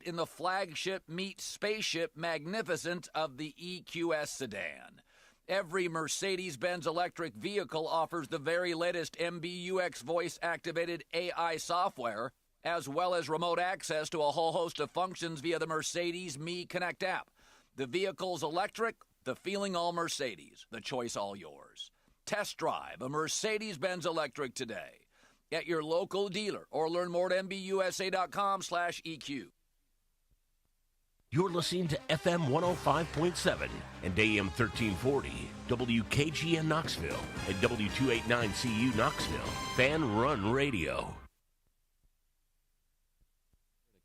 in the flagship meets spaceship magnificence of the EQS sedan. Every Mercedes-Benz electric vehicle offers the very latest MBUX voice-activated AI software, as well as remote access to a whole host of functions via the Mercedes Me Connect app. The vehicle's electric, the feeling all Mercedes, the choice all yours. Test drive a Mercedes-Benz electric today at your local dealer or learn more at mbusa.com/EQ. You're listening to FM 105.7 and AM 1340, WKGN Knoxville, and W289CU Knoxville, Fan Run Radio.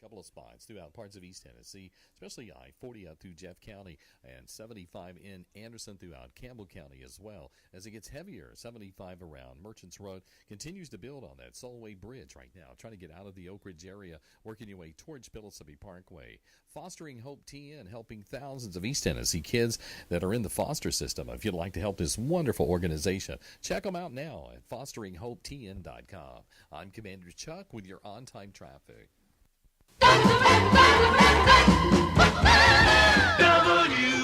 Couple of spots throughout parts of East Tennessee, especially I-40 out through Jeff County and 75 in Anderson throughout Campbell County as well. As it gets heavier, 75 around Merchants Road continues to build on that Solway Bridge right now, trying to get out of the Oak Ridge area, working your way towards Pillsbury Parkway. Fostering Hope TN, helping thousands of East Tennessee kids that are in the foster system. If you'd like to help this wonderful organization, check them out now at fosteringHopeTN.com. I'm Commander Chuck with your on-time traffic.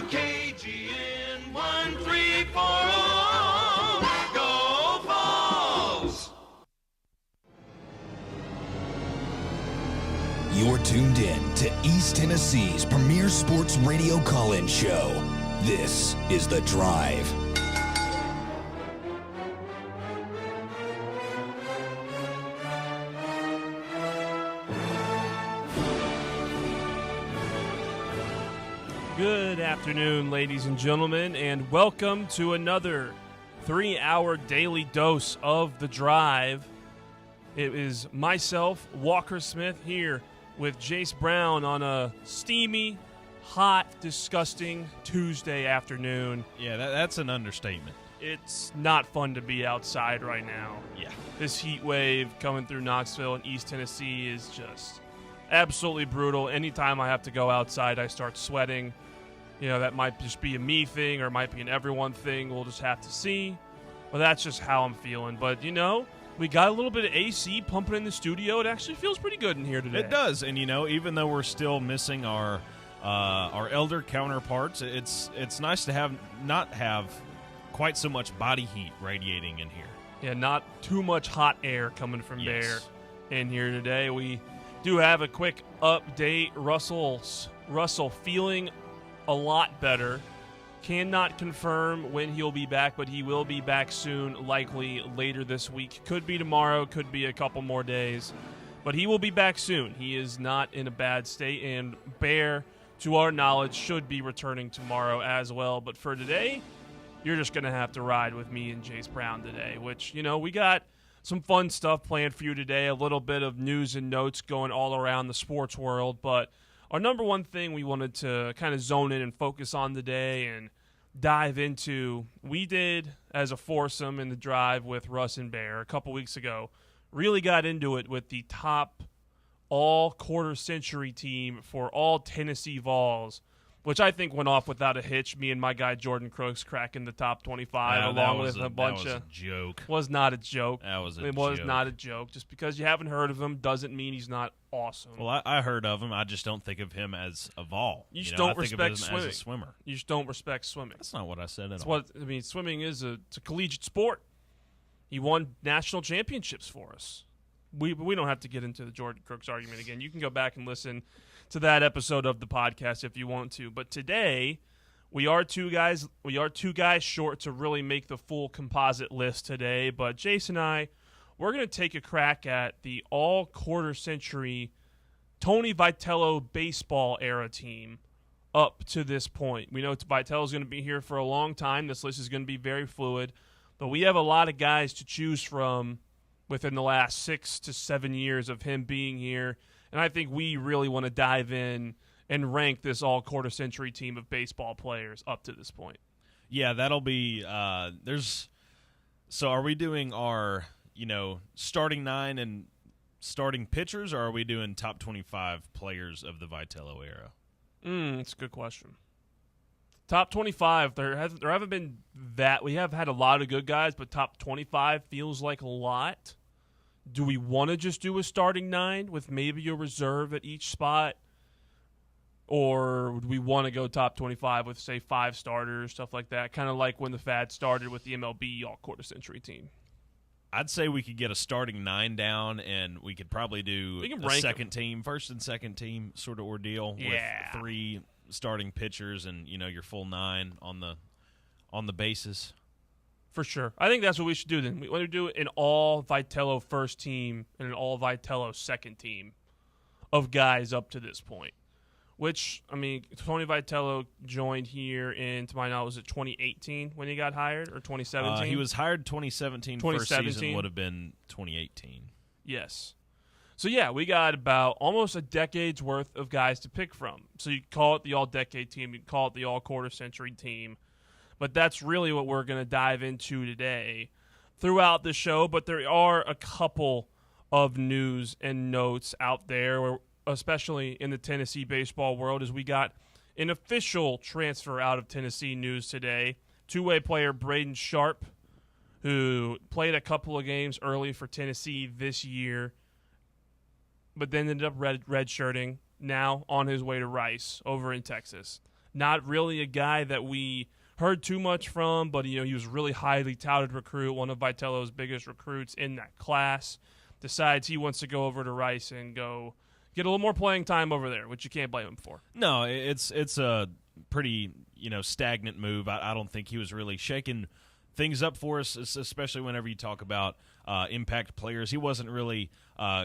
WKGN 1340, go Vols! You're tuned in to East Tennessee's premier sports radio call-in show. This is The Drive. Good afternoon, ladies and gentlemen, and welcome to another 3-hour daily dose of The Drive. It is myself, Walker Smith, here with Jace Brown on a steamy, hot, disgusting Tuesday afternoon. Yeah, that's an understatement. It's not fun to be outside right now. Yeah. This heat wave coming through Knoxville and East Tennessee is just absolutely brutal. Anytime I have to go outside, I start sweating. You know, that might just be a me thing or it might be an everyone thing. We'll just have to see. But that's just how I'm feeling. But, you know, we got a little bit of AC pumping in the studio. It actually feels pretty good in here today. It does. And, you know, even though we're still missing our elder counterparts, it's nice to not have quite so much body heat radiating in here. Yeah, not too much hot air coming from Bear in here today. We do have a quick update. Russell feeling a lot better. Cannot confirm when he'll be back, but he will be back soon, likely later this week. Could be tomorrow, could be a couple more days. But he will be back soon. He is not in a bad state, and Bear, to our knowledge, should be returning tomorrow as well. But for today, you're just going to have to ride with me and Jace Brown today, which, you know, we got some fun stuff planned for you today, a little bit of news and notes going all around the sports world, but our number one thing we wanted to kind of zone in and focus on today and dive into, we did as a foursome in The Drive with Russ and Bear a couple weeks ago, really got into it with the top all quarter century team for all Tennessee Vols, which I think went off without a hitch. Me and my guy Jordan Crooks cracking the top 25 along with a bunch of. That was a joke. Was not a joke. That was a joke. It was not a joke. Just because you haven't heard of him doesn't mean he's not awesome. Well, I heard of him. I just don't think of him as a Vol. You just don't I think respect of him swimming. as a swimmer. You just don't respect swimming. That's not what I said at all. What I mean, swimming is it's a collegiate sport. He won national championships for us. We don't have to get into the Jordan Crooks argument again. You can go back and listen to that episode of the podcast if you want to. But today, we are two guys short to really make the full composite list today. But Jason and I, we're going to take a crack at the all quarter century Tony Vitello baseball era team up to this point. We know Vitello's going to be here for a long time. This list is going to be very fluid. But we have a lot of guys to choose from within the last 6 to 7 years of him being here. And I think we really want to dive in and rank this all-quarter century team of baseball players up to this point. Yeah, that'll be so are we doing our, starting 9 and starting pitchers, or are we doing top 25 players of the Vitello era? That's a good question. Top 25, there haven't been that. We have had a lot of good guys, but top 25 feels like a lot. Do we want to just do a starting 9 with maybe a reserve at each spot? or would we want to go top 25 with, say, 5 starters, stuff like that, kind of like when the fad started with the MLB all-quarter century team? I'd say we could get a starting 9 down, and we could probably do a second team, first and second team sort of ordeal with 3 starting pitchers and, your full 9 on the bases. For sure. I think that's what we should do then. We want to do an all Vitello first team and an all Vitello second team of guys up to this point. Which, Tony Vitello joined here in, to my knowledge, was it 2018 when he got hired, or 2017? He was hired 2017. First season would have been 2018. Yes. So, we got about almost a decade's worth of guys to pick from. So you call it the all-decade team, you can call it the all-quarter-century team. But that's really what we're going to dive into today throughout the show. But there are a couple of news and notes out there, especially in the Tennessee baseball world, as we got an official transfer out of Tennessee news today. Two-way player Braden Sharp, who played a couple of games early for Tennessee this year, but then ended up redshirting, now on his way to Rice over in Texas. Not really a guy that we heard too much from, but he was a really highly touted recruit, one of Vitello's biggest recruits in that class. Decides he wants to go over to Rice and go get a little more playing time over there, which you can't blame him for. No, it's a pretty stagnant move. I don't think he was really shaking things up for us, especially whenever you talk about impact players. He wasn't really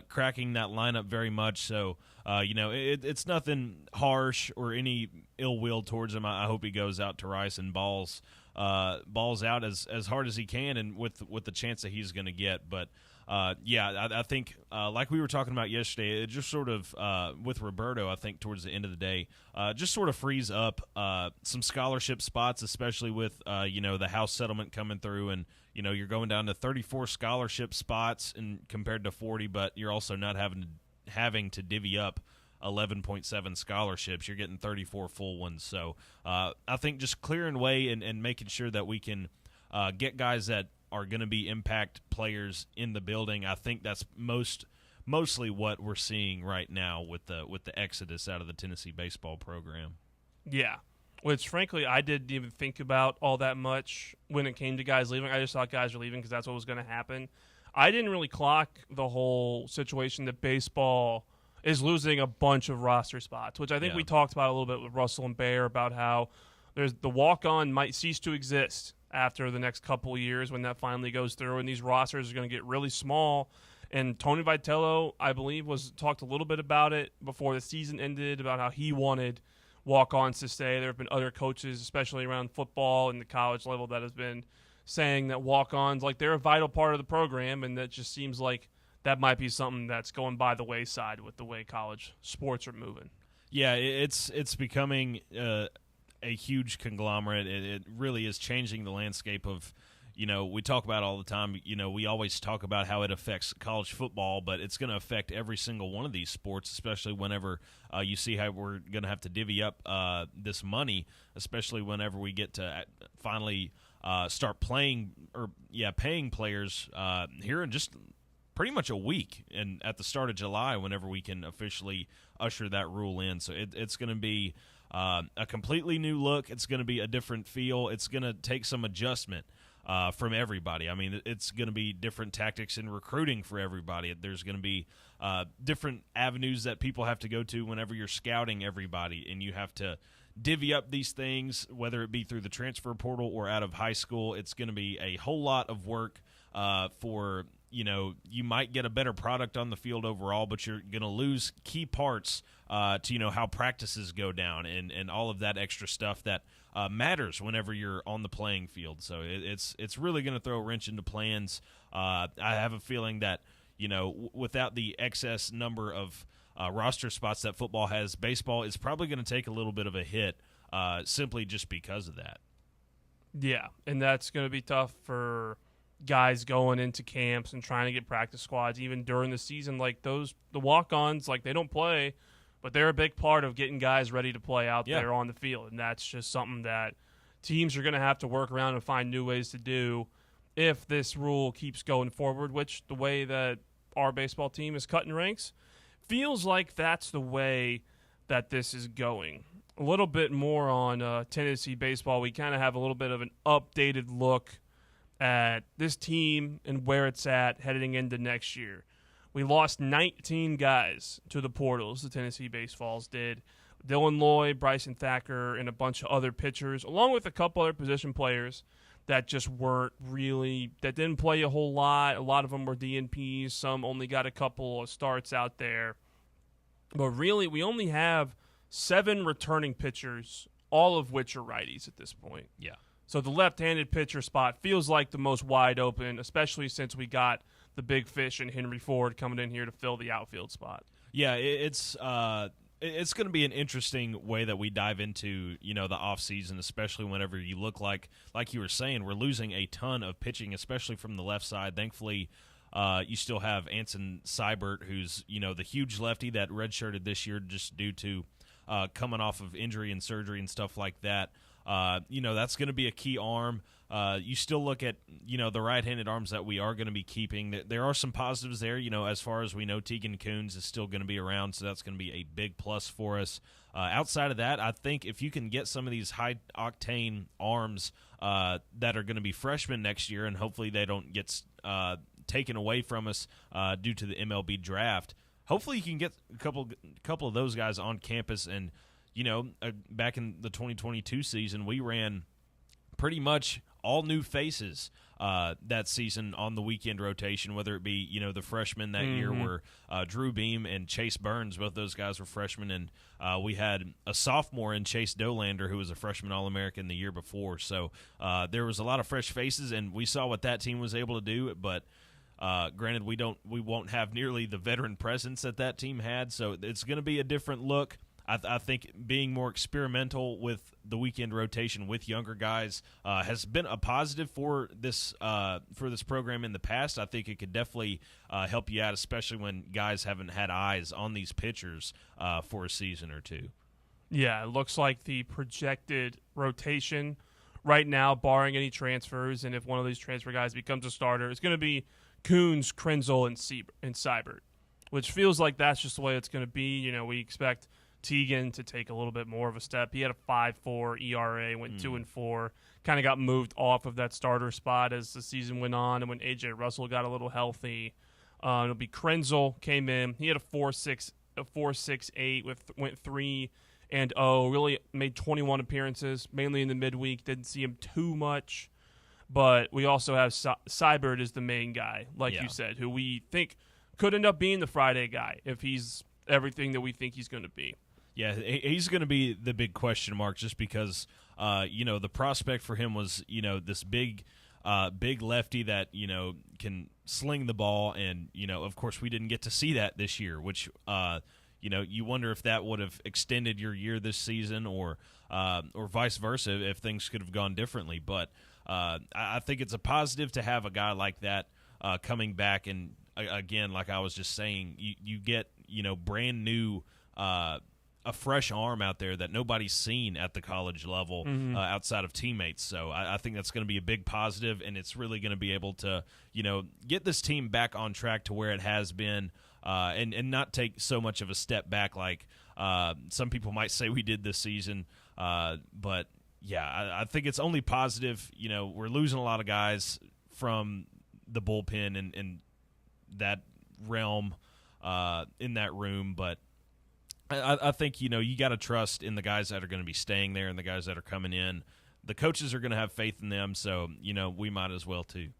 cracking that lineup very much, so it's nothing harsh or any ill will towards him. I hope he goes out to Rice and balls out as hard as he can, and with the chance that he's going to get. But I think like we were talking about yesterday, it just sort of with Roberto, I think towards the end of the day, just sort of frees up some scholarship spots, especially with the House settlement coming through, and you're going down to 34 scholarship spots and compared to 40, but you're also not having to divvy up 11.7 scholarships. You're getting 34 full ones. So I think just clearing way and making sure that we can get guys that are going to be impact players in the building. I think that's mostly what we're seeing right now with the exodus out of the Tennessee baseball program. Yeah, which frankly I didn't even think about all that much when it came to guys leaving. I just thought guys were leaving because that's what was going to happen. I didn't really clock the whole situation that baseball is losing a bunch of roster spots, which I think we talked about a little bit with Russell and Bear about how there's the walk-on might cease to exist after the next couple of years when that finally goes through, and these rosters are going to get really small. And Tony Vitello, I believe, talked a little bit about it before the season ended, about how he wanted walk-ons to stay. There have been other coaches, especially around football and the college level, that has been saying that walk-ons, like, they're a vital part of the program, and that just seems like that might be something that's going by the wayside with the way college sports are moving. Yeah, it's becoming a huge conglomerate. It really is changing the landscape of, we talk about all the time, we always talk about how it affects college football, but it's going to affect every single one of these sports, especially whenever you see how we're going to have to divvy up this money, especially whenever we get to finally start paying players here in just pretty much a week, and at the start of July, whenever we can officially usher that rule in. So it's going to be a completely new look. It's going to be a different feel. It's going to take some adjustment from everybody. I mean, it's going to be different tactics in recruiting for everybody. There's going to be different avenues that people have to go to whenever you're scouting everybody, and you have to divvy up these things, whether it be through the transfer portal or out of high school. It's going to be a whole lot of work for, you might get a better product on the field overall, but you're going to lose key parts to, how practices go down and all of that extra stuff that matters whenever you're on the playing field. So it's really going to throw a wrench into plans. I have a feeling that, without the excess number of roster spots that football has, baseball is probably going to take a little bit of a hit simply just because of that. Yeah, and that's going to be tough for guys going into camps and trying to get practice squads even during the season. Like the walk-ons, like, they don't play, but they're a big part of getting guys ready to play out there on the field, and that's just something that teams are going to have to work around and find new ways to do if this rule keeps going forward, which the way that our baseball team is cutting ranks feels like that's the way that this is going. A little bit more on Tennessee baseball. We kind of have a little bit of an updated look at this team and where it's at heading into next year. We lost 19 guys to the portals, the Tennessee Baseballs did. Dylan Lloyd, Bryson Thacker, and a bunch of other pitchers, along with a couple other position players that just weren't really – that didn't play a whole lot. A lot of them were DNPs. Some only got a couple of starts out there. But really, we only have 7 returning pitchers, all of which are righties at this point. Yeah. So the left-handed pitcher spot feels like the most wide open, especially since we got the big fish and Henry Ford coming in here to fill the outfield spot. Yeah, it's going to be an interesting way that we dive into, the offseason, especially whenever you look like you were saying, we're losing a ton of pitching, especially from the left side. Thankfully, you still have Anson Seibert, who's, the huge lefty that redshirted this year just due to coming off of injury and surgery and stuff like that. That's going to be a key arm. You still look at, the right-handed arms that we are going to be keeping. There are some positives there. As far as we know, Tegan Coons is still going to be around, so that's going to be a big plus for us. Outside of that, I think if you can get some of these high-octane arms that are going to be freshmen next year, and hopefully they don't get taken away from us due to the MLB draft, hopefully you can get a couple of those guys on campus. And back in the 2022 season, we ran pretty much all new faces that season on the weekend rotation, whether it be, the freshmen that year were Drew Beam and Chase Burns. Both those guys were freshmen. And we had a sophomore in Chase Dolander, who was a freshman All-American the year before. So there was a lot of fresh faces, and we saw what that team was able to do. But granted, we won't have nearly the veteran presence that team had. So it's going to be a different look. I think being more experimental with the weekend rotation with younger guys has been a positive for this program in the past. I think it could definitely help you out, especially when guys haven't had eyes on these pitchers for a season or two. Yeah, it looks like the projected rotation right now, barring any transfers, and if one of these transfer guys becomes a starter, it's going to be Coons, Krenzel, and Seibert, which feels like that's just the way it's going to be. We expect Tegan to take a little bit more of a step. He had a 5.4 ERA, went 2-4, kind of got moved off of that starter spot as the season went on, and when A.J. Russell got a little healthy. It'll be Krenzel came in. He had a 4.68 went 3-0. Really made 21 appearances, mainly in the midweek. Didn't see him too much, but we also have Seibert as the main guy, you said, who we think could end up being the Friday guy if he's everything that we think he's going to be. Yeah, he's going to be the big question mark just because, the prospect for him was, this big lefty that, can sling the ball. And, of course, we didn't get to see that this year, which, you wonder if that would have extended your year this season or vice versa if things could have gone differently. But I think it's a positive to have a guy like that coming back. And, again, like I was just saying, you get, brand new a fresh arm out there that nobody's seen at the college level outside of teammates. So I think that's going to be a big positive, and it's really going to be able to, get this team back on track to where it has been and not take so much of a step back like some people might say we did this season. But, yeah, I think it's only positive. We're losing a lot of guys from the bullpen and that realm in that room, but I think, you got to trust in the guys that are going to be staying there and the guys that are coming in. The coaches are going to have faith in them, so, we might as well too.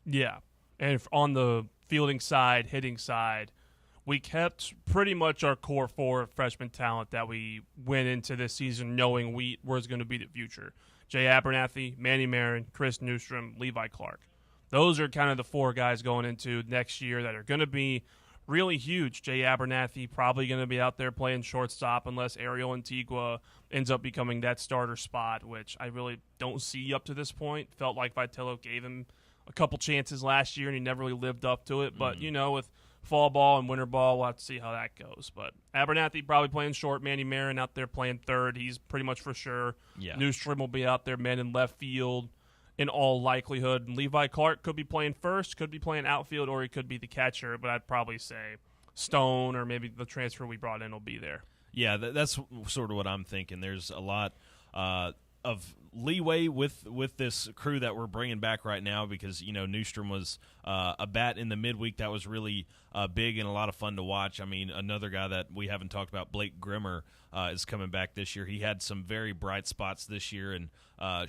Yeah, and if on the fielding side, hitting side, we kept pretty much our core 4 freshman talent that we went into this season knowing was going to be the future. Jay Abernathy, Manny Marin, Chris Newstrom, Levi Clark. Those are kind of the 4 guys going into next year that are going to be really huge. Jay Abernathy probably going to be out there playing shortstop unless Ariel Antigua ends up becoming that starter spot, which I really don't see up to this point. Felt like Vitello gave him a couple chances last year, and he never really lived up to it. But, with fall ball and winter ball, we'll have to see how that goes. But Abernathy probably playing short. Manny Marin out there playing third. He's pretty much for sure. Yeah. Newstrom will be out there man in left field in all likelihood. And Levi Clark could be playing first, could be playing outfield, or he could be the catcher. But I'd probably say Stone or maybe the transfer we brought in will be there. Yeah, that's sort of what I'm thinking. There's a lot of leeway with this crew that we're bringing back right now because, Newstrom was a bat in the midweek that was really big and a lot of fun to watch. I mean, another guy that we haven't talked about, Blake Grimmer, is coming back this year. He had some very bright spots this year and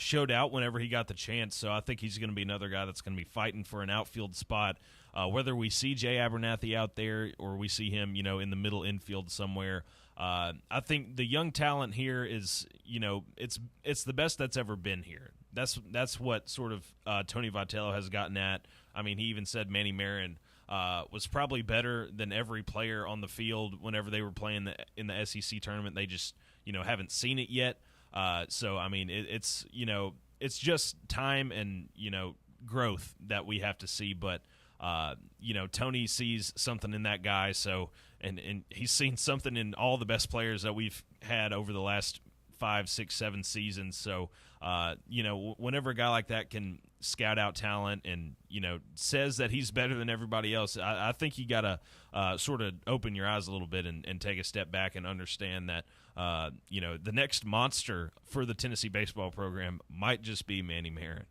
showed out whenever he got the chance, so I think he's going to be another guy that's going to be fighting for an outfield spot. Whether we see Jay Abernathy out there or we see him, in the middle infield somewhere, I think the young talent here is, it's the best that's ever been here. That's what sort of Tony Vitello has gotten at. I mean, he even said Manny Marin was probably better than every player on the field whenever they were playing in the SEC tournament. They just, haven't seen it yet. So, I mean, it's just time and, growth that we have to see. But, Tony sees something in that guy. So, and he's seen something in all the best players that we've had over the last 5, 6, 7 seasons. So, whenever a guy like that can scout out talent and, says that he's better than everybody else, I think you got to sort of open your eyes a little bit and take a step back and understand that, the next monster for the Tennessee baseball program might just be Manny Marin.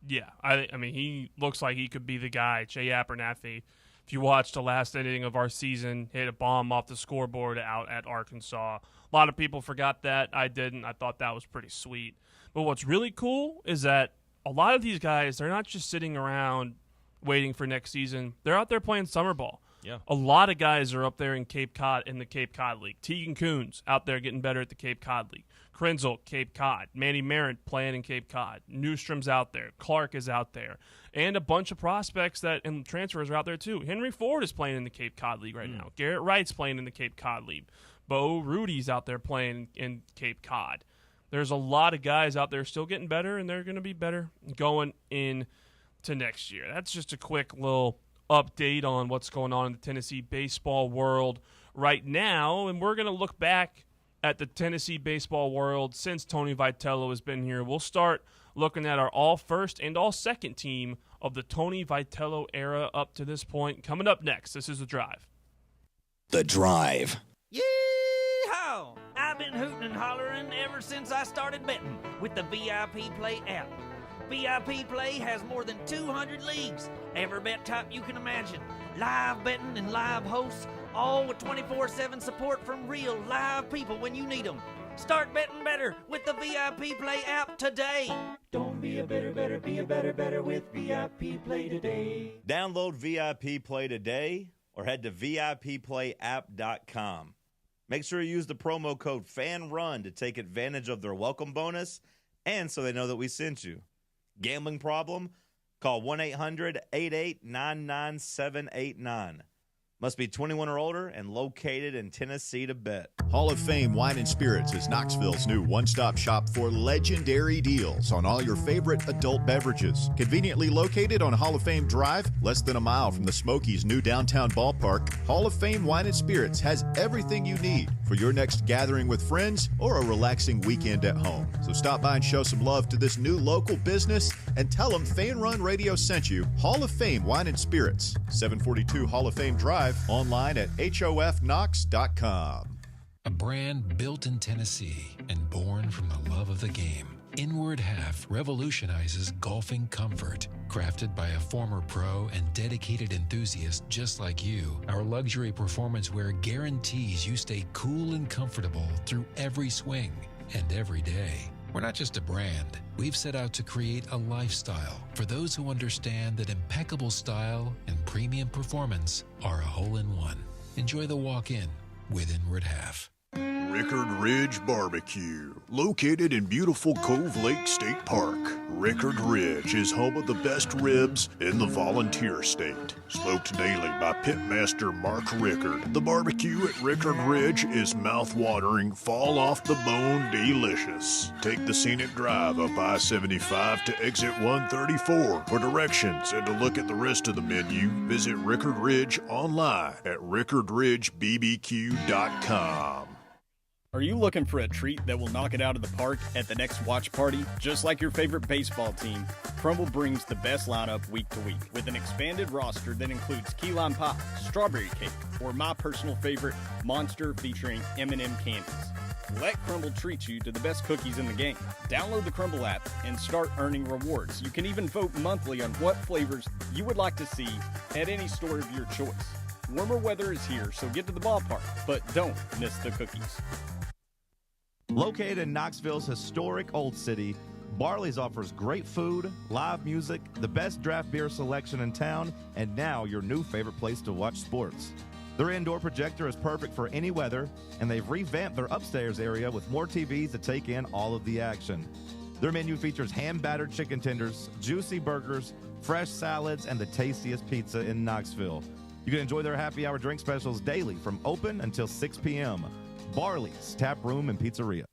Yeah, I mean, he looks like he could be the guy. Jay Abernathy, if you watched the last inning of our season, hit a bomb off the scoreboard out at Arkansas. A lot of people forgot that. I didn't. I thought that was pretty sweet. But what's really cool is that a lot of these guys, they're not just sitting around waiting for next season. They're out there playing summer ball. Yeah. A lot of guys are up there in Cape Cod, in the Cape Cod League. Tegan Coons out there getting better at the Cape Cod League. Krenzel, Cape Cod. Manny Marin playing in Cape Cod. Newstrom's out there. Clark is out there. And a bunch of prospects and transfers are out there too. Henry Ford is playing in the Cape Cod League right now. Garrett Wright's playing in the Cape Cod League. Bo Rudy's out there playing in Cape Cod. There's a lot of guys out there still getting better, and they're going to be better going into next year. That's just a quick little update on what's going on in the Tennessee baseball world right now, and we're going to look back at the Tennessee baseball world since Tony Vitello has been here. We'll start looking at our all-first and all-second team of the Tony Vitello era up to this point. Coming up next, this is The Drive. The Drive. Yee-haw! I've been hooting and hollering ever since I started betting with the VIP Play app. VIP Play has more than 200 leagues, every bet type you can imagine, live betting and live hosts, all with 24/7 support from real live people when you need them. Start betting better with the VIP Play app today. Don't be a better, be a better with VIP Play today. Download VIP Play today or head to VIPPlayApp.com. Make sure you use the promo code FANRUN to take advantage of their welcome bonus and so they know that we sent you. Gambling problem? Call 1-800-8899-789. Must be 21 or older and located in Tennessee to bet. Hall of Fame Wine and Spirits is Knoxville's new one-stop shop for legendary deals on all your favorite adult beverages. Conveniently located on Hall of Fame Drive, less than a mile from the Smokies' new downtown ballpark, Hall of Fame Wine and Spirits has everything you need for your next gathering with friends or a relaxing weekend at home. So stop by and show some love to this new local business and tell them Fan Run Radio sent you. Hall of Fame Wine and Spirits, 742 Hall of Fame Drive, online at hofknox.com. A brand built in Tennessee and born from the love of the game. Inward Half revolutionizes golfing comfort. Crafted by a former pro and dedicated enthusiast just like you, our luxury performance wear guarantees you stay cool and comfortable through every swing and every day. We're not just a brand. We've set out to create a lifestyle for those who understand that impeccable style and premium performance are a hole-in-one. Enjoy the walk-in with Inward Half. Rickard Ridge Barbecue, located in beautiful Cove Lake State Park. Rickard Ridge is home of the best ribs in the volunteer state. Smoked daily by pitmaster Mark Rickard. The barbecue at Rickard Ridge is mouth-watering, fall-off-the-bone delicious. Take the scenic drive up I-75 to exit 134 for directions and to look at the rest of the menu. Visit Rickard Ridge online at rickardridgebbq.com. Are you looking for a treat that will knock it out of the park at the next watch party? Just like your favorite baseball team, Crumble brings the best lineup week to week with an expanded roster that includes key lime pie, strawberry cake, or my personal favorite, Monster featuring M&M candies. Let Crumble treat you to the best cookies in the game. Download the Crumble app and start earning rewards. You can even vote monthly on what flavors you would like to see at any store of your choice. Warmer weather is here, so get to the ballpark, but don't miss the cookies. Located in Knoxville's historic Old City, Barley's offers great food, live music, the best draft beer selection in town, and now your new favorite place to watch sports. Their indoor projector is perfect for any weather, and they've revamped their upstairs area with more TVs to take in all of the action. Their menu features hand-battered chicken tenders, juicy burgers, fresh salads, and the tastiest pizza in Knoxville. You can enjoy their happy hour drink specials daily from open until 6 p.m. Barley's Tap Room and Pizzeria.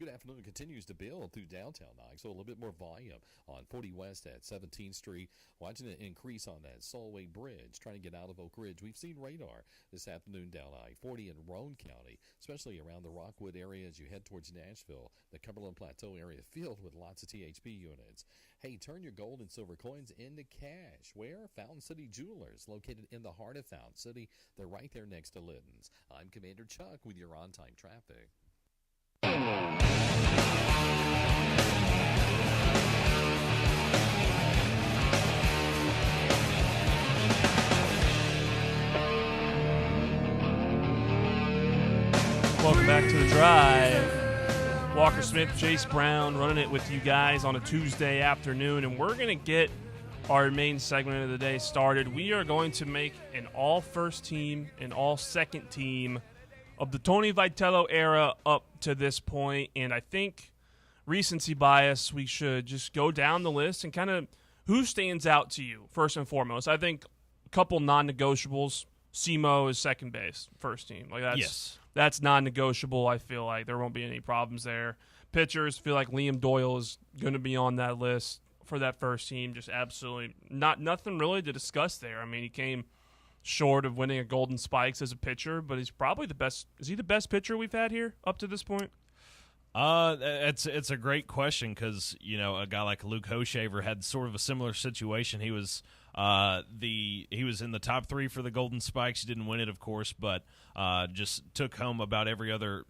Good afternoon. Continues to build through downtown Knoxville. A little bit more volume on 40 West at 17th Street. Watching it increase on that Solway Bridge, trying to get out of Oak Ridge. We've seen radar this afternoon down I-40 in Roane County, especially around the Rockwood area as you head towards Nashville. The Cumberland Plateau area filled with lots of THP units. Hey, turn your gold and silver coins into cash. Where? Fountain City Jewelers, located in the heart of Fountain City. They're right there next to Litton's. I'm Commander Chuck with your on-time traffic. Welcome back to the drive. Walker Smith, Chase Brown running it with you guys on a Tuesday afternoon, and we're going to get our main segment of the day started. We are going to make an all first team and all second team of the Tony Vitello era up to this point, and I think recency bias, we should just go down the list and kind of who stands out to you first and foremost. I think a couple non-negotiables. Simo is second base, first team. That's non-negotiable. I feel like there won't be any problems there. Pitchers, feel like Liam Doyle is going to be on that list for that first team. Just absolutely nothing really to discuss there. I mean, he came short of winning a Golden Spikes as a pitcher, but he's probably the best. Is he the best pitcher we've had here up to this point? It's a great question because a guy like Luke Hoshaver had sort of a similar situation. He was he was in the top 3 for the Golden Spikes. He didn't win it, of course, but just took home about every other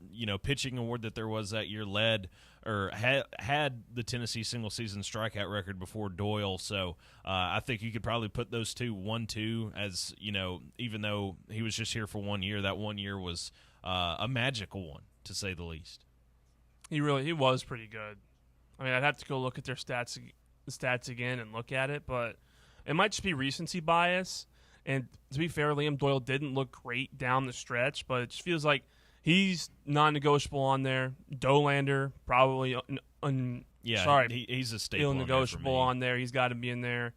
pitching award that there was that year. Had the Tennessee single season strikeout record before Doyle. So I think you could probably put those two 1-2 as even though he was just here for 1 year, that 1 year was a magical one to say the least. He was pretty good. I mean, I'd have to go look at their stats again and look at it, but it might just be recency bias. And to be fair, Liam Doyle didn't look great down the stretch, but it just feels like he's non-negotiable on there. Dolander probably he's a staple. Negotiable on there. He's got to be in there.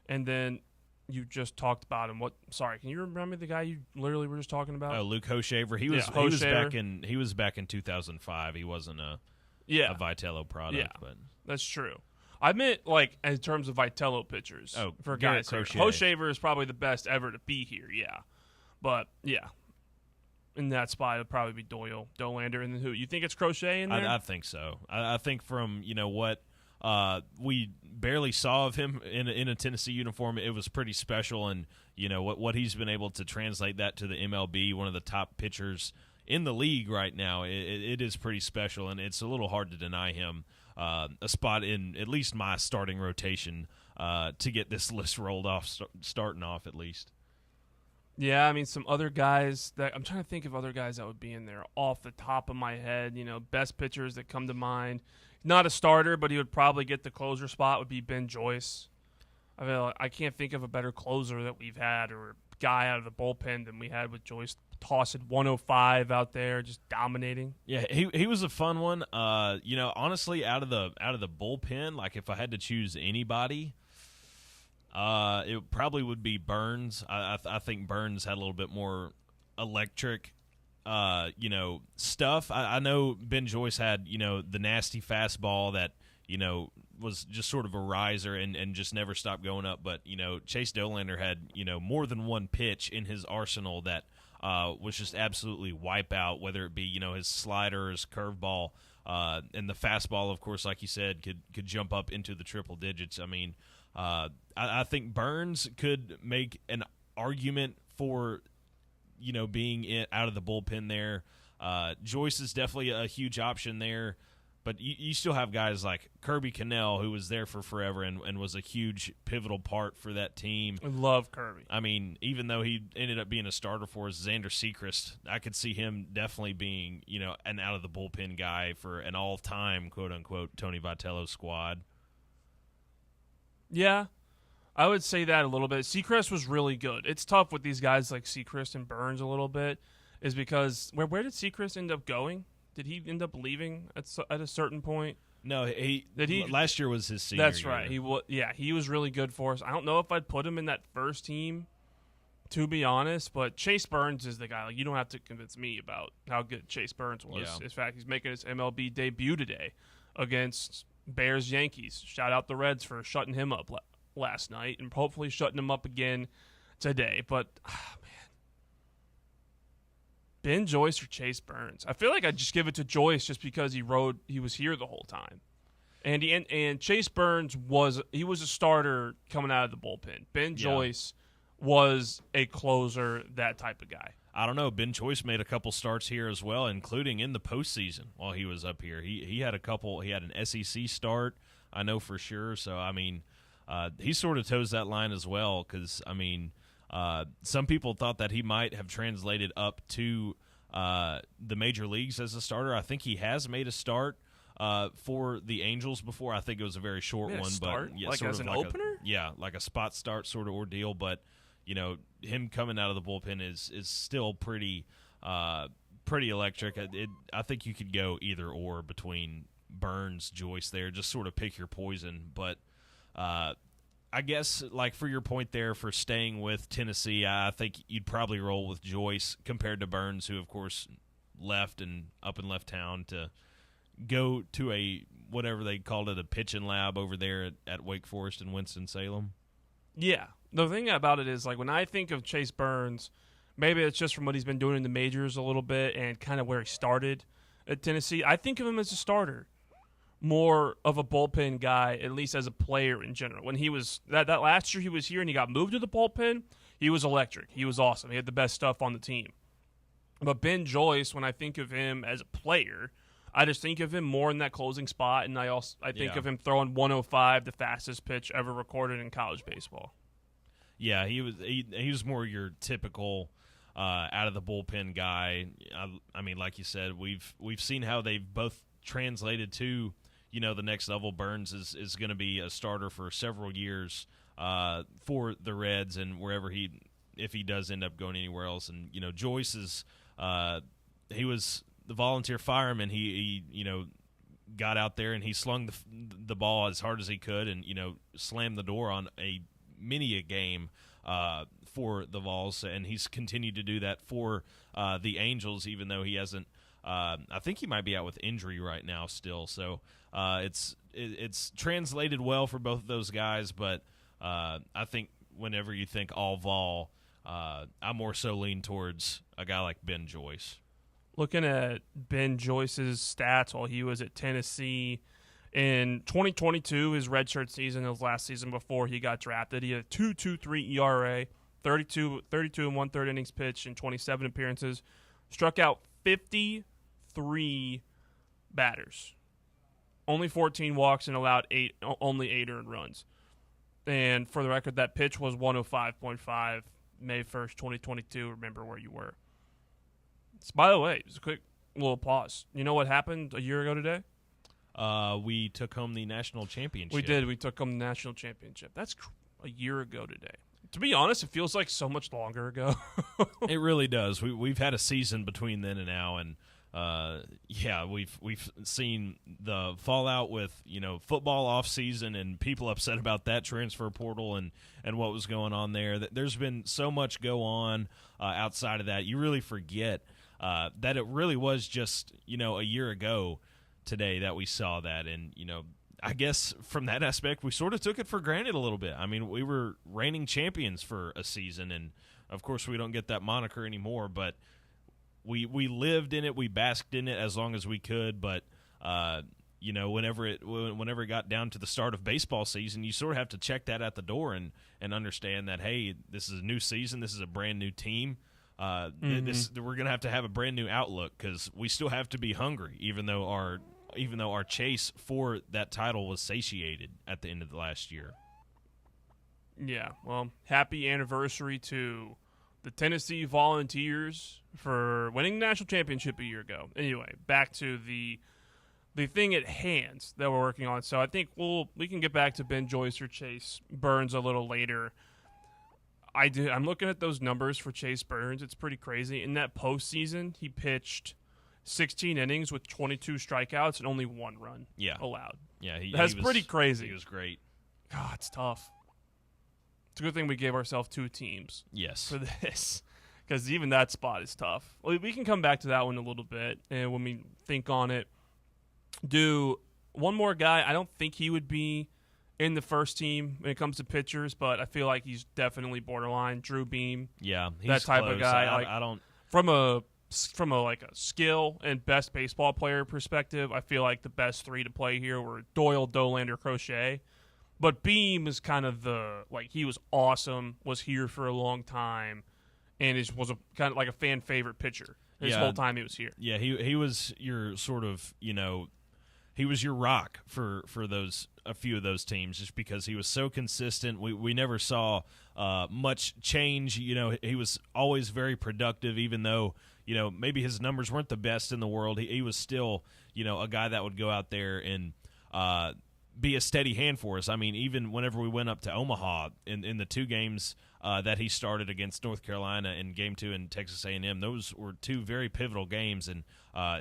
And then you just talked about him. Can you remember the guy you literally were just talking about? Oh, Luke Hoshaver. He was back in 2005. He wasn't a Vitello product, but that's true. I meant in terms of Vitello pitchers. Oh, for guys, Hoshaver is probably the best ever to be here. Yeah, but in that spot it'd probably be Doyle, Dolander, and then who? You think it's Crochet in there? I think so. I think from what we barely saw of him in a Tennessee uniform, it was pretty special, and what he's been able to translate that to the MLB, one of the top pitchers in the league right now. It is pretty special, and it's a little hard to deny him a spot in at least my starting rotation to get this list rolled off, starting off at least. Yeah, I mean, some other guys that I'm trying to think of other guys that would be in there off the top of my head. Best pitchers that come to mind. Not a starter, but he would probably get the closer spot would be Ben Joyce. I can't think of a better closer that we've had or guy out of the bullpen than we had with Joyce. Tossing 105 out there, just dominating. Yeah, he was a fun one. Honestly, out of the bullpen, if I had to choose anybody, it probably would be Burns. I think Burns had a little bit more electric, stuff. I know Ben Joyce had the nasty fastball that was just sort of a riser and just never stopped going up. But Chase Dolander had more than one pitch in his arsenal that was just absolutely wipe out, whether it be, his slider, his curveball, and the fastball, of course, like you said, could jump up into the triple digits. I mean, I think Burns could make an argument for, being out of the bullpen there. Joyce is definitely a huge option there. But you still have guys like Kirby Cannell, who was there for forever and was a huge pivotal part for that team. I love Kirby. I mean, even though he ended up being a starter for us, Xander Sechrist, I could see him definitely being, an out-of-the-bullpen guy for an all-time, quote-unquote, Tony Vitello squad. Yeah, I would say that a little bit. Sechrist was really good. It's tough with these guys like Sechrist and Burns a little bit, is because where did Sechrist end up going? Did he end up leaving at a certain point? No, last year was his senior That's year. right. He was really good for us. I don't know if I'd put him in that first team, to be honest, but Chase Burns is the guy. Like, you don't have to convince me about how good Chase Burns was. Yeah. In fact, he's making his MLB debut today against Bears-Yankees. Shout out the Reds for shutting him up last night and hopefully shutting him up again today. But, man. Ben Joyce or Chase Burns? I feel like I'd just give it to Joyce just because he was here the whole time. And Chase Burns was a starter coming out of the bullpen. Ben Joyce was a closer, that type of guy. I don't know. Ben Joyce made a couple starts here as well, including in the postseason while he was up here. He had a couple. He had an SEC start, I know for sure. So, I mean, he sort of toes that line as well because, I mean, some people thought that he might have translated up to the major leagues as a starter. I think he has made a start for the Angels before. I think it was a very short one, start? But yeah, like sort as of an like opener. like a spot start sort of ordeal. But him coming out of the bullpen is still pretty electric. I think you could go either or between Burns, Joyce there. Just sort of pick your poison, but. I guess, like, for your point there for staying with Tennessee, I think you'd probably roll with Joyce compared to Burns, who, of course, left and left town to go to a, whatever they called it, a pitching lab over there at Wake Forest in Winston-Salem. Yeah. The thing about it is, like, when I think of Chase Burns, maybe it's just from what he's been doing in the majors a little bit and kind of where he started at Tennessee. I think of him as a starter. More of a bullpen guy, at least as a player in general. When he was that last year he was here and he got moved to the bullpen, he was electric. He was awesome. He had the best stuff on the team. But Ben Joyce, when I think of him as a player, I just think of him more in that closing spot, and I think of him throwing 105, the fastest pitch ever recorded in college baseball. Yeah, he was more your typical out of the bullpen guy. I mean, like you said, we've seen how they've both translated to. The next level. Burns is going to be a starter for several years for the Reds and wherever if he does end up going anywhere else. And, Joyce is he was the volunteer fireman. He got out there and he slung the ball as hard as he could and, slammed the door on many a game for the Vols. And he's continued to do that for the Angels, even though he hasn't I think he might be out with injury right now still. So it's translated well for both of those guys, but I think whenever you think all Vol, I more so lean towards a guy like Ben Joyce. Looking at Ben Joyce's stats while he was at Tennessee in 2022, his redshirt season, his last season before he got drafted, he had a 2.23 ERA, 32 and 1/3 innings pitched in 27 appearances, struck out 53 batters. Only 14 walks and allowed only 8 earned runs. And for the record, that pitch was 105.5, May 1st, 2022. Remember where you were. So, by the way, just a quick little pause. You know what happened a year ago today? We took home the national championship. We did. We took home the national championship. That's a year ago today. To be honest, it feels like so much longer ago. It really does. We've had a season between then and now, and we've seen the fallout with football off season and people upset about that transfer portal and what was going on there. There's been so much go on outside of that. You really forget that it really was just a year ago today that we saw that, and I guess from that aspect we sort of took it for granted a little bit. I mean, we were reigning champions for a season, and Of course, we don't get that moniker anymore, but we lived in it, we basked in it as long as we could. But whenever it got down to the start of baseball season, you sort of have to check that at the door and understand that, hey, this is a new season, this is a brand new team. We're going to have a brand new outlook because we still have to be hungry, even though our chase for that title was satiated at the end of the last year. Yeah, well, happy anniversary to the Tennessee Volunteers for winning the national championship a year ago. Anyway, back to the thing at hand that we're working on. So I think we can get back to Ben Joyce or Chase Burns a little later. I'm looking at those numbers for Chase Burns. It's pretty crazy. In that postseason, he pitched 16 innings with 22 strikeouts and only 1 run allowed. Yeah, that's pretty crazy. He was great. God, it's tough. It's a good thing we gave ourselves 2 teams. Yes. For this, because even that spot is tough. We can come back to that one a little bit, and when we think on it, do one more guy. I don't think he would be in the first team when it comes to pitchers, but I feel like he's definitely borderline. Drew Beam. Yeah, he's that type close. of guy. I don't from a skill and best baseball player perspective. I feel like the best 3 to play here were Doyle, Dolander, Crochet. But Beam is kind of he was awesome, was here for a long time, and was a kind of like a fan favorite pitcher his whole time he was here. Yeah, he was your sort of, he was your rock for a few of those teams just because he was so consistent. We never saw much change. He was always very productive, even though, maybe his numbers weren't the best in the world. He was still, a guy that would go out there and be a steady hand for us. I mean, even whenever we went up to Omaha in the 2 games that he started against North Carolina and Game 2 in Texas A&M, those were 2 very pivotal games, and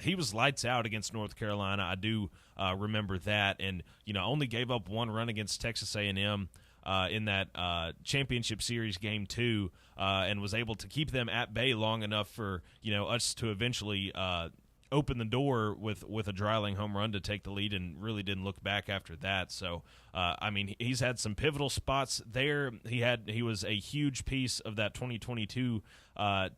he was lights out against North Carolina. I do remember that, and only gave up 1 run against Texas A&M in that championship series Game 2, and was able to keep them at bay long enough for us to eventually open the door with a Dreiling home run to take the lead, and really didn't look back after that. So, he's had some pivotal spots there. He was a huge piece of that 2022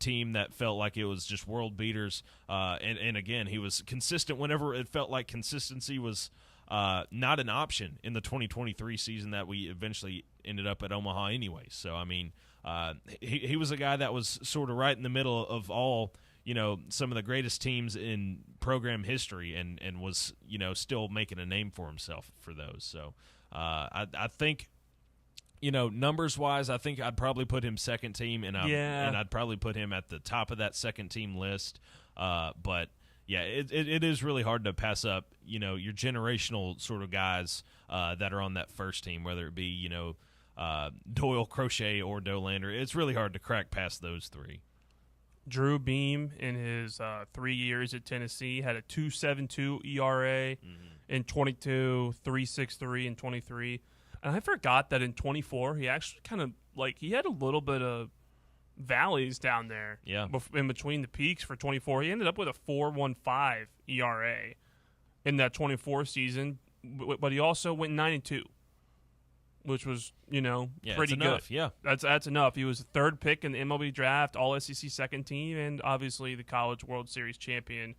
team that felt like it was just world beaters. And again, he was consistent whenever it felt like consistency was not an option in the 2023 season that we eventually ended up at Omaha anyway. So, he was a guy that was sort of right in the middle of all some of the greatest teams in program history, and was, still making a name for himself for those. So I think, numbers-wise, I think I'd probably put him second team, and I'd probably put him at the top of that second team list. But, yeah, it is really hard to pass up, your generational sort of guys that are on that first team, whether it be, Doyle, Crochet, or Dolander. It's really hard to crack past those 3. Drew Beam, in his 3 years at Tennessee, had a 2.72 ERA in 22, 3.63 in 23. And I forgot that in 24, he actually kind of, he had a little bit of valleys down there. Yeah. In between the peaks for 24. He ended up with a 4.15 ERA in that 24 season, but he also went 9-2. Which was, pretty good. Yeah, that's enough. He was the 3rd pick in the MLB draft, all SEC second team, and obviously the College World Series champion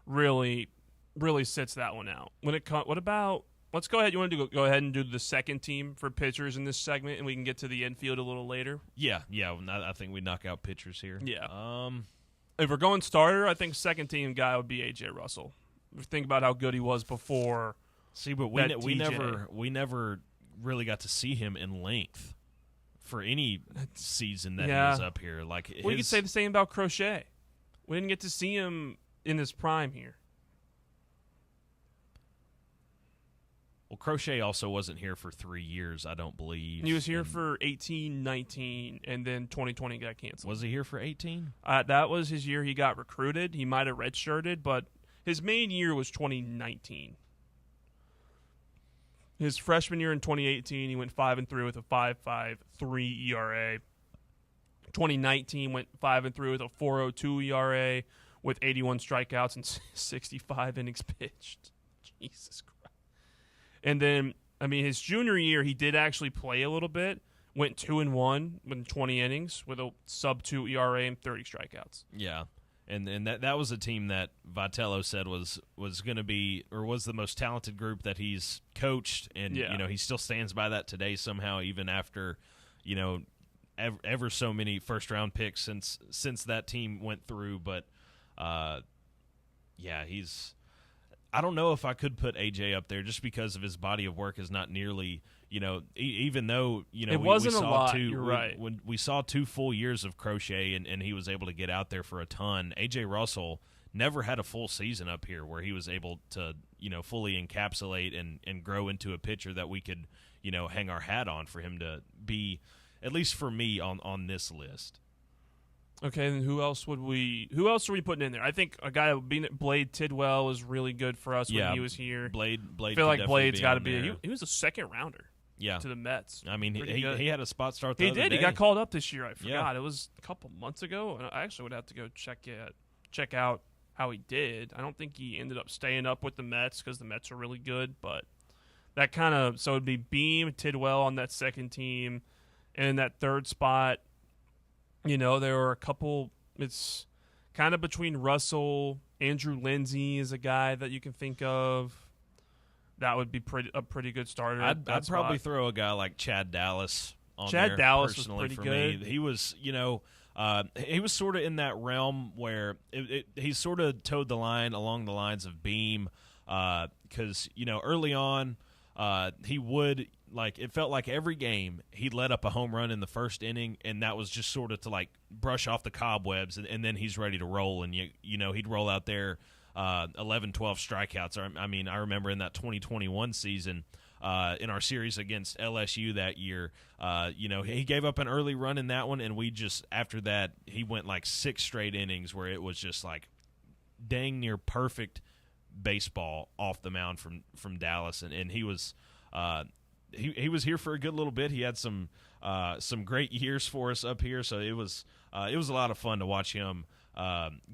really, really sits that one out. What about? Let's go ahead. You want to go ahead and do the second team for pitchers in this segment, and we can get to the infield a little later. Yeah. I think we knock out pitchers here. Yeah. If we're going starter, I think second team guy would be A.J. Russell. If you think about how good he was before. See, but we never really got to see him in length for any season that he was up here. We could say the same about Crochet. We didn't get to see him in his prime here. Well, Crochet also wasn't here for 3 years, I don't believe. He was here for 18, 19, and then 2020 got canceled. Was he here for 18? That was his year he got recruited. He might have redshirted, but his main year was 2019. His freshman year in 2018, he went 5-3 with a 5.53 ERA. 2019 went 5-3 with a 4.02 ERA with 81 strikeouts and 65 innings pitched. Jesus Christ. And then, his junior year, he did actually play a little bit went 2-1 in 20 innings with a sub-2 ERA and 30 strikeouts. Yeah. And that was a team that Vitello said was going to be, or was the most talented group that he's coached, and he still stands by that today somehow, even after ever so many first round picks since that team went through. But he's. I don't know if I could put AJ up there just because of his body of work is not nearly. Even though it wasn't we saw a lot. You're right. When we saw 2 full years of Crochet and he was able to get out there for a ton. AJ Russell never had a full season up here where he was able to fully encapsulate and grow into a pitcher that we could hang our hat on for him to be, at least for me, on this list. Okay, then who else are we putting in there? I think a guy being Blade Tidwell was really good for us when he was here. Blade. I feel like Blade's got to be. He was a second rounder. Yeah. To the Mets. I mean, he had a spot start. He did. Day. He got called up this year. I forgot. Yeah. It was a couple months ago, and I actually would have to go check out how he did. I don't think he ended up staying up with the Mets because the Mets are really good, but that kind of so it'd be Beam, Tidwell on that second team, and in that third spot, there were a couple. It's kind of between Russell, Andrew Lindsay is a guy that you can think of. That would be a pretty good starter. I'd probably throw a guy like Chad Dallas on Chad there. Dallas was personally pretty for good. Me. He was, he was sort of in that realm where he sort of towed the line along the lines of Beam, because early on, he would it felt like every game he'd let up a home run in the first inning, and that was just sort of to brush off the cobwebs, and then he's ready to roll, and he'd roll out there. 11, 12 strikeouts. I mean, I remember in that 2021 season, in our series against LSU that year, he gave up an early run in that one, and we just, after that, he went 6 straight innings where it was just dang near perfect baseball off the mound from Dallas, and he was he was here for a good little bit. He had some great years for us up here, so it was a lot of fun to watch him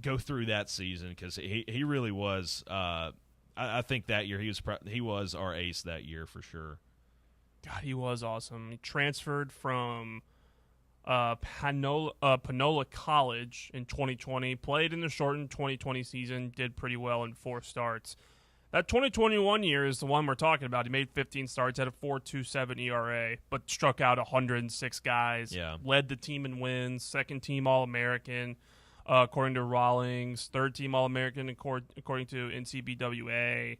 go through that season, because he really was. I think that year he was our ace that year for sure. God, he was awesome. He transferred from Panola College in 2020, played in the shortened 2020 season, did pretty well in 4 starts. That 2021 year is the one we're talking about. He made 15 starts, had a 4.27 ERA, but struck out 106 guys. Yeah. Led the team in wins, second team All-American, according to Rawlings, third team All-American according to NCBWA.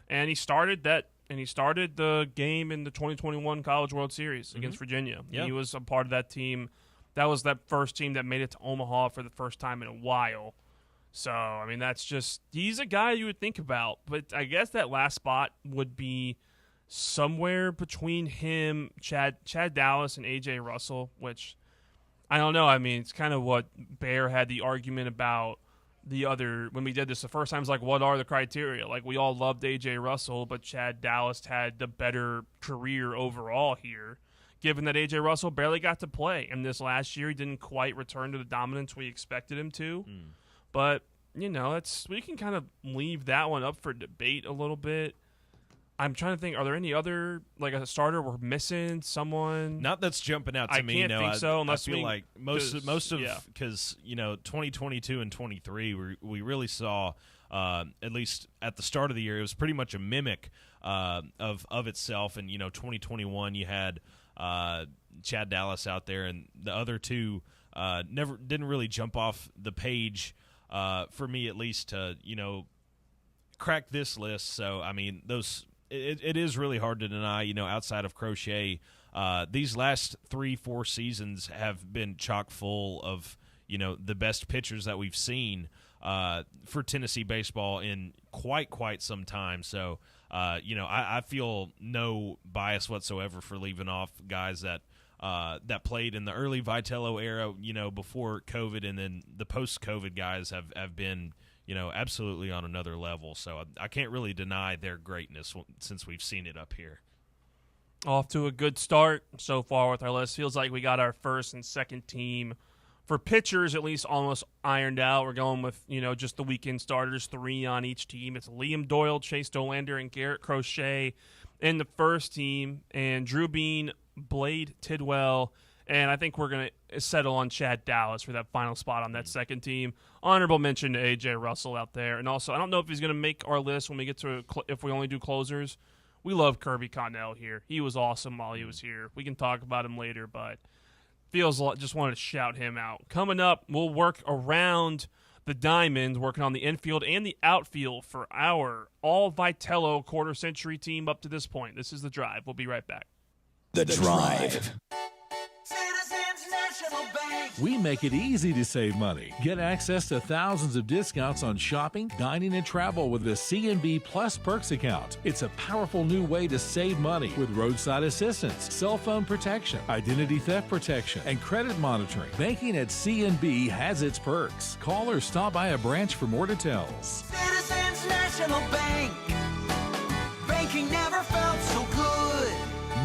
And he started the game in the 2021 College World Series against Virginia. Yep. He was a part of that team. That was that first team that made it to Omaha for the first time in a while. So, I mean, he's a guy you would think about. But I guess that last spot would be somewhere between him, Chad Dallas, and A.J. Russell, which I don't know. I mean, it's kind of what Bear had the argument about when we did this the first time. It's what are the criteria? We all loved A.J. Russell, but Chad Dallas had the better career overall here, given that A.J. Russell barely got to play. And this last year, he didn't quite return to the dominance we expected him to. But, we can kind of leave that one up for debate a little bit. I'm trying to think, are there any other, a starter we're missing? Someone? Not that's jumping out to me. I can't think so, unless I feel most of, because, 2022 and 23, we really saw, at least at the start of the year, it was pretty much a mimic of itself. And, 2021, you had Chad Dallas out there, and the other two didn't really jump off the page, for me at least, to, crack this list. So, I mean, it is really hard to deny, outside of Crochet, these last 3-4 seasons have been chock full of, the best pitchers that we've seen for Tennessee baseball in quite some time. So, I feel no bias whatsoever for leaving off guys that played in the early Vitello era, before COVID, and then the post-COVID guys have been, absolutely on another level. So I can't really deny their greatness since we've seen it up here. Off to a good start so far with our list. Feels like we got our first and second team for pitchers at least almost ironed out. We're going with, just the weekend starters, 3 on each team. It's Liam Doyle, Chase Dolander, and Garrett Crochet. in the first team, and Drew Bean, Blade Tidwell, and I think we're going to settle on Chad Dallas for that final spot on that second team. Honorable mention to A.J. Russell out there. And also, I don't know if he's going to make our list when we get to if we only do closers. We love Kirby Connell here. He was awesome while he was here. We can talk about him later, but feels like just wanted to shout him out. Coming up, we'll work around the diamond, working on the infield and the outfield for our all-Vitello quarter-century team up to this point. This is The Drive. We'll be right back. The Drive. We make it easy to save money. Get access to thousands of discounts on shopping, dining, and travel with the C&B Plus Perks account. It's a powerful new way to save money with roadside assistance, cell phone protection, identity theft protection, and credit monitoring. Banking at C&B has its perks. Call or stop by a branch for more details. Citizens National Bank. Banking never felt so good.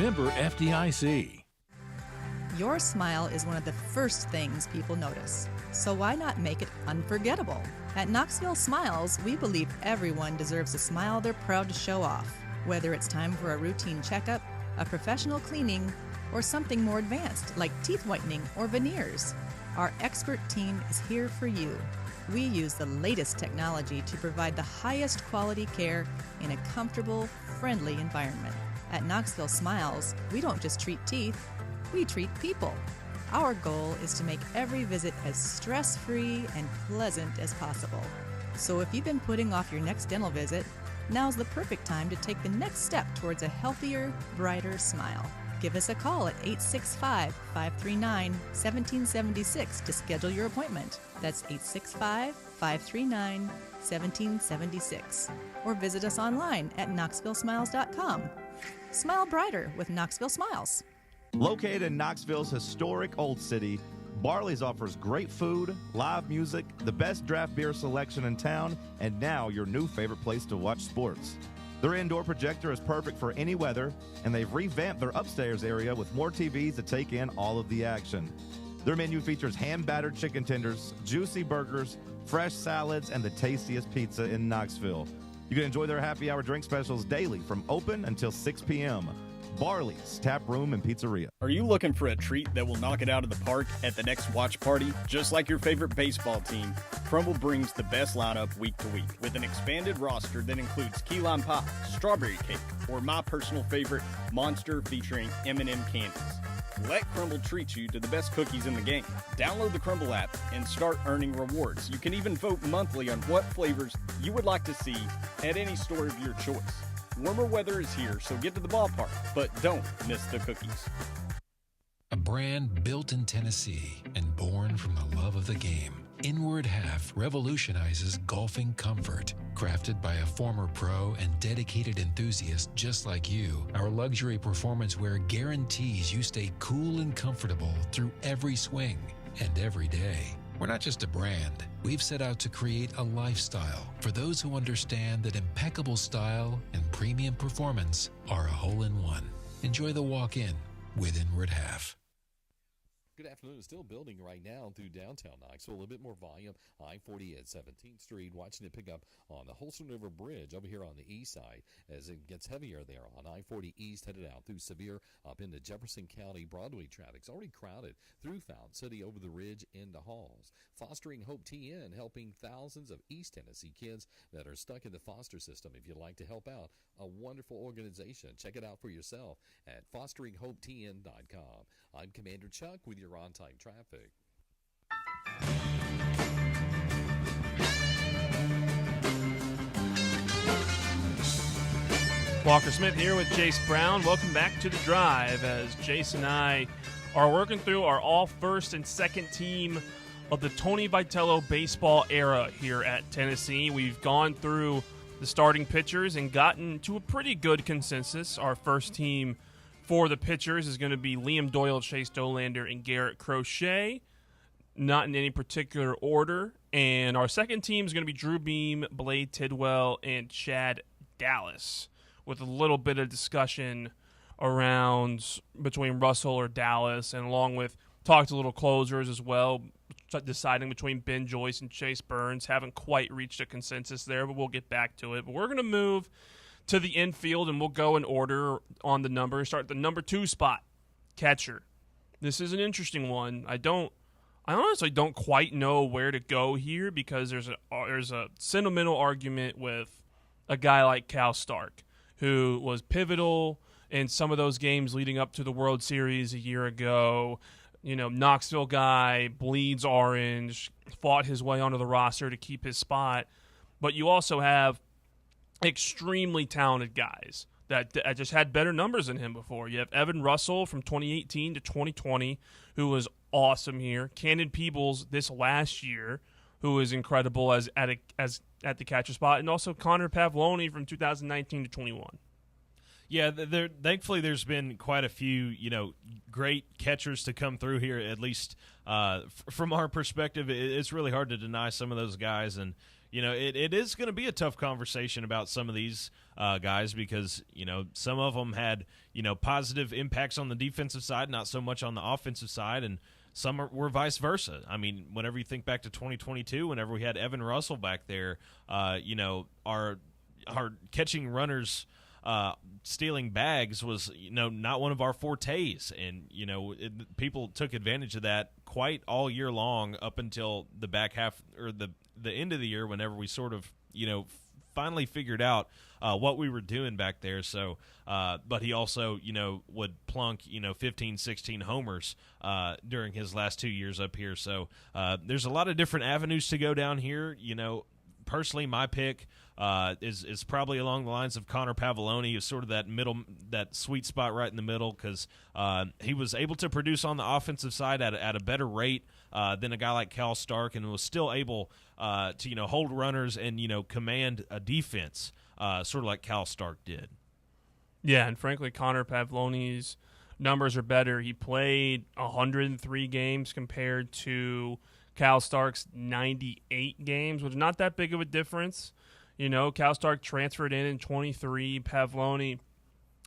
Member FDIC. Your smile is one of the first things people notice, so why not make it unforgettable? At Knoxville Smiles, we believe everyone deserves a smile they're proud to show off. Whether it's time for a routine checkup, a professional cleaning, or something more advanced like teeth whitening or veneers, our expert team is here for you. We use the latest technology to provide the highest quality care in a comfortable, friendly environment. At Knoxville Smiles, we don't just treat teeth, we treat people. Our goal is to make every visit as stress-free and pleasant as possible. So if you've been putting off your next dental visit, now's the perfect time to take the next step towards a healthier, brighter smile. Give us a call at 865-539-1776 to schedule your appointment. That's 865-539-1776. Or visit us online at knoxvillesmiles.com. Smile brighter with Knoxville Smiles. Located in Knoxville's historic Old City, Barley's offers great food, live music, the best draft beer selection in town, and now your new favorite place to watch sports. Their indoor projector is perfect for any weather, and they've revamped their upstairs area with more TVs to take in all of the action. Their menu features hand-battered chicken tenders, juicy burgers, fresh salads, and the tastiest pizza in Knoxville. You can enjoy their happy hour drink specials daily from open until 6 p.m. Barley's Tap Room and Pizzeria. Are you looking for a treat that will knock it out of the park at the next watch party? Just like your favorite baseball team, Crumble brings the best lineup week to week with an expanded roster that includes key lime pie, strawberry cake, or my personal favorite, Monster featuring M&M candies. Let Crumble treat you to the best cookies in the game. Download the Crumble app and start earning rewards. You can even vote monthly on what flavors you would like to see at any store of your choice. Warmer weather is here, so get to the ballpark, but don't miss the cookies. A brand built in Tennessee and born from the love of the game. Inward Half revolutionizes golfing comfort. Crafted by a former pro and dedicated enthusiast just like you, our luxury performance wear guarantees you stay cool and comfortable through every swing and every day. We're not just a brand. We've set out to create a lifestyle for those who understand that impeccable style and premium performance are a hole-in-one. Enjoy the walk-in with Inward Half. Good afternoon. Still building right now through downtown Knoxville. A little bit more volume. I-40 at 17th Street. Watching it pick up on the Holston River Bridge over here on the east side as it gets heavier there on I-40 East, headed out through Sevier up into Jefferson County. Broadway traffic's already crowded through Fountain City, over the ridge into Halls. Fostering Hope TN, helping thousands of East Tennessee kids that are stuck in the foster system. If you'd like to help out, a wonderful organization. Check it out for yourself at fosteringhopetn.com. I'm Commander Chuck with your on-time traffic. Walker Smith here with Jace Brown. Welcome back to The Drive as Jace and I are working through our all first and second team of the Tony Vitello baseball era here at Tennessee. We've gone through the starting pitchers and gotten to a pretty good consensus. Our first team for the pitchers is going to be Liam Doyle, Chase Dolander, and Garrett Crochet, not in any particular order. And our second team is going to be Drew Beam, Blade Tidwell, and Chad Dallas, with a little bit of discussion around between Russell or Dallas, and along with talked a little closers as well, deciding between Ben Joyce and Chase Burns. Haven't quite reached a consensus there, but we'll get back to it. But we're going to move to the infield, and we'll go in order on the number. Start at the number 2 spot, catcher. This is an interesting one. I honestly don't quite know where to go here because there's a sentimental argument with a guy like Cal Stark, who was pivotal in some of those games leading up to the World Series a year ago. Knoxville guy, bleeds orange, fought his way onto the roster to keep his spot. But you also have extremely talented guys that just had better numbers than him before. You have Evan Russell from 2018 to 2020, who was awesome here. Cannon Peebles this last year, who was incredible as at the catcher spot, and also Connor Pavloni from 2019 to 21. Yeah, thankfully there's been quite a few, great catchers to come through here. At least from our perspective, it's really hard to deny some of those guys, and it is going to be a tough conversation about some of these guys because some of them had positive impacts on the defensive side, not so much on the offensive side, and some were vice versa. I mean, whenever you think back to 2022, whenever we had Evan Russell back there, our catching runners. Stealing bags was, not one of our fortes, and people took advantage of that quite all year long up until the back half or the end of the year, whenever we sort of finally figured out what we were doing back there. So, but he also would plunk 15, 16 homers during his last 2 years up here. So there's a lot of different avenues to go down here. Personally, my pick is probably along the lines of Connor Pavloni, who's sort of that sweet spot right in the middle, because he was able to produce on the offensive side at a better rate than a guy like Cal Stark, and was still able to hold runners and command a defense sort of like Cal Stark did. Yeah, and frankly, Connor Pavloni's numbers are better. He played 103 games compared to Cal Stark's 98 games, which is not that big of a difference. Cal Stark transferred in 23. Pavloni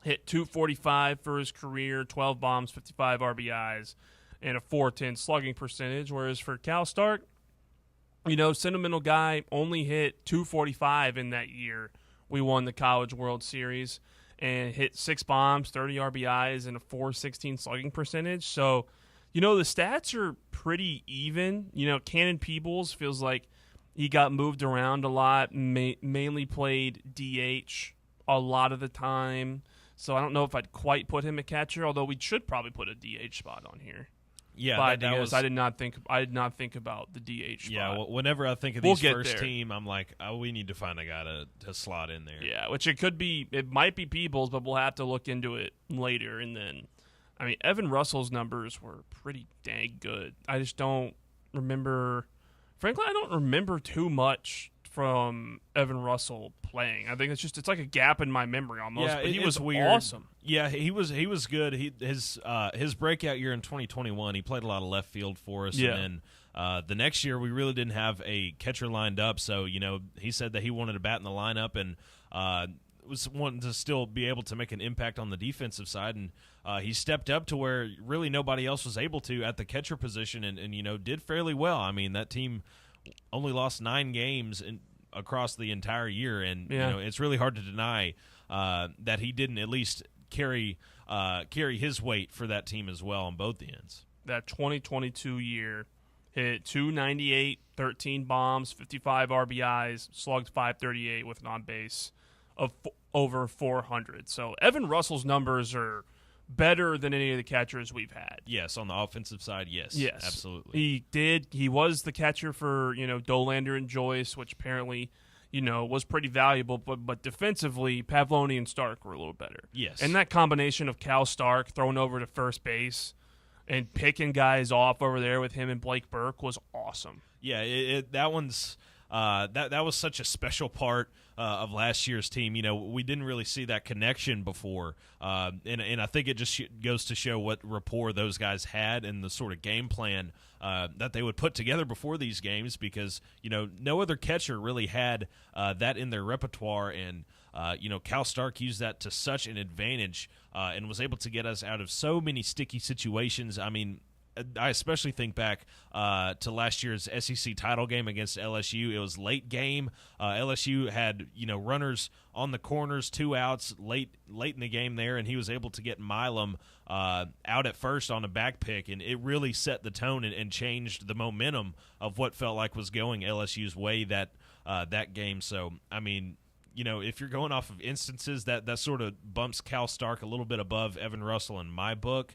hit .245 for his career, 12 bombs, 55 RBIs, and a .410 slugging percentage, whereas for Cal Stark, sentimental guy, only hit .245 in that year we won the College World Series, and hit 6 bombs, 30 RBIs, and a .416 slugging percentage. So, the stats are pretty even. Cannon Peebles feels like he got moved around a lot, mainly played DH a lot of the time. So I don't know if I'd quite put him a catcher, although we should probably put a DH spot on here. Yeah, that was. I did not think about the DH spot. Yeah, whenever I think of these first team, I'm like, we need to find a guy to slot in there. Yeah, which it might be Peebles, but we'll have to look into it later. And then, Evan Russell's numbers were pretty dang good. I just don't remember. Frankly, I don't remember too much from Evan Russell playing. I think it's like a gap in my memory almost. Yeah, but he was weird. Awesome. Yeah, he was good. His breakout year in 2021, he played a lot of left field for us. Yeah. And then the next year, we really didn't have a catcher lined up. So he said that he wanted a bat in the lineup and was wanting to still be able to make an impact on the defensive side, and he stepped up to where really nobody else was able to at the catcher position, and did fairly well. That team only lost 9 games across the entire year, and it's really hard to deny that he didn't at least carry his weight for that team as well on both ends. That 2022 year, hit .298, 13 bombs, 55 RBIs, slugged .538 with an on-base of over 400. So Evan Russell's numbers are better than any of the catchers we've had. Yes, on the offensive side, yes. Yes. Absolutely. He was the catcher for, Dolander and Joyce, which apparently, was pretty valuable, but defensively, Pavloni and Stark were a little better. Yes. And that combination of Cal Stark thrown over to first base and picking guys off over there with him and Blake Burke was awesome. Yeah, that one's that was such a special part of last year's team. We didn't really see that connection before, and I think it just goes to show what rapport those guys had and the sort of game plan that they would put together before these games, because no other catcher really had that in their repertoire, and Cal Stark used that to such an advantage and was able to get us out of so many sticky situations. I especially think back to last year's SEC title game against LSU. It was late game. LSU had runners on the corners, 2 outs late in the game there, and he was able to get Milam out at first on a back pick, and it really set the tone and changed the momentum of what felt like was going LSU's way that game. So, I mean, if you're going off of instances, that sort of bumps Cal Stark a little bit above Evan Russell in my book.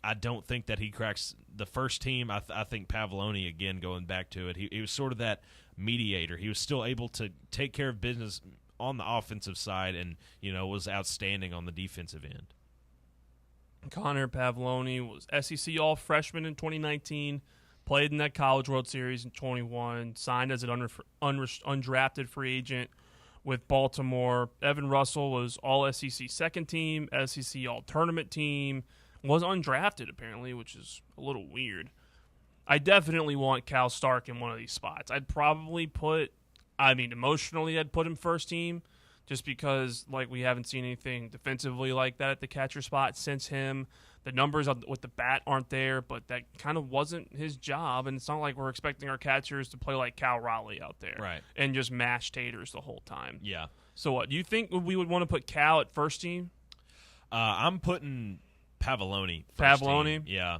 I don't think that he cracks the first team. I think Pavloni, again, going back to it, he was sort of that mediator. He was still able to take care of business on the offensive side and, was outstanding on the defensive end. Connor Pavloni was SEC All-Freshman in 2019, played in that College World Series in 21, signed as an undrafted free agent with Baltimore. Evan Russell was All-SEC second team, SEC All-Tournament team, was undrafted apparently, which is a little weird. I definitely want Cal Stark in one of these spots. I'd probably emotionally I'd put him first team just because we haven't seen anything defensively like that at the catcher spot since him. The numbers with the bat aren't there, but that kind of wasn't his job, and it's not like we're expecting our catchers to play like Cal Raleigh out there, right, and just mash taters the whole time. Yeah. So what, do you think we would want to put Cal at first team? I'm putting Pavloni. Pavloni? Yeah.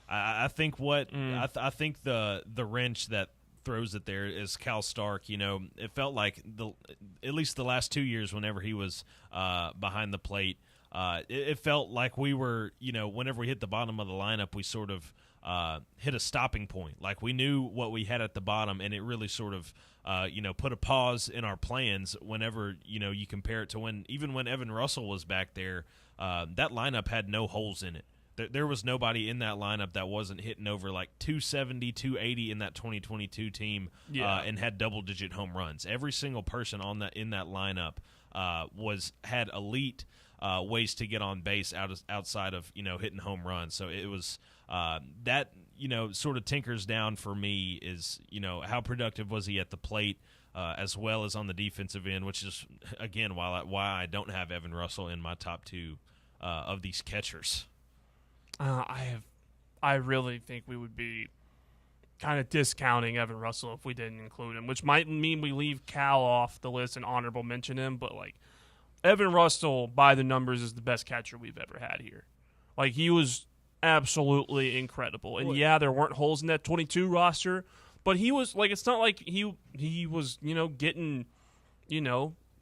I think I think the wrench that throws it there is Cal Stark. It felt like at least the last 2 years whenever he was behind the plate, it felt like we were, whenever we hit the bottom of the lineup, we sort of hit a stopping point. Like we knew what we had at the bottom, and it really sort of put a pause in our plans whenever, you compare it to when Evan Russell was back there. That lineup had no holes in it. There was nobody in that lineup that wasn't hitting over like 270, 280 in that 2022 team, and had double-digit home runs. Every single person in that lineup had elite ways to get on base outside of hitting home runs. So it was that sort of tinkers down for me is how productive was he at the plate, as well as on the defensive end, which is again why I don't have Evan Russell in my top 2 of these catchers. I really think we would be kind of discounting Evan Russell if we didn't include him, which might mean we leave Cal off the list and honorable mention him, but Evan Russell, by the numbers, is the best catcher we've ever had here. He was absolutely incredible. And there weren't holes in that 22 roster, but he was it's not like he was, getting,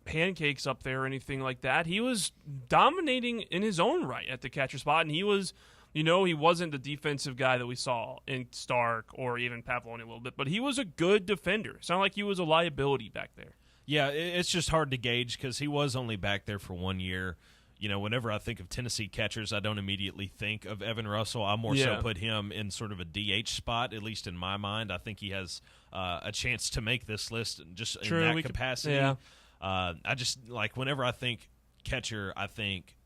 pancakes up there or anything like that. He was dominating in his own right at the catcher spot, and he was, he wasn't the defensive guy that we saw in Stark or even Pavloni a little bit, but he was a good defender. It's not like he was a liability back there. Yeah, it's just hard to gauge because he was only back there for 1 year. Whenever I think of Tennessee catchers, I don't immediately think of Evan Russell. I more so put him in sort of a DH spot, at least in my mind. I think he has a chance to make this list just in that capacity. I just, whenever I think catcher, I think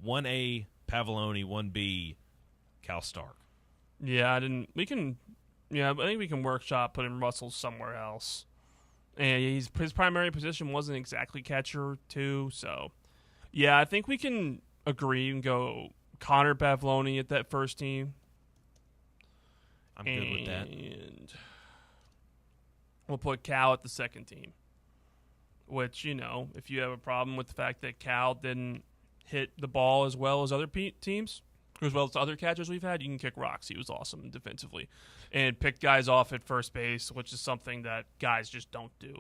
1A, Pavloni, 1B, Cal Stark. Yeah, I think we can workshop putting Russell somewhere else. And his primary position wasn't exactly catcher, too, so... Yeah, I think we can agree and go Connor Pavloni at that first team. I'm good with that. And we'll put Cal at the second team. Which, if you have a problem with the fact that Cal didn't hit the ball as well as other teams, as well as other catchers we've had, you can kick rocks. He was awesome defensively. And pick guys off at first base, which is something that guys just don't do.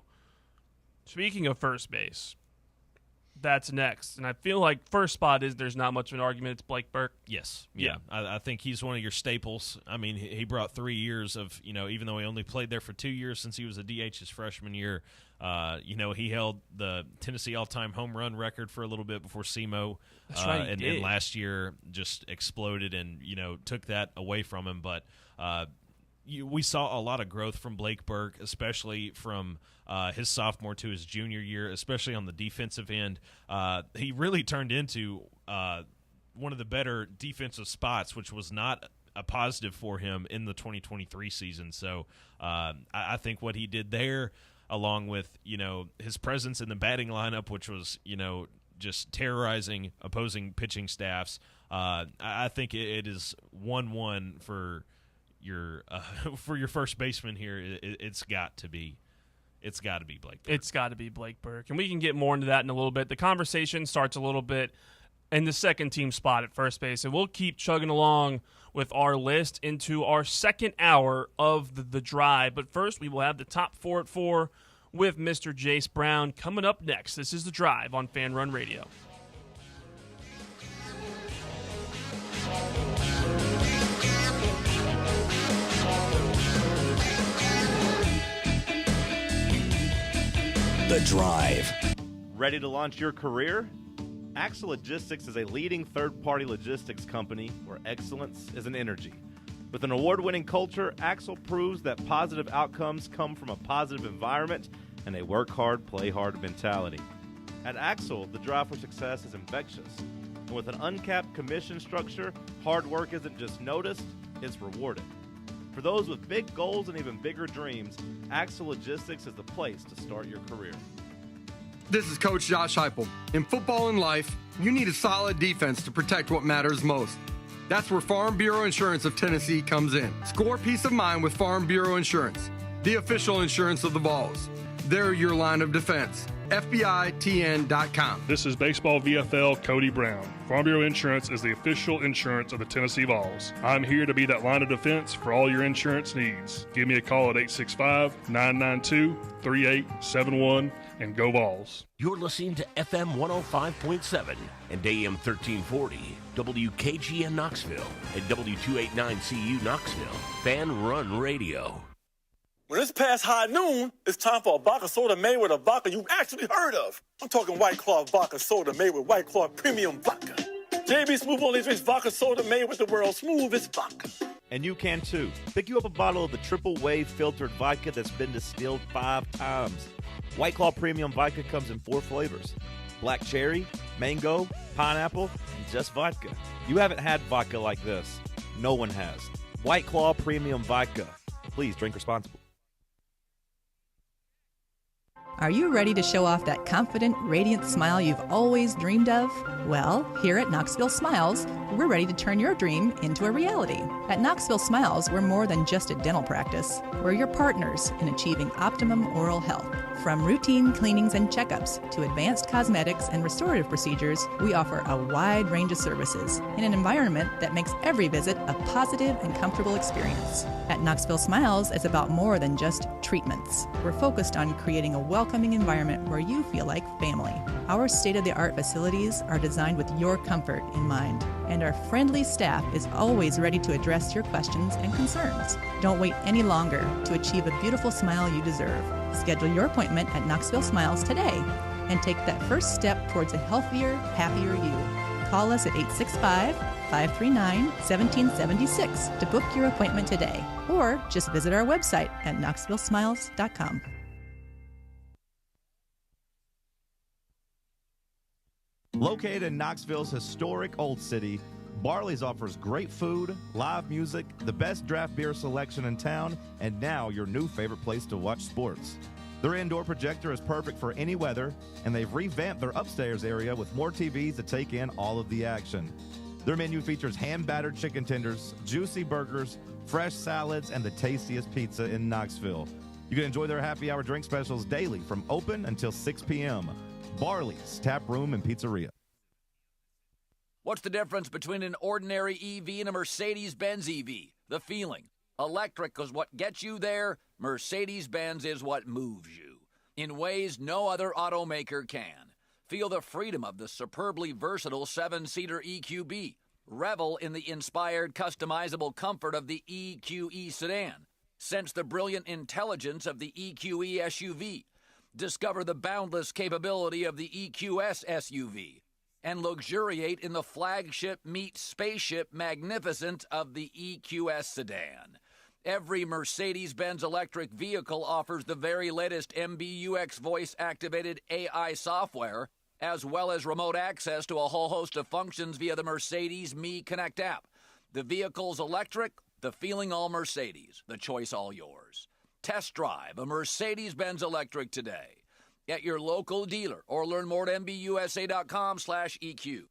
Speaking of first base... That's next. And I feel like first spot there's not much of an argument. It's Blake Burke. Yes. Yeah. I think he's one of your staples. I mean, he brought 3 years of, even though he only played there for 2 years since he was a DH his freshman year, he held the Tennessee all-time home run record for a little bit before SEMO. That's right, and last year just exploded and, took that away from him. But we saw a lot of growth from Blake Burke, especially from his sophomore to his junior year, especially on the defensive end. He really turned into one of the better defensive spots, which was not a positive for him in the 2023 season. So I think what he did there, along with, his presence in the batting lineup, which was, just terrorizing opposing pitching staffs, I think it is 1-1 for your first baseman here. It's got to be Blake Burke. It's got to be Blake Burke. And we can get more into that in a little bit. The conversation starts a little bit in the second team spot at first base. And we'll keep chugging along with our list into our second hour of the drive. But first, we will have the top 4 at 4 with Mr. Jace Brown coming up next. This is The Drive on Fan Run Radio. The Drive. Ready to launch your career? Axle Logistics is a leading third-party logistics company where excellence is an energy. With an award-winning culture, Axle proves that positive outcomes come from a positive environment and a work hard, play hard mentality. At Axle, the drive for success is infectious. And with an uncapped commission structure, hard work isn't just noticed, it's rewarded. For those with big goals and even bigger dreams, Axle Logistics is the place to start your career. This is Coach Josh Heupel. In football and life, you need a solid defense to protect what matters most. That's where Farm Bureau Insurance of Tennessee comes in. Score peace of mind with Farm Bureau Insurance, the official insurance of the Vols. They're your line of defense. FBITN.com. This is Baseball VFL Cody Brown. Farm Bureau Insurance is the official insurance of the Tennessee Vols. I'm here to be that line of defense for all your insurance needs. Give me a call at 865-992-3871 and go Vols. You're listening to FM 105.7 and AM 1340, WKGN Knoxville, and W289CU Knoxville. Fan Run Radio. When it's past high noon, it's time for a vodka soda made with a vodka you've actually heard of. I'm talking White Claw vodka soda made with White Claw premium vodka. JB Smooth only drinks vodka soda made with the world's smoothest vodka. And you can too. Pick you up a bottle of the triple wave filtered vodka that's been distilled 5 times. White Claw premium vodka comes in 4 flavors: black cherry, mango, pineapple, and just vodka. You haven't had vodka like this. No one has. White Claw premium vodka. Please drink responsibly. Are you ready to show off that confident, radiant smile you've always dreamed of? Well, here at Knoxville Smiles, we're ready to turn your dream into a reality. At Knoxville Smiles, we're more than just a dental practice. We're your partners in achieving optimum oral health. From routine cleanings and checkups to advanced cosmetics and restorative procedures, we offer a wide range of services in an environment that makes every visit a positive and comfortable experience. At Knoxville Smiles, it's about more than just treatments. We're focused on creating a welcoming environment where you feel like family. Our state-of-the-art facilities are designed with your comfort in mind, and our friendly staff is always ready to address your questions and concerns. Don't wait any longer to achieve a beautiful smile you deserve. Schedule your appointment at Knoxville Smiles today and take that first step towards a healthier, happier you. Call us at 865-539-1776 to book your appointment today, or just visit our website at knoxvillesmiles.com. Located in Knoxville's historic Old City, Barley's offers great food, live music, the best draft beer selection in town, and now your new favorite place to watch sports. Their indoor projector is perfect for any weather, and they've revamped their upstairs area with more TVs to take in all of the action. Their menu features hand-battered chicken tenders, juicy burgers, fresh salads, and the tastiest pizza in Knoxville. You can enjoy their happy hour drink specials daily from open until 6 p.m. Barley's Tap Room and Pizzeria. What's the difference between an ordinary EV and a Mercedes-Benz EV? The feeling. Electric is what gets you there. Mercedes-Benz is what moves you in ways no other automaker can. Feel the freedom of the superbly versatile 7-seater EQB. Revel in the inspired, customizable comfort of the EQE sedan. Sense the brilliant intelligence of the EQE SUV. Discover the boundless capability of the EQS SUV. And luxuriate in the flagship meets spaceship magnificent of the EQS sedan. Every Mercedes-Benz electric vehicle offers the very latest MBUX voice-activated AI software, as well as remote access to a whole host of functions via the Mercedes Me Connect app. The vehicle's electric, the feeling all Mercedes, the choice all yours. Test drive a Mercedes-Benz electric today at your local dealer or learn more at MBUSA.com/EQ.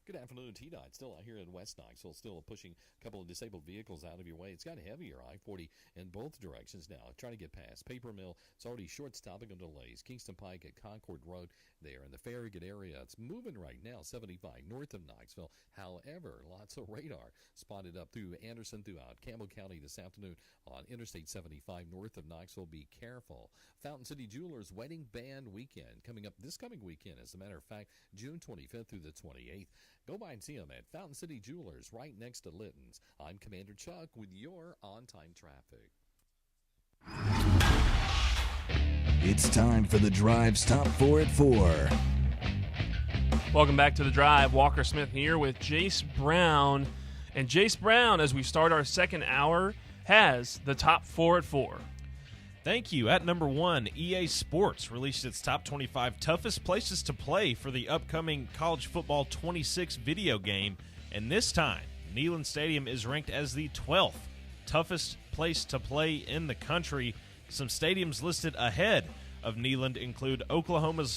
Good afternoon, T-Dot. Still out here in West Knoxville, still pushing a couple of disabled vehicles out of your way. It's got heavier, I-40 in both directions now. Trying to get past Paper Mill. It's already short stopping on delays. Kingston Pike at Concord Road there in the Farragut area. It's moving right now, 75 north of Knoxville. However, lots of radar spotted up through Anderson throughout Campbell County this afternoon on Interstate 75 north of Knoxville. Be careful. Fountain City Jewelers Wedding Band Weekend coming up this coming weekend. As a matter of fact, June 25th through the 28th. Go by and see them at Fountain City Jewelers right next to Litton's. I'm Commander Chuck with your on-time traffic. It's time for the Drive's Top 4 at 4. Welcome back to The Drive. Walker Smith here with Jace Brown. And Jace Brown, as we start our second hour, has the top 4 at 4. Thank you. At number 1, EA Sports released its top 25 toughest places to play for the upcoming College Football 26 video game. And this time, Neyland Stadium is ranked as the 12th toughest place to play in the country. Some stadiums listed ahead of Neyland include Oklahoma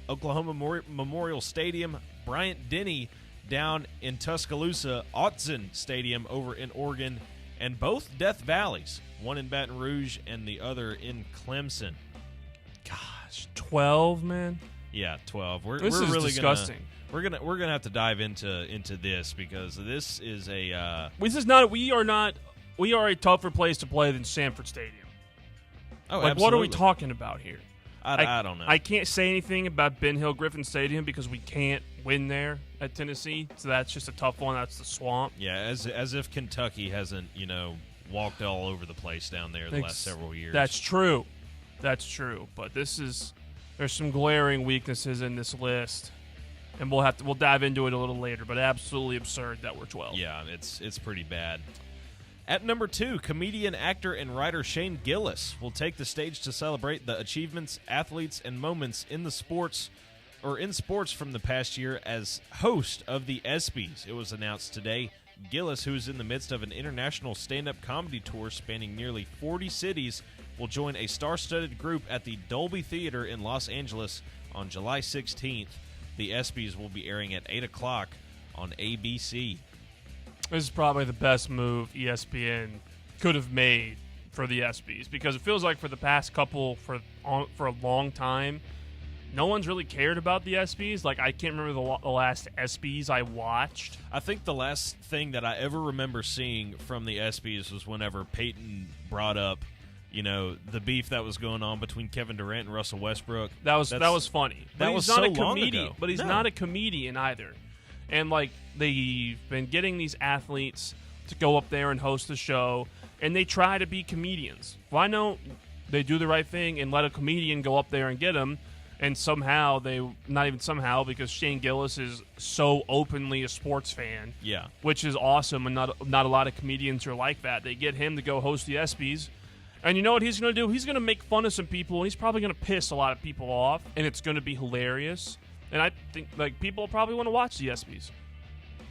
Memorial Stadium, Bryant-Denny down in Tuscaloosa, Autzen Stadium over in Oregon, and both Death Valleys, one in Baton Rouge and the other in Clemson. Gosh, 12, man. Yeah, 12. We're is really disgusting. We're gonna have to dive into this because this is a. We are a tougher place to play than Sanford Stadium. Oh, like, absolutely. what are we talking about here? I don't know. I can't say anything about Ben Hill Griffin Stadium because we can't win there at Tennessee, so that's just a tough one. That's the swamp. Yeah, as if Kentucky hasn't, walked all over the place down there the last several years. That's true. But there's some glaring weaknesses in this list, and we'll dive into it a little later. But absolutely absurd that we're 12. Yeah, it's pretty bad. At number 2, comedian, actor, and writer Shane Gillis will take the stage to celebrate the achievements, athletes, and moments in sports from the past year as host of the ESPYs. It was announced today. Gillis, who is in the midst of an international stand-up comedy tour spanning nearly 40 cities, will join a star-studded group at the Dolby Theater in Los Angeles on July 16th. The ESPYs will be airing at 8 o'clock on ABC. This is probably the best move ESPN could have made for the ESPYs because it feels like for the past couple, for a long time, no one's really cared about the ESPYs. Like, I can't remember the last ESPYs I watched. I think the last thing that I ever remember seeing from the ESPYs was whenever Peyton brought up, the beef that was going on between Kevin Durant and Russell Westbrook. That was funny. That was so long ago. But he's not a comedian either. And, they've been getting these athletes to go up there and host the show, and they try to be comedians. Why don't they do the right thing and let a comedian go up there and get them? And somehow because Shane Gillis is so openly a sports fan, yeah, which is awesome, and not a lot of comedians are like that. They get him to go host the ESPYs, and you know what he's going to do? He's going to make fun of some people, and he's probably going to piss a lot of people off, and it's going to be hilarious. And I think people probably want to watch the ESPYs.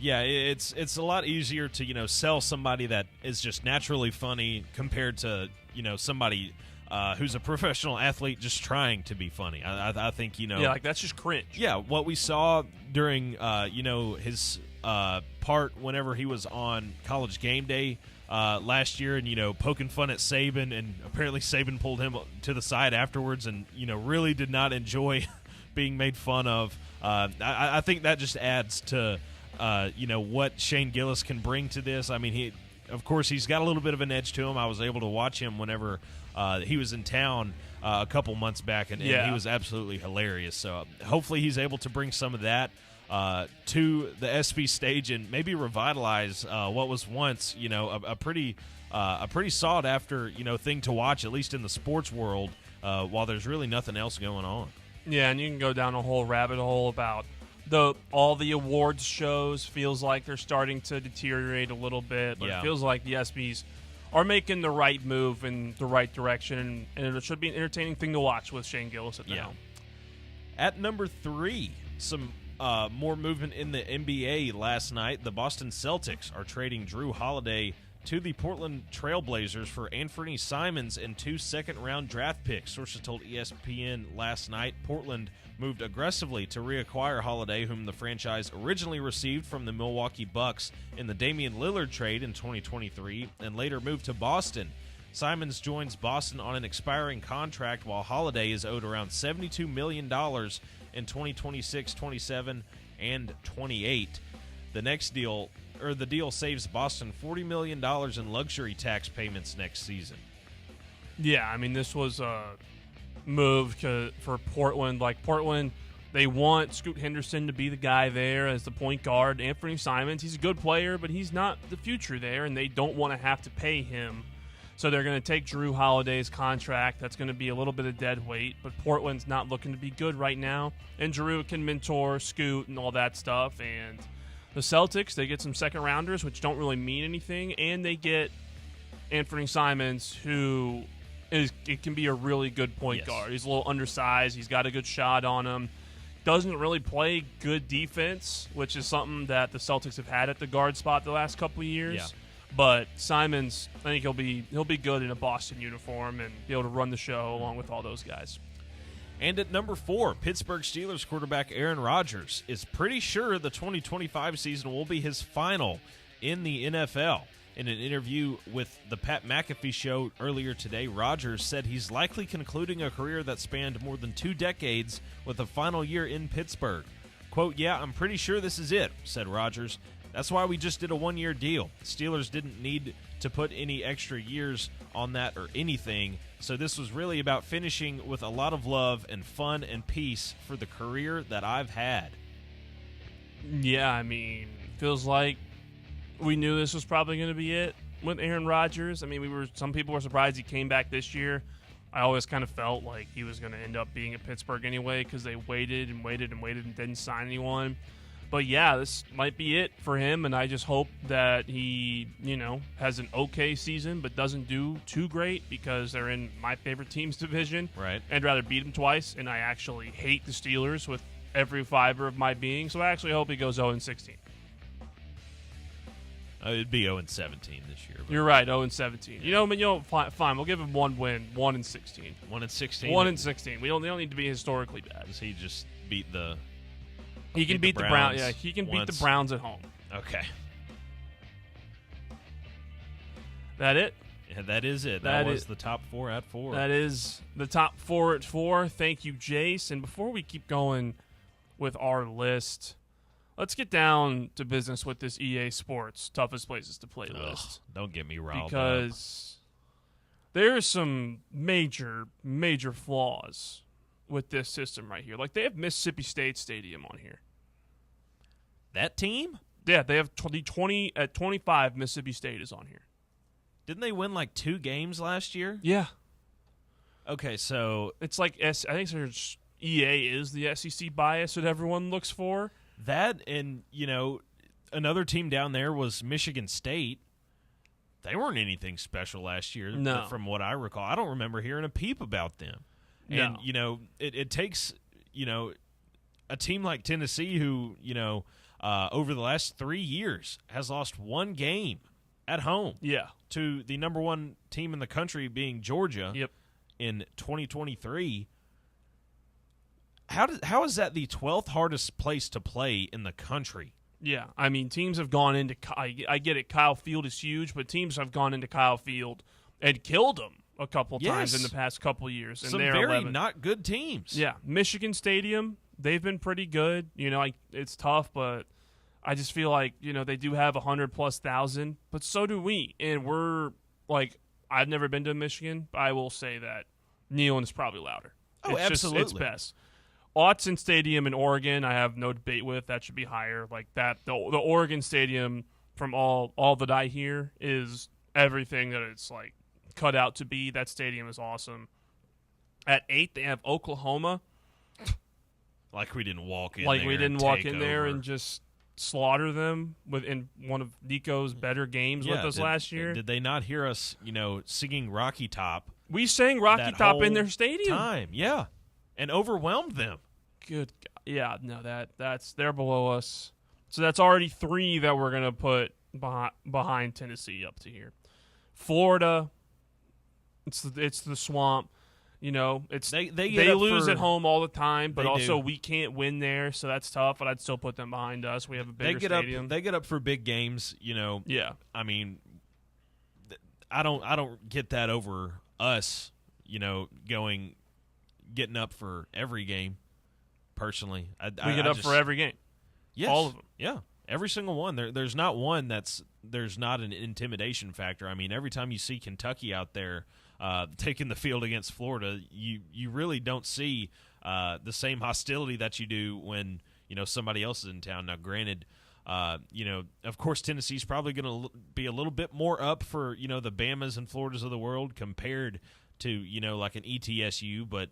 Yeah, it's a lot easier to sell somebody that is just naturally funny compared to somebody who's a professional athlete just trying to be funny. I think yeah, that's just cringe. Yeah, what we saw during his part whenever he was on College Game Day last year and poking fun at Saban, and apparently Saban pulled him to the side afterwards and really did not enjoy being made fun of. I think that just adds to what Shane Gillis can bring to this. I mean, he's got a little bit of an edge to him. I was able to watch him whenever he was in town a couple months back, and he was absolutely hilarious. So hopefully he's able to bring some of that to the ESPY stage and maybe revitalize what was once a pretty sought after thing to watch, at least in the sports world, while there's really nothing else going on. Yeah, and you can go down a whole rabbit hole about all the awards shows. Feels like they're starting to deteriorate a little bit, but it feels like the ESPYs are making the right move in the right direction, and it should be an entertaining thing to watch with Shane Gillis at the helm. At number 3, some more movement in the NBA last night. The Boston Celtics are trading Drew Holiday to the Portland Trailblazers for Anthony Simons and 2 second-round draft picks. Sources told ESPN last night Portland moved aggressively to reacquire Holiday, whom the franchise originally received from the Milwaukee Bucks in the Damian Lillard trade in 2023 and later moved to Boston. Simons joins Boston on an expiring contract, while Holiday is owed around $72 million in 2026, 27, and 28. The deal saves Boston $40 million in luxury tax payments next season. Yeah, I mean, this was a move for Portland. Like, Portland, they want Scoot Henderson to be the guy there as the point guard. Anthony Simons, he's a good player, but he's not the future there, and they don't want to have to pay him. So they're going to take Drew Holiday's contract. That's going to be a little bit of dead weight, but Portland's not looking to be good right now. And Drew can mentor Scoot and all that stuff. And the Celtics, they get some second-rounders, which don't really mean anything, and they get Anthony Simons, who it can be a really good point guard. He's a little undersized. He's got a good shot on him. Doesn't really play good defense, which is something that the Celtics have had at the guard spot the last couple of years. Yeah. But Simons, I think he'll be good in a Boston uniform and be able to run the show along with all those guys. And at number 4, Pittsburgh Steelers quarterback Aaron Rodgers is pretty sure the 2025 season will be his final in the NFL. In an interview with the Pat McAfee Show earlier today, Rodgers said he's likely concluding a career that spanned more than 2 decades with a final year in Pittsburgh. Quote, "Yeah, I'm pretty sure this is it," said Rodgers. "That's why we just did a 1-year deal. The Steelers didn't need to put any extra years on that or anything, so this was really about finishing with a lot of love and fun and peace for the career that I've had." Yeah, I mean, feels like we knew this was probably going to be it with Aaron Rodgers. I mean, some people were surprised he came back this year. I always kind of felt like he was going to end up being at Pittsburgh anyway because they waited and waited and waited and didn't sign anyone. But yeah, this might be it for him, and I just hope that he, has an okay season but doesn't do too great because they're in my favorite team's division. Right. I'd rather beat them twice, and I actually hate the Steelers with every fiber of my being, so I actually hope he goes 0-16. It'd be 0-17 this year. You're right, 0-17. Fine. We'll give him one win, 1-16. 1-16. 1-16. They don't need to be historically bad. Does he just beat the? He can beat the Browns. Yeah, he can beat the Browns at home. Okay. That it? Yeah, that is it. That was the top 4 at 4. That is the top 4 at 4. Thank you, Jace. And before we keep going with our list, let's get down to business with this EA Sports toughest places to play list. Don't get me riled up. Because there's some major, major flaws with this system right here. Like, they have Mississippi State Stadium on here. That team? Yeah, they have 20 at 25. Mississippi State is on here. Didn't they win like 2 games last year? Yeah. Okay, so it's like I think there's EA is the SEC bias that everyone looks for. That and another team down there was Michigan State. They weren't anything special last year, no. From what I recall. I don't remember hearing a peep about them. No. And it takes a team like Tennessee who over the last 3 years has lost 1 game at home. Yeah. To the number 1 team in the country being Georgia. Yep. In 2023. How is that the 12th hardest place to play in the country? Yeah, I mean, teams have gone into I get it, Kyle Field is huge, but teams have gone into Kyle Field and killed them a couple times in the past couple of years. And some they're very 11. Not good teams. Yeah, Michigan Stadium, they've been pretty good. It's tough, but I just feel like, they do have 100,000+, but so do we. And we're, I've never been to Michigan, but I will say that Neyland is probably louder. Oh, absolutely. It's best. Autzen Stadium in Oregon, I have no debate with. That should be higher. Like that, the Oregon Stadium, from all that I hear, is everything that it's cut out to be. That stadium is awesome. At 8, they have Oklahoma. Like we didn't walk in. Like there we didn't and walk take in there over. and just slaughter them in one of Nico's better games with us last year. Did they not hear us? Singing Rocky Top. We sang Rocky Top in their stadium. Yeah. And overwhelmed them. Good God. Yeah, no, that's they're below us. So that's already 3 that we're going to put behind Tennessee up to here. Florida, it's the swamp. You know, they lose at home all the time, but also we can't win there, so that's tough. But I'd still put them behind us. We have a bigger stadium. They get up for big games. You know. Yeah. I mean, I don't get that over us. You know, getting up for every game. Personally, we get up for every game. Yes, all of them. Yeah, every single one. There's not one there's not an intimidation factor. I mean, every time you see Kentucky out there taking the field against Florida, you really don't see the same hostility that you do when somebody else is in town. Now, granted, of course, Tennessee's probably going to be a little bit more up for the Bamas and Floridas of the world compared to like an ETSU, but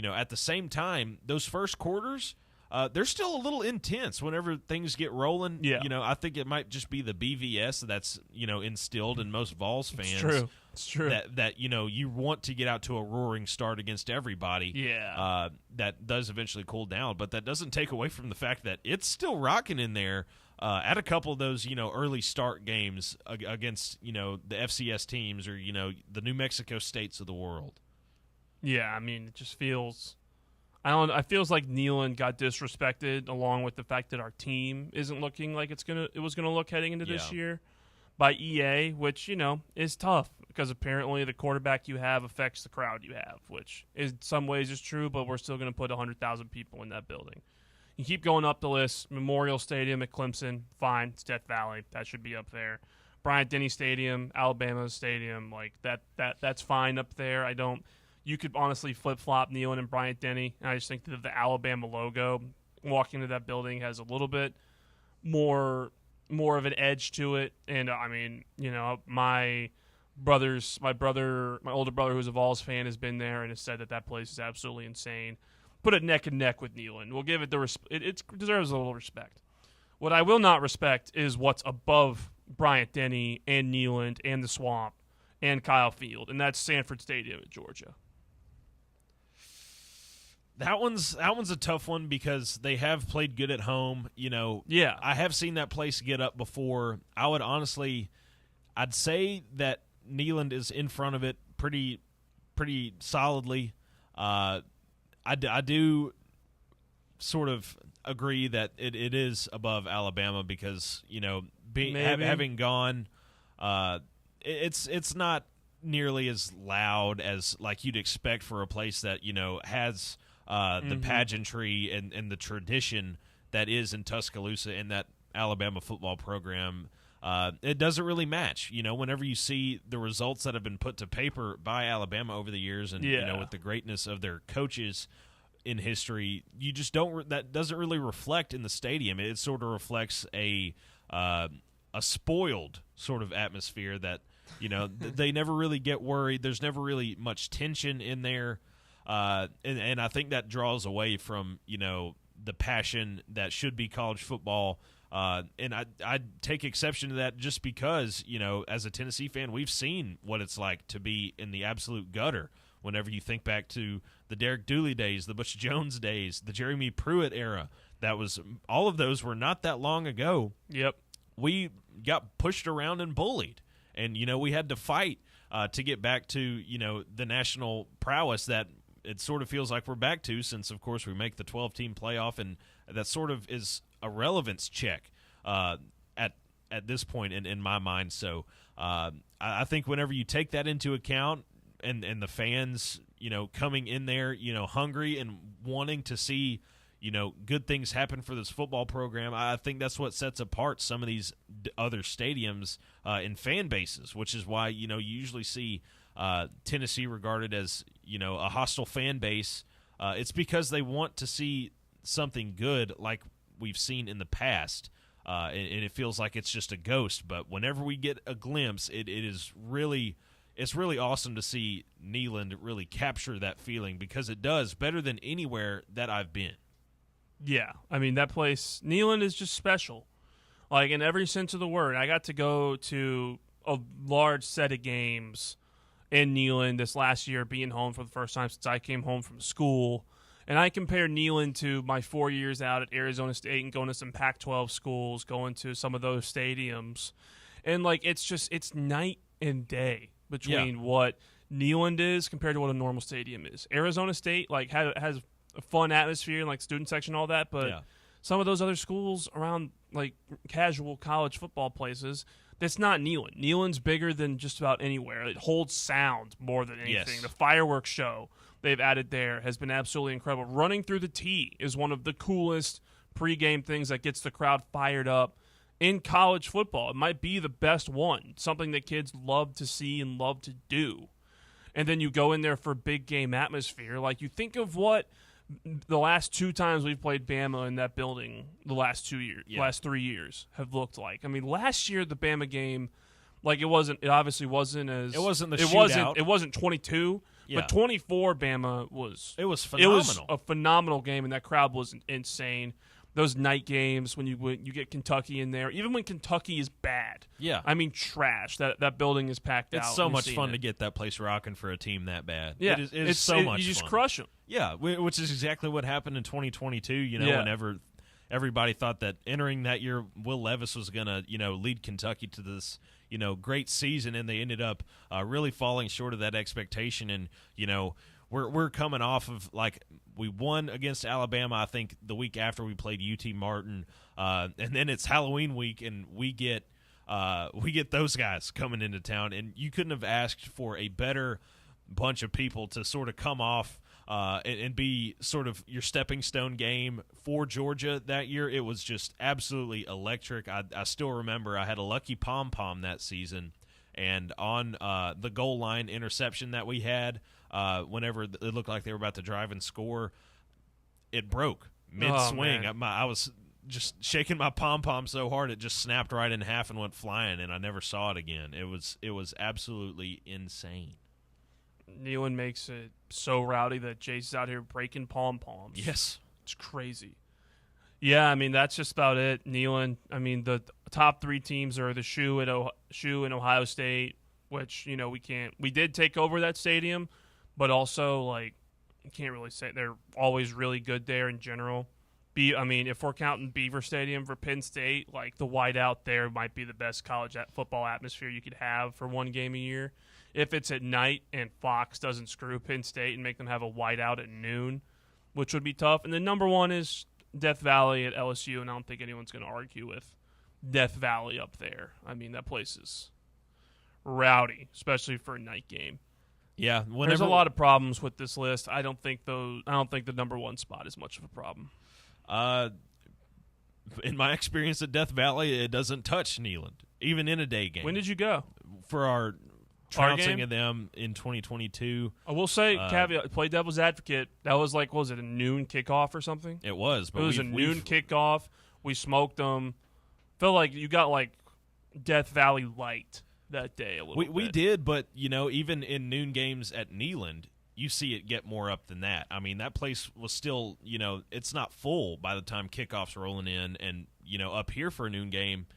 at the same time, those first quarters. They're still a little intense whenever things get rolling. Yeah. I think it might just be the BVS that's, instilled in most Vols fans. It's true. That you want to get out to a roaring start against everybody. Yeah. That does eventually cool down, but that doesn't take away from the fact that it's still rocking in there at a couple of those, early start games against, the FCS teams or, the New Mexico states of the world. Yeah, I mean, it just feels... It feels like Neyland got disrespected, along with the fact that our team isn't looking like it was gonna look heading into this year by EA, which is tough because apparently the quarterback you have affects the crowd you have, which in some ways is true, but we're still gonna put 100,000 people in that building. You keep going up the list. Memorial Stadium at Clemson, fine. It's Death Valley, that should be up there. Bryant-Denny Stadium, Alabama Stadium, like that's fine up there. You could honestly flip-flop Neyland and Bryant-Denny, and I just think that the Alabama logo walking into that building has a little bit more of an edge to it. And, I mean, my older brother who's a Vols fan has been there and has said that place is absolutely insane. Put it neck and neck with Neyland. We'll give it it deserves a little respect. What I will not respect is what's above Bryant-Denny and Neyland and the Swamp and Kyle Field, and that's Sanford Stadium at Georgia. That one's a tough one because they have played good at home. Yeah. I have seen that place get up before. I'd say that Neyland is in front of it pretty solidly. I do sort of agree that it is above Alabama because having gone, it's not nearly as loud as like you'd expect for a place that has. The pageantry and the tradition that is in Tuscaloosa and that Alabama football program, it doesn't really match. Whenever you see the results that have been put to paper by Alabama over the years and, with the greatness of their coaches in history, you just that doesn't really reflect in the stadium. It sort of reflects a spoiled sort of atmosphere that, they never really get worried. There's never really much tension in there. And I think that draws away from, the passion that should be college football. And I take exception to that just because, as a Tennessee fan, we've seen what it's like to be in the absolute gutter whenever you think back to the Derek Dooley days, the Butch Jones days, the Jeremy Pruitt era. All of those were not that long ago. Yep. We got pushed around and bullied. And, we had to fight to get back to, the national prowess that it sort of feels like we're back to since, of course, we make the 12-team playoff, and that sort of is a relevance check at this point in my mind. So I think whenever you take that into account and the fans, coming in there, hungry and wanting to see, good things happen for this football program, I think that's what sets apart some of these other stadiums in fan bases, which is why, you usually see Tennessee regarded as, a hostile fan base. It's because they want to see something good like we've seen in the past, and it feels like it's just a ghost. But whenever we get a glimpse, it's really awesome to see Neyland really capture that feeling because it does better than anywhere that I've been. Yeah, I mean, that place, Neyland is just special. Like, in every sense of the word. I got to go to a large set of games in Neyland this last year, being home for the first time since I came home from school. And I compare Neyland to my 4 years out at Arizona State and going to some Pac-12 schools, going to some of those stadiums. And, like, it's night and day between what Neyland is compared to what a normal stadium is. Arizona State, like, has a fun atmosphere and, like, student section and all that, but some of those other schools around, like, casual college football places, that's not Neyland. Neyland's bigger than just about anywhere. It holds sound more than anything. Yes. The fireworks show they've added there has been absolutely incredible. Running through the tee is one of the coolest pregame things that gets the crowd fired up in college football. It might be the best one, something that kids love to see and love to do. And then you go in there for big game atmosphere. Like, you think of what the last 2 times we've played Bama in that building the last 2 years, last 3 years have looked like. I mean, last year the Bama game, like, it obviously wasn't as, it wasn't the shootout. It wasn't 22, but 24 Bama was. It was phenomenal. It was a phenomenal game, and that crowd was insane. Those night games when you get Kentucky in there, even when Kentucky is bad. Yeah. I mean, trash. That building is packed out. It's so much fun to get that place rocking for a team that bad. Yeah. It is so much fun. You just crush them. Yeah, which is exactly what happened in 2022, whenever everybody thought that entering that year Will Levis was going to, lead Kentucky to this, great season, and they ended up really falling short of that expectation. And, we're coming off of, like, we won against Alabama, I think, the week after we played UT Martin, and then it's Halloween week, and we get those guys coming into town, and you couldn't have asked for a better bunch of people to sort of come off and be sort of your stepping stone game for Georgia that year. It was just absolutely electric. I still remember I had a lucky pom-pom that season, and on the goal line interception that we had, whenever it looked like they were about to drive and score, it broke mid-swing. I was just shaking my pom-pom so hard it just snapped right in half and went flying, and I never saw it again. It was absolutely insane. Neyland makes it so rowdy that Jason's out here breaking pom-poms. Yes. It's crazy. Yeah, I mean, that's just about it. Neyland, I mean, the top 3 teams are the Shoe and Ohio State, which, we did take over that stadium, but also, like, you can't really say they're always really good there in general. If we're counting Beaver Stadium for Penn State, like, the whiteout there might be the best college football atmosphere you could have for one game a year. If it's at night and Fox doesn't screw Penn State and make them have a whiteout at noon, which would be tough. And then number 1 is Death Valley at LSU, and I don't think anyone's going to argue with Death Valley up there. I mean, that place is rowdy, especially for a night game. Yeah, there's a lot of problems with this list. I don't think the number 1 spot is much of a problem. In my experience at Death Valley, it doesn't touch Neyland, even in a day game. When did you go? For our trouncing of them in 2022. I will say, caveat, play devil's advocate, that was like, what was it, a noon kickoff or something? It was. But it was a noon kickoff. We smoked them. Felt like you got, like, Death Valley light that day a little bit. We did, but, even in noon games at Neyland, you see it get more up than that. I mean, that place was still, it's not full by the time kickoff's rolling in, and, up here for a noon game,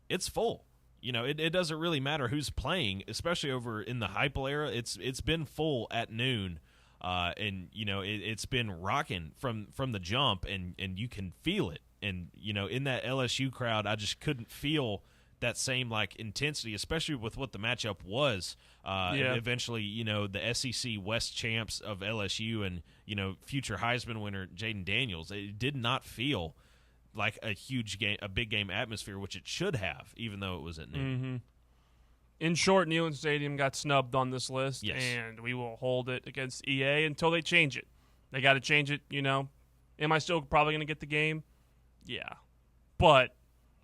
it's full. It doesn't really matter who's playing, especially over in the Heupel era. It's been full at noon, and it's been rocking from the jump, and you can feel it. And in that LSU crowd, I just couldn't feel that same, like, intensity, especially with what the matchup was. And eventually, the SEC West champs of LSU and future Heisman winner Jaden Daniels. It did not feel like a huge game, a big game atmosphere, which it should have, even though it was at noon. Mm-hmm. In short, Neyland Stadium got snubbed on this list, yes, and we will hold it against EA until they change it. They got to change it, Am I still probably going to get the game? Yeah. But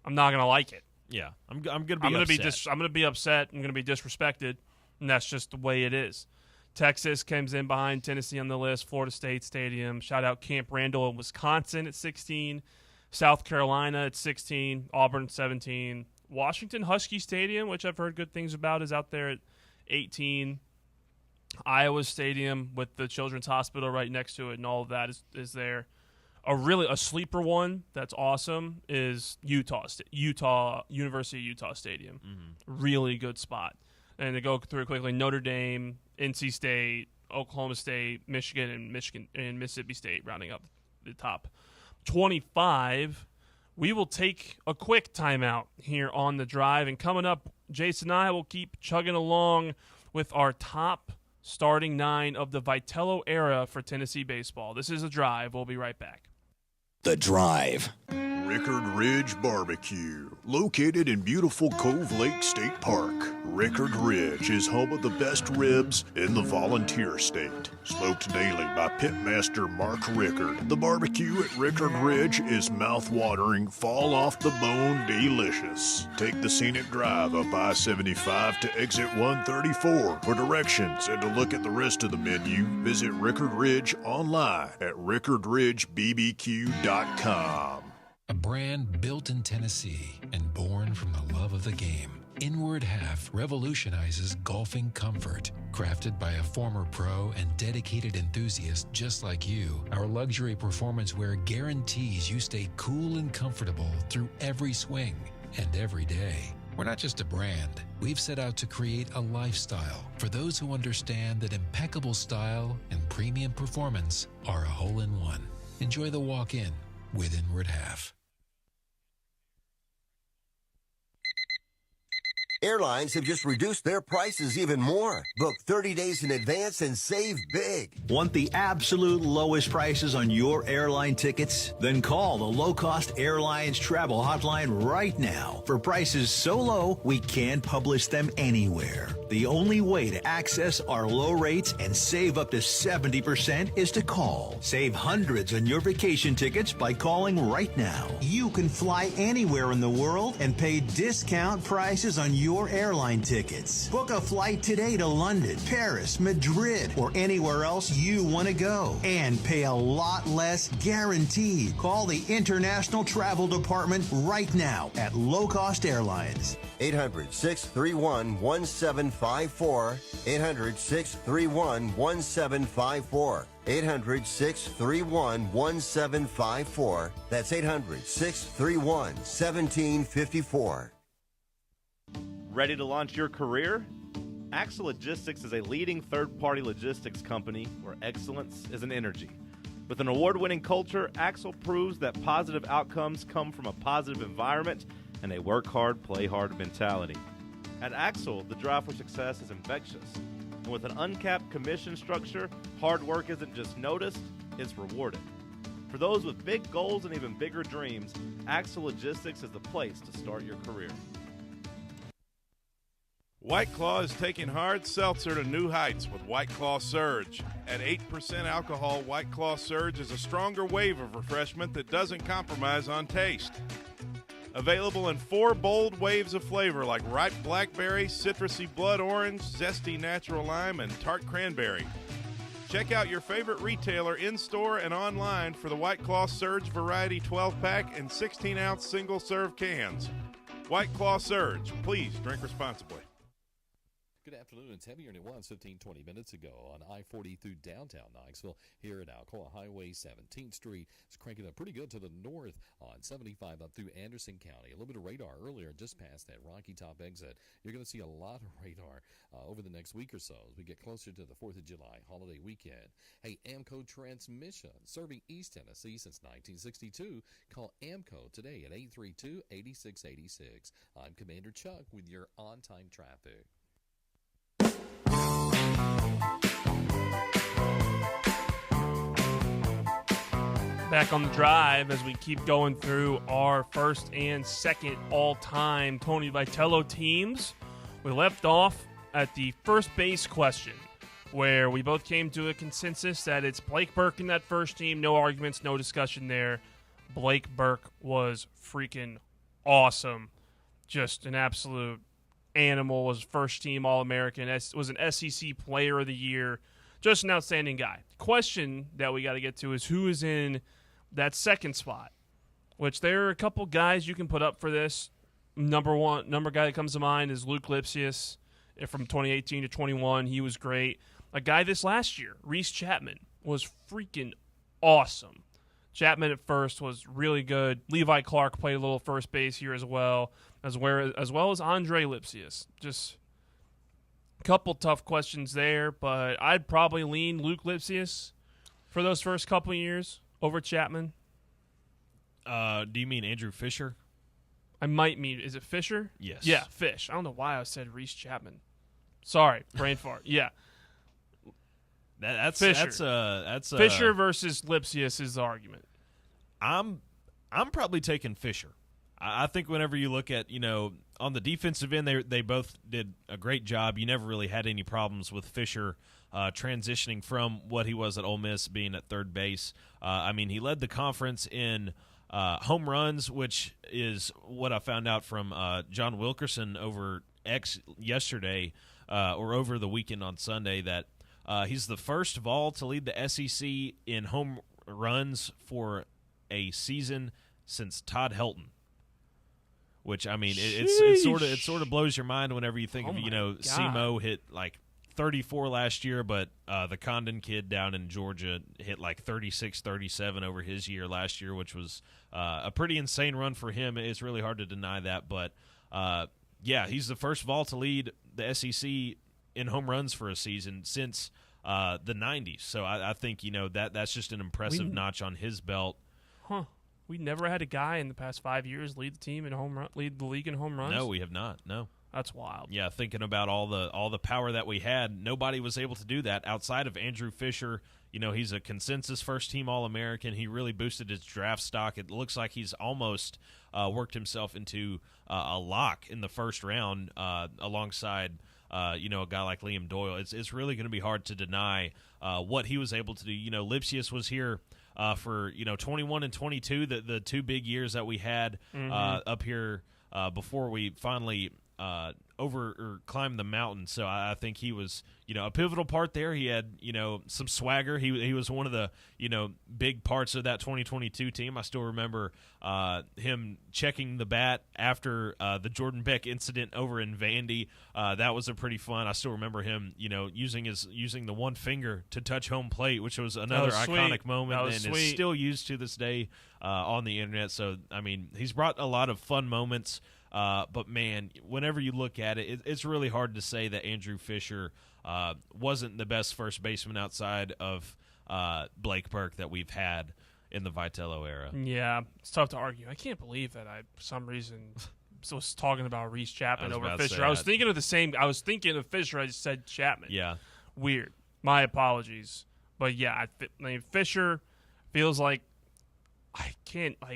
I'm not going to like it. Yeah. I'm going to be upset. I'm going to be upset. I'm going to be disrespected, and that's just the way it is. Texas comes in behind Tennessee on the list, Florida State Stadium. Shout out Camp Randall in Wisconsin at 16. South Carolina at 16, Auburn at 17. Washington Husky Stadium, which I've heard good things about, is out there at 18. Iowa Stadium with the Children's Hospital right next to it and all of that is there. A sleeper one that's awesome is University of Utah Stadium. Mm-hmm. Really good spot. And to go through it quickly, Notre Dame, NC State, Oklahoma State, Michigan, and Mississippi State rounding up the top 25. we will take a quick timeout here on the drive. And coming up, Jason and I will keep chugging along with our top starting 9 of the Vitello era for Tennessee baseball. This is a drive. We'll be right back. The Drive. Rickard Ridge Barbecue, located in beautiful Cove Lake State Park. Rickard Ridge is home of the best ribs in the Volunteer State. Smoked daily by pitmaster Mark Rickard. The barbecue at Rickard Ridge is mouth-watering, fall-off-the-bone delicious. Take the scenic drive up I-75 to exit 134 for directions and to look at the rest of the menu. Visit Rickard Ridge online at rickardridgebbq.com. A brand built in Tennessee and born from the love of the game. Inward Half revolutionizes golfing comfort. Crafted by a former pro and dedicated enthusiast just like you, our luxury performance wear guarantees you stay cool and comfortable through every swing and every day. We're not just a brand. We've set out to create a lifestyle for those who understand that impeccable style and premium performance are a hole-in-one. Enjoy the walk-in with Inward Half. Airlines have just reduced their prices even more. Book 30 days in advance and save big. Want the absolute lowest prices on your airline tickets? Then call the Low Cost Airlines Travel Hotline right now. For prices so low, we can't publish them anywhere. The only way to access our low rates and save up to 70% is to call. Save hundreds on your vacation tickets by calling right now. You can fly anywhere in the world and pay discount prices on your airline tickets. Book a flight today to London, Paris, Madrid, or anywhere else you want to go. And pay a lot less guaranteed. Call the International Travel Department right now at Low Cost Airlines. 800-631-1754. 800-631-1754. 800-631-1754. That's 800-631-1754. Ready to launch your career? Axel Logistics is a leading third-party logistics company where excellence is an energy. With an award-winning culture, Axel proves that positive outcomes come from a positive environment and a work hard, play hard mentality. At Axel, the drive for success is infectious. And with an uncapped commission structure, hard work isn't just noticed, it's rewarded. For those with big goals and even bigger dreams, Axel Logistics is the place to start your career. White Claw is taking hard seltzer to new heights with White Claw Surge. At 8% alcohol, White Claw Surge is a stronger wave of refreshment that doesn't compromise on taste. Available in 4 bold waves of flavor like ripe blackberry, citrusy blood orange, zesty natural lime, and tart cranberry. Check out your favorite retailer in-store and online for the White Claw Surge Variety 12-pack and 16-ounce single-serve cans. White Claw Surge. Please drink responsibly. Good afternoon. It's heavier than it was 15-20 minutes ago on I-40 through downtown Knoxville. Here at Alcoa Highway 17th Street. It's cranking up pretty good to the north on 75 up through Anderson County. A little bit of radar earlier just past that Rocky Top exit. You're going to see a lot of radar over the next week or so as we get closer to the 4th of July holiday weekend. Hey, AMCO Transmission, serving East Tennessee since 1962. Call AMCO today at 832-8686. I'm Commander Chuck with your on-time traffic. Back on the drive as we keep going through our first and second all-time Tony Vitello teams. We left off at the first base question, where we both came to a consensus that it's Blake Burke in that first team. No arguments, no discussion there. Blake Burke was freaking awesome. Just an absolute animal. Was first team All-American. Was an SEC Player of the Year. Just an outstanding guy. Question that we got to get to is who is in that second spot, which there are a couple guys you can put up for this. Number guy that comes to mind is Luke Lipsius from 2018 to 21. He was great. A guy this last year, Reese Chapman, was freaking awesome. Chapman at first was really good. Levi Clark played a little first base here as well as Andre Lipsius. Just a couple tough questions there, but I'd probably lean Luke Lipsius for those first couple of years over Chapman. Do you mean Andrew Fisher? I might mean, is it Fisher? Yes. Yeah, Fish. I don't know why I said Reese Chapman. Sorry, brain fart. Yeah. That's Fisher. That's Fisher versus Lipsius is the argument. I'm probably taking Fisher. I think whenever you look at, on the defensive end, they both did a great job. You never really had any problems with Fisher transitioning from what he was at Ole Miss, being at third base. He led the conference in home runs, which is what I found out from John Wilkerson over X yesterday, or over the weekend on Sunday, that he's the first of all to lead the SEC in home runs for a season since Todd Helton. Which, it sort of blows your mind whenever you think of, SEMO hit like 34 last year, but the Condon kid down in Georgia hit like 36, 37 over his year last year, which was a pretty insane run for him. It's really hard to deny that, but he's the first of all to lead the SEC in home runs for a season since the 90s. So I think, that's just an impressive notch on his belt. Huh. We never had a guy in the past 5 years lead the league in home runs. No, we have not. No, that's wild. Yeah, thinking about all the power that we had, nobody was able to do that outside of Andrew Fisher. He's a consensus first-team All-American. He really boosted his draft stock. It looks like he's almost worked himself into a lock in the first round, alongside a guy like Liam Doyle. It's really going to be hard to deny what he was able to do. Lipsius was here for 21 and 22, the two big years that we had up here before we finally climbed the mountain. So I think he was a pivotal part there. He had some swagger. He was one of the big parts of that 2022 team. I still remember him checking the bat after the Jordan Beck incident over in Vandy. That was a pretty fun. I still remember him using the one finger to touch home plate, which was another iconic moment, and is still used to this day on the internet. So he's brought a lot of fun moments. But man, whenever you look at it, it's really hard to say that Andrew Fisher wasn't the best first baseman outside of Blake Burke that we've had in the Vitello era. Yeah, it's tough to argue. I can't believe that I, for some reason, was talking about Reese Chapman over Fisher. I was thinking of the same. I was thinking of Fisher. I just said Chapman. Yeah, weird. My apologies. But yeah, Fisher feels like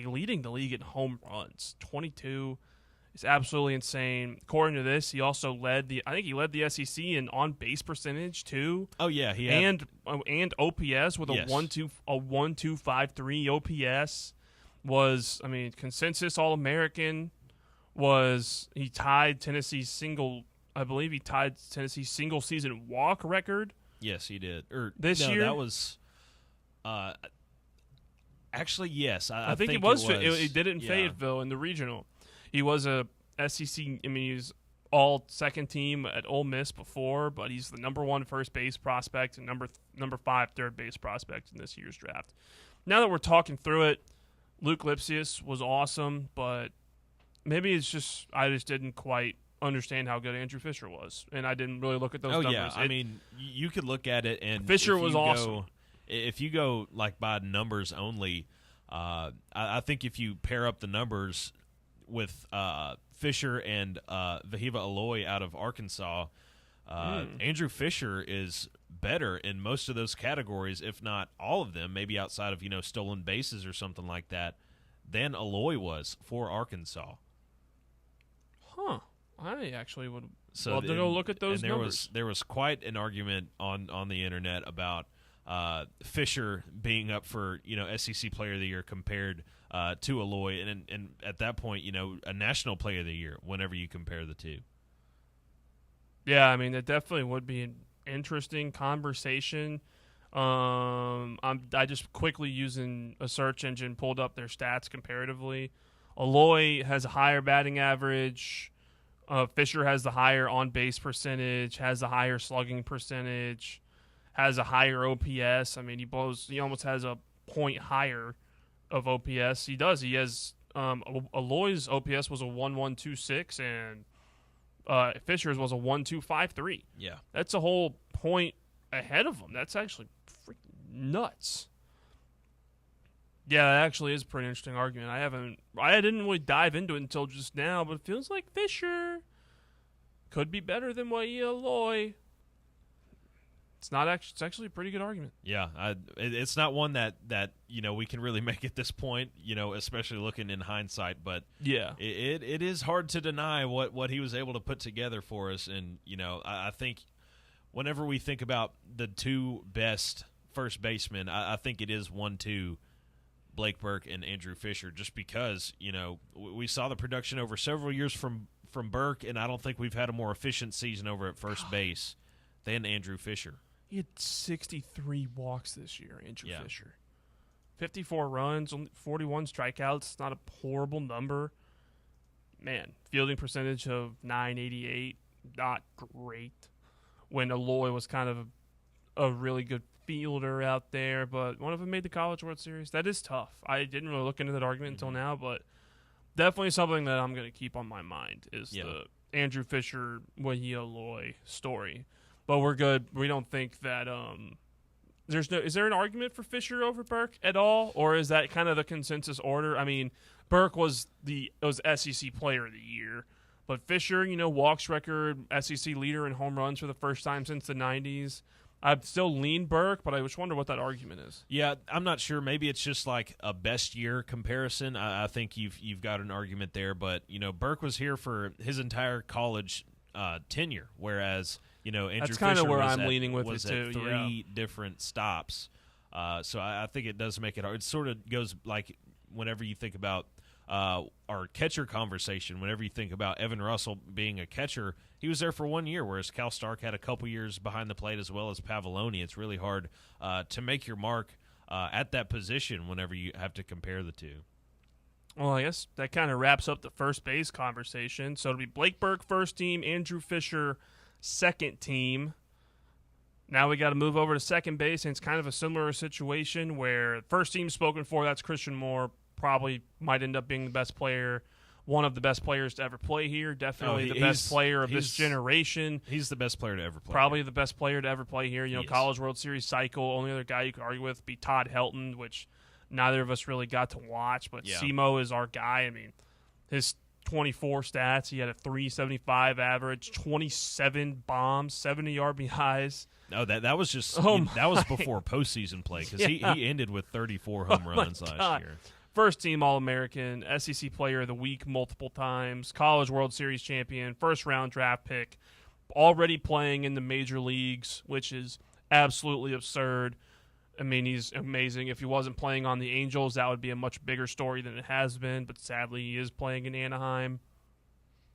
leading the league in home runs, 22. It's absolutely insane. According to this, he also led the SEC in on base percentage too. Oh yeah, he had and OPS with a 1.253 OPS was consensus All-American. He tied Tennessee's single season walk record. Yes, he did. This year that was actually yes. I think it was. He did it in Fayetteville in the regional. He was a SEC. He was all second team at Ole Miss before, but he's the number 1 first base prospect and number 5 third base prospect in this year's draft. Now that we're talking through it, Luke Lipsius was awesome, but maybe it's just I just didn't quite understand how good Andrew Fisher was, and I didn't really look at those numbers. Yeah, you could look at it and Fisher was awesome. If you go by numbers only, I think if you pair up the numbers with Fisher and Vahiva Aloy out of Arkansas, Andrew Fisher is better in most of those categories, if not all of them, maybe outside of stolen bases or something like that, than Aloy was for Arkansas. Huh. I actually would love to go look at those numbers. There was quite an argument on the internet about Fisher being up for SEC Player of the Year compared to Aloy, and at that point a National Player of the Year whenever you compare the two. Yeah, it definitely would be an interesting conversation. I just quickly using a search engine pulled up their stats comparatively. Aloy has a higher batting average. Fisher has the higher on-base percentage, has the higher slugging percentage, has a higher OPS. He almost has a point higher of OPS. He does. He has Aloy's OPS was a 1.126 and Fisher's was a 1.253. Yeah. That's a whole point ahead of him. That's actually freaking nuts. Yeah, that actually is a pretty interesting argument. I didn't really dive into it until just now, but it feels like Fisher could be better than Loy. It's actually a pretty good argument. Yeah, it's not one that we can really make at this point, especially looking in hindsight. But yeah, it is hard to deny what he was able to put together for us. And I think whenever we think about the two best first basemen, I think it is 1-2 Blake Burke and Andrew Fisher, just because we saw the production over several years from Burke, and I don't think we've had a more efficient season over at first base than Andrew Fisher. He had 63 walks this year, Andrew Fisher. 54 runs, only 41 strikeouts. Not a horrible number. Man, fielding percentage of .988, not great. When Eloy was kind of a really good fielder out there, but one of them made the College World Series. That is tough. I didn't really look into that argument until now, but definitely something that I'm going to keep on my mind is the Andrew Fisher, Eloy story. But we're good. We don't think that is there an argument for Fisher over Burke at all, or is that kind of the consensus order? I mean, Burke was SEC Player of the Year, but Fisher, walks record, SEC leader in home runs for the first time since the 90s. I'd still lean Burke, but I just wonder what that argument is. Yeah, I'm not sure. Maybe it's just like a best year comparison. I think you've got an argument there, but Burke was here for his entire college tenure, whereas Andrew that's kind of Fisher where I'm leaning with was it too. At three different stops, so I think it does make it hard. It sort of goes like whenever you think about our catcher conversation, whenever you think about Evan Russell being a catcher, he was there for 1 year, whereas Cal Stark had a couple years behind the plate as well as Pavelloni. It's really hard to make your mark at that position whenever you have to compare the two. Well, I guess that kind of wraps up the first base conversation. So it'll be Blake Burke first team, Andrew Fisher second team. Now we got to move over to second base, and it's kind of a similar situation where first team spoken for, that's Christian Moore, probably might end up being the best player, one of the best players to ever play here, definitely the best player of this generation. He's the best player to ever play. Probably the best player to ever play here. College World Series cycle, only other guy you could argue with would be Todd Helton, which neither of us really got to watch, but Simo is our guy. I mean, his 24 stats, he had a 375 average, 27 bombs, 70 RBIs. No, that was just that was before postseason play because he ended with 34 home runs last year. First team All-American, SEC Player of the Week multiple times, College World Series champion, first round draft pick, already playing in the major leagues, which is absolutely absurd. I mean, he's amazing. If he wasn't playing on the Angels, that would be a much bigger story than it has been, but sadly he is playing in Anaheim.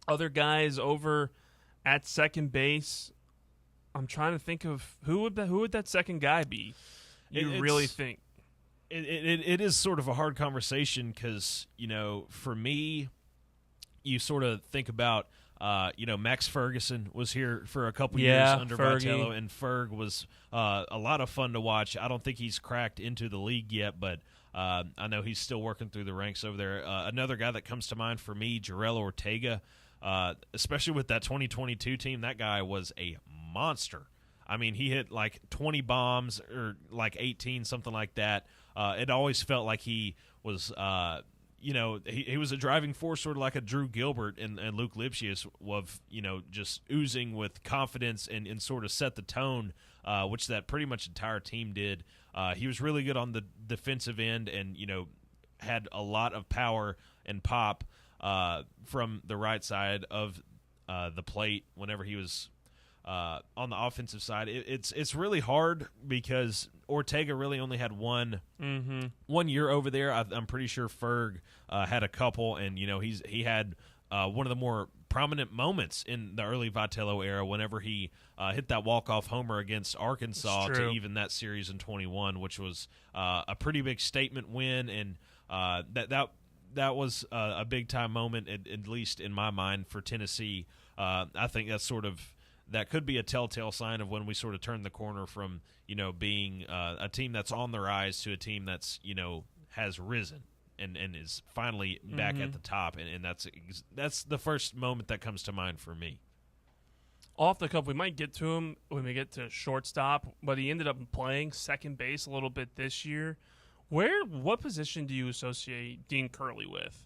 Other guys over at second base, I'm trying to think of who would that second guy be? You really think? It is sort of a hard conversation because, for me, you sort of think about, Max Ferguson was here for a couple years under Vitello, and Ferg was a lot of fun to watch. I don't think he's cracked into the league yet, but I know he's still working through the ranks over there. Another guy that comes to mind for me, Jarrell Ortega, especially with that 2022 team, that guy was a monster. I mean, he hit like 20 bombs or like 18, something like that. It always felt like he was he was a driving force, sort of like a Drew Gilbert and Luke Lipsius of, just oozing with confidence and sort of set the tone, which that pretty much entire team did. He was really good on the defensive end and, had a lot of power and pop from the right side of the plate whenever he was on the offensive side. It's really hard because Ortega really only had one year over there. I'm pretty sure Ferg had a couple, and he had one of the more prominent moments in the early Vitello era whenever he hit that walk-off homer against Arkansas to even that series in 21, which was a pretty big statement win, and that was a big-time moment, at least in my mind, for Tennessee. I think that could be a telltale sign of when we sort of turn the corner from, being a team that's on the rise to a team that's, has risen and is finally back at the top. And that's the first moment that comes to mind for me. Off the cuff, we might get to him when we get to shortstop, but he ended up playing second base a little bit this year. What position do you associate Dean Curley with?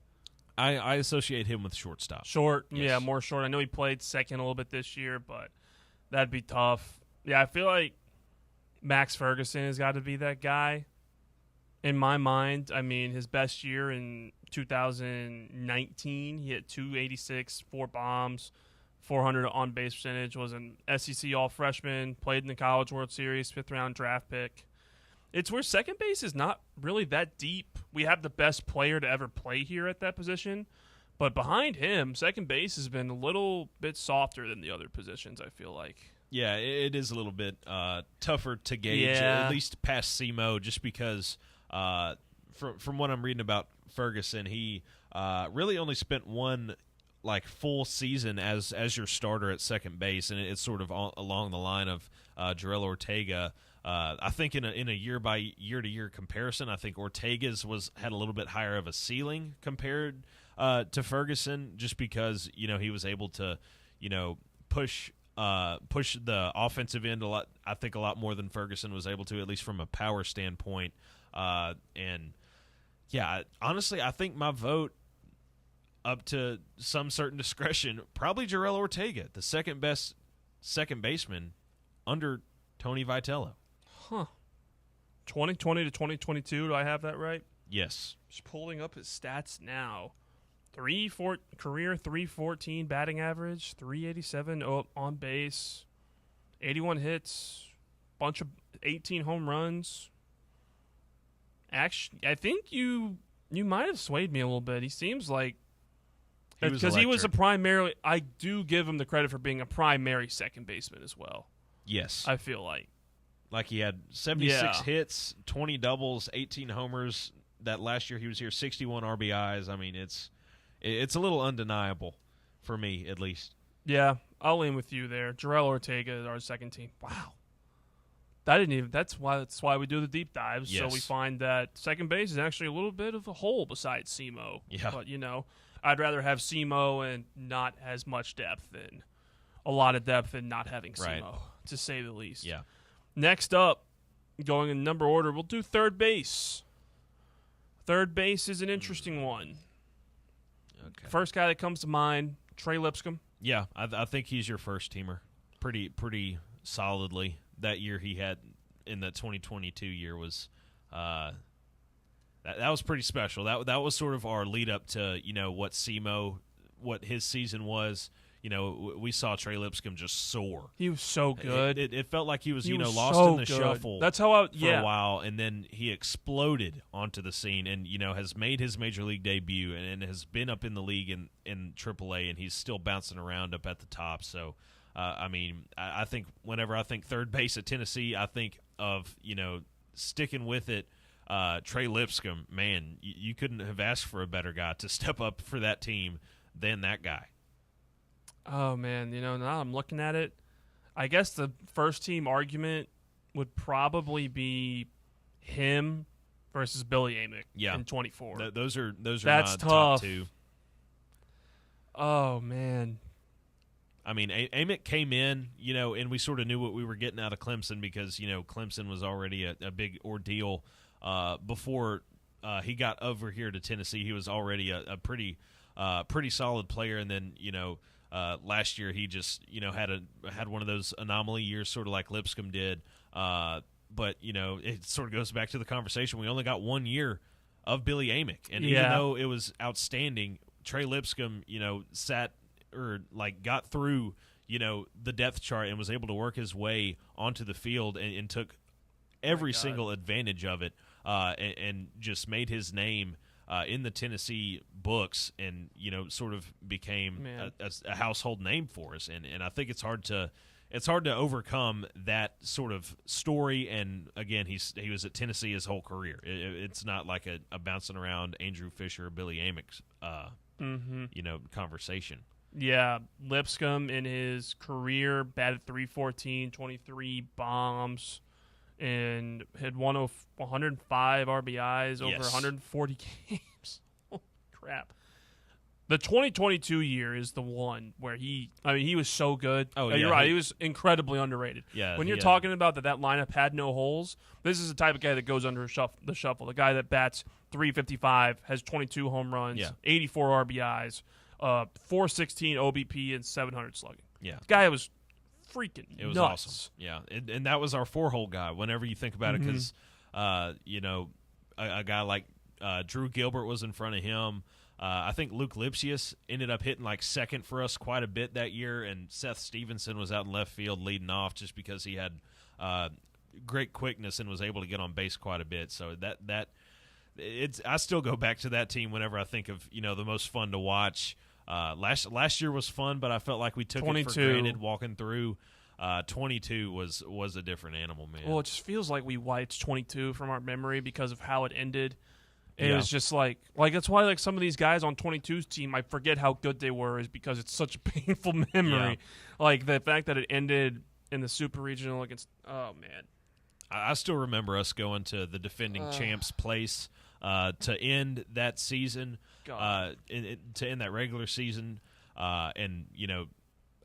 I associate him with shortstop. Short, Yes. yeah, more short. I know he played second a little bit this year, but that'd be tough. Yeah, I feel like Max Ferguson has got to be that guy. In my mind, I mean, his best year in 2019, he hit 286, 4 bombs, 400 on-base percentage, was an SEC All-Freshman, played in the College World Series, 5th-round draft pick. It's where second base is not really that deep. We have the best player to ever play here at that position, but behind him, second base has been a little bit softer than the other positions, I feel like. Yeah, it is a little bit tougher to gauge, Yeah. at least past SEMO, just because from what I'm reading about Ferguson, he really only spent one full season as your starter at second base, and it's sort of along the line of Jarrell Ortega. I think in a year by year to year comparison, I think Ortega's had a little bit higher of a ceiling compared to Ferguson, just because he was able to push the offensive end a lot. I think a lot more than Ferguson was able to, at least from a power standpoint. And yeah, honestly, I think my vote, up to some certain discretion, probably Jarrell Ortega, the second best second baseman under Tony Vitello. Huh. 2020 to 2022, do I have that right? Yes. Just pulling up his stats now. Career 314 batting average, 387 on base, 81 hits, bunch of 18 home runs. Actually, I think you might have swayed me a little bit. He seems like, because he was a primary. I do give him the credit for being a primary second baseman as well. Yes. I feel like he had 76 hits, 20 doubles, 18 homers. That last year he was here, 61 RBIs. I mean, it's a little undeniable for me, at least. Yeah, I'll lean with you there. Jarrell Ortega is our second team. Wow. That's why we do the deep dives. Yes. So we find that second base is actually a little bit of a hole besides SEMO. Yeah. But, I'd rather have SEMO and not as much depth than a lot of depth and not having SEMO, Right. to say the least. Yeah. Next up, going in number order, we'll do third base. Third base is an interesting one. Okay. First guy that comes to mind, Trey Lipscomb. Yeah, I think he's your first teamer pretty solidly. That year he had in the 2022 year was that was pretty special. That was sort of our lead up to what his season was. We saw Trey Lipscomb just soar. He was so good. It felt like he was lost so in the good. shuffle. That's how for a while, and then he exploded onto the scene, and has made his major league debut, and has been up in the league in AAA, and he's still bouncing around up at the top. So. I think whenever I think third base at Tennessee, I think of, sticking with it. Trey Lipscomb, man, you couldn't have asked for a better guy to step up for that team than that guy. Oh, man, now I'm looking at it. I guess the first team argument would probably be him versus Billy Amick in 24. Those are That's my tough. top two. Oh, man. I mean, Amick came in, and we sort of knew what we were getting out of Clemson because, Clemson was already a big ordeal before he got over here to Tennessee. He was already a pretty solid player, and then, last year he just, had one of those anomaly years, sort of like Lipscomb did. But, it sort of goes back to the conversation. We only got 1 year of Billy Amick, and even though it was outstanding, Trey Lipscomb, got through, the depth chart and was able to work his way onto the field and took every single advantage of it and just made his name in the Tennessee books and, sort of became a household name for us. And I think it's hard to overcome that sort of story. And again, he was at Tennessee his whole career. It's not like a bouncing around Andrew Fisher or Billy Amick's, conversation. Yeah, Lipscomb in his career batted .314, 23 bombs, and had 105 RBIs over 140 games. Holy crap. The 2022 year is the one where he was so good. Oh, You're yeah, right. He was incredibly underrated. Yeah, when you're yeah. talking about that lineup had no holes, this is the type of guy that goes under the shuffle. The guy that bats .355, has 22 home runs, 84 RBIs, 416 OBP, and 700 slugging. Yeah. The guy was freaking It was nuts. awesome. Yeah, and that was our 4-hole guy. Whenever you think about it, because a guy like Drew Gilbert was in front of him. I think Luke Lipsius ended up hitting like second for us quite a bit that year, and Seth Stevenson was out in left field leading off just because he had great quickness and was able to get on base quite a bit. So I still go back to that team whenever I think of the most fun to watch. Last year was fun, but I felt like we took it for granted walking through. 22 was a different animal, man. Well, it just feels like we wiped 22 from our memory because of how it ended. And it was just like that's why like some of these guys on 22's team, I forget how good they were, is because it's such a painful memory. Yeah. Like the fact that it ended in the Super Regional against. Oh man, I still remember us going to the defending champs' place to end that season, to end that regular season, and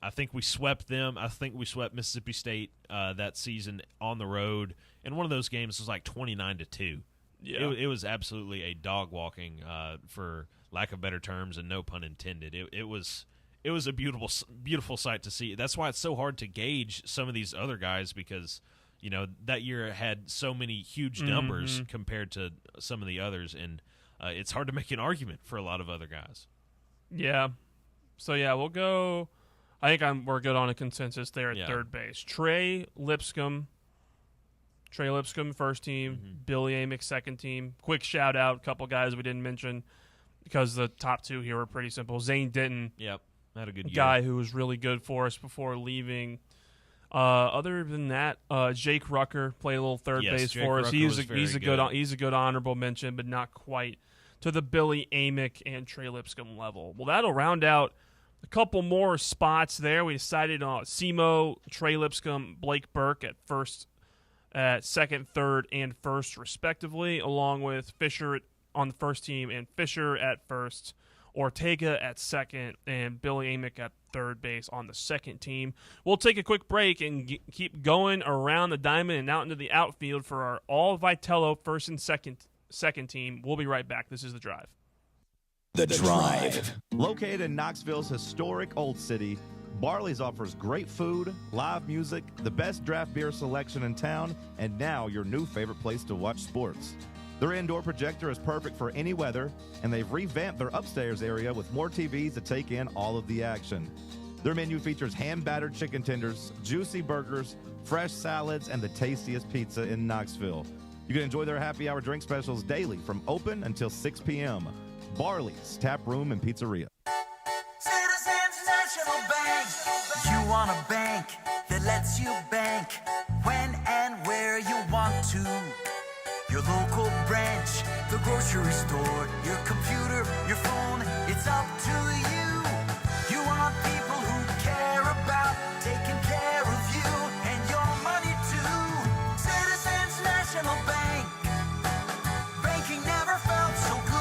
I think we swept them. I think we swept Mississippi State that season on the road, and one of those games was like 29-2. Yeah, it was absolutely a dog walking, for lack of better terms, and no pun intended. It was a beautiful sight to see. That's why it's so hard to gauge some of these other guys, because that year had so many huge numbers compared to some of the others, and it's hard to make an argument for a lot of other guys. Yeah. So yeah, we'll go. I think we're good on a consensus there at third base. Trey Lipscomb, first team. Billy Amick, second team. Quick shout out, a couple guys we didn't mention because the top two here were pretty simple. Zane Denton, had a good year. Guy who was really good for us before leaving. Other than that, Jake Rucker played a little third base Jake for us. Rucker He's a good honorable mention, but not quite to the Billy Amick and Trey Lipscomb level. Well, that'll round out a couple more spots there. We decided on Semo, Trey Lipscomb, Blake Burke at second, third, and first, respectively, along with Fisher on the first team and Fisher at first, Ortega at second, and Billy Amick at third base on the second team. We'll take a quick break and keep going around the diamond and out into the outfield for our all Vitello first and second team. We'll be right back. This is The Drive. The Drive. Located in Knoxville's historic Old City, Barley's offers great food, live music, the best draft beer selection in town, and now your new favorite place to watch sports. Their indoor projector is perfect for any weather, and they've revamped their upstairs area with more TVs to take in all of the action. Their menu features hand-battered chicken tenders, juicy burgers, fresh salads, and the tastiest pizza in Knoxville. You can enjoy their happy hour drink specials daily from open until 6 p.m. Barley's Tap Room and Pizzeria. Citizens National Bank. You want a bank that lets you bank when and where you want to. Your local branch, the grocery store, your computer, your phone, it's up to you. You want people who care about taking care of you and your money too. Citizens National Bank. Banking never felt so good.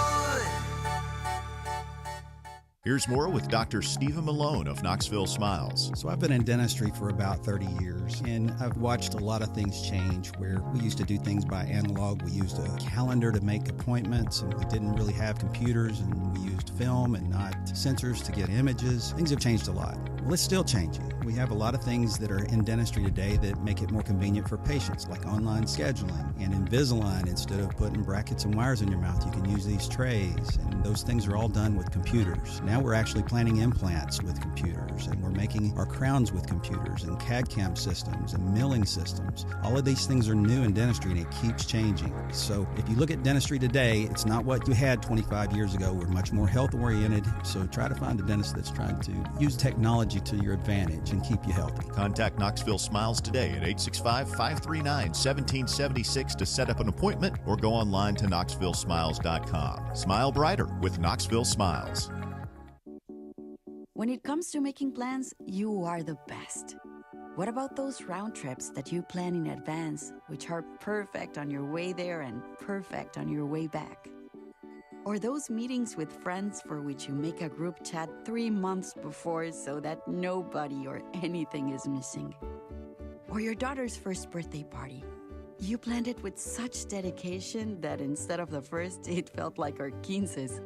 Here's more with Dr. Stephen Malone of Knoxville Smiles. So I've been in dentistry for about 30 years, and I've watched a lot of things change where we used to do things by analog. We used a calendar to make appointments, and we didn't really have computers, and we used film and not sensors to get images. Things have changed a lot. Well, it's still changing. We have a lot of things that are in dentistry today that make it more convenient for patients, like online scheduling and Invisalign. Instead of putting brackets and wires in your mouth, you can use these trays, and those things are all done with computers. Now we're actually planning implants with computers, and we're making our crowns with computers and CAD/CAM systems and milling systems. All of these things are new in dentistry, and it keeps changing. So if you look at dentistry today, it's not what you had 25 years ago. We're much more health-oriented, so try to find a dentist that's trying to use technology to your advantage and keep you healthy. Contact Knoxville Smiles today at 865-539-1776 to set up an appointment, or go online to knoxvillesmiles.com. Smile brighter with Knoxville Smiles. When it comes to making plans, you are the best. What about those round trips that you plan in advance, which are perfect on your way there and perfect on your way back? Or those meetings with friends for which you make a group chat 3 months before so that nobody or anything is missing. Or your daughter's first birthday party. You planned it with such dedication that instead of the first, it felt like our 15s.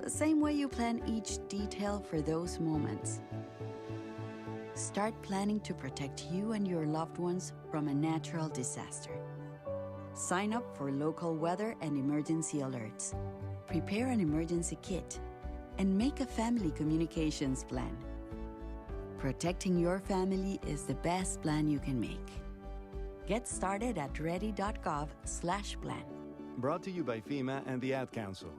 The same way you plan each detail for those moments. Start planning to protect you and your loved ones from a natural disaster. Sign up for local weather and emergency alerts. Prepare an emergency kit. And make a family communications plan. Protecting your family is the best plan you can make. Get started at ready.gov/plan. Brought to you by FEMA and the Ad Council.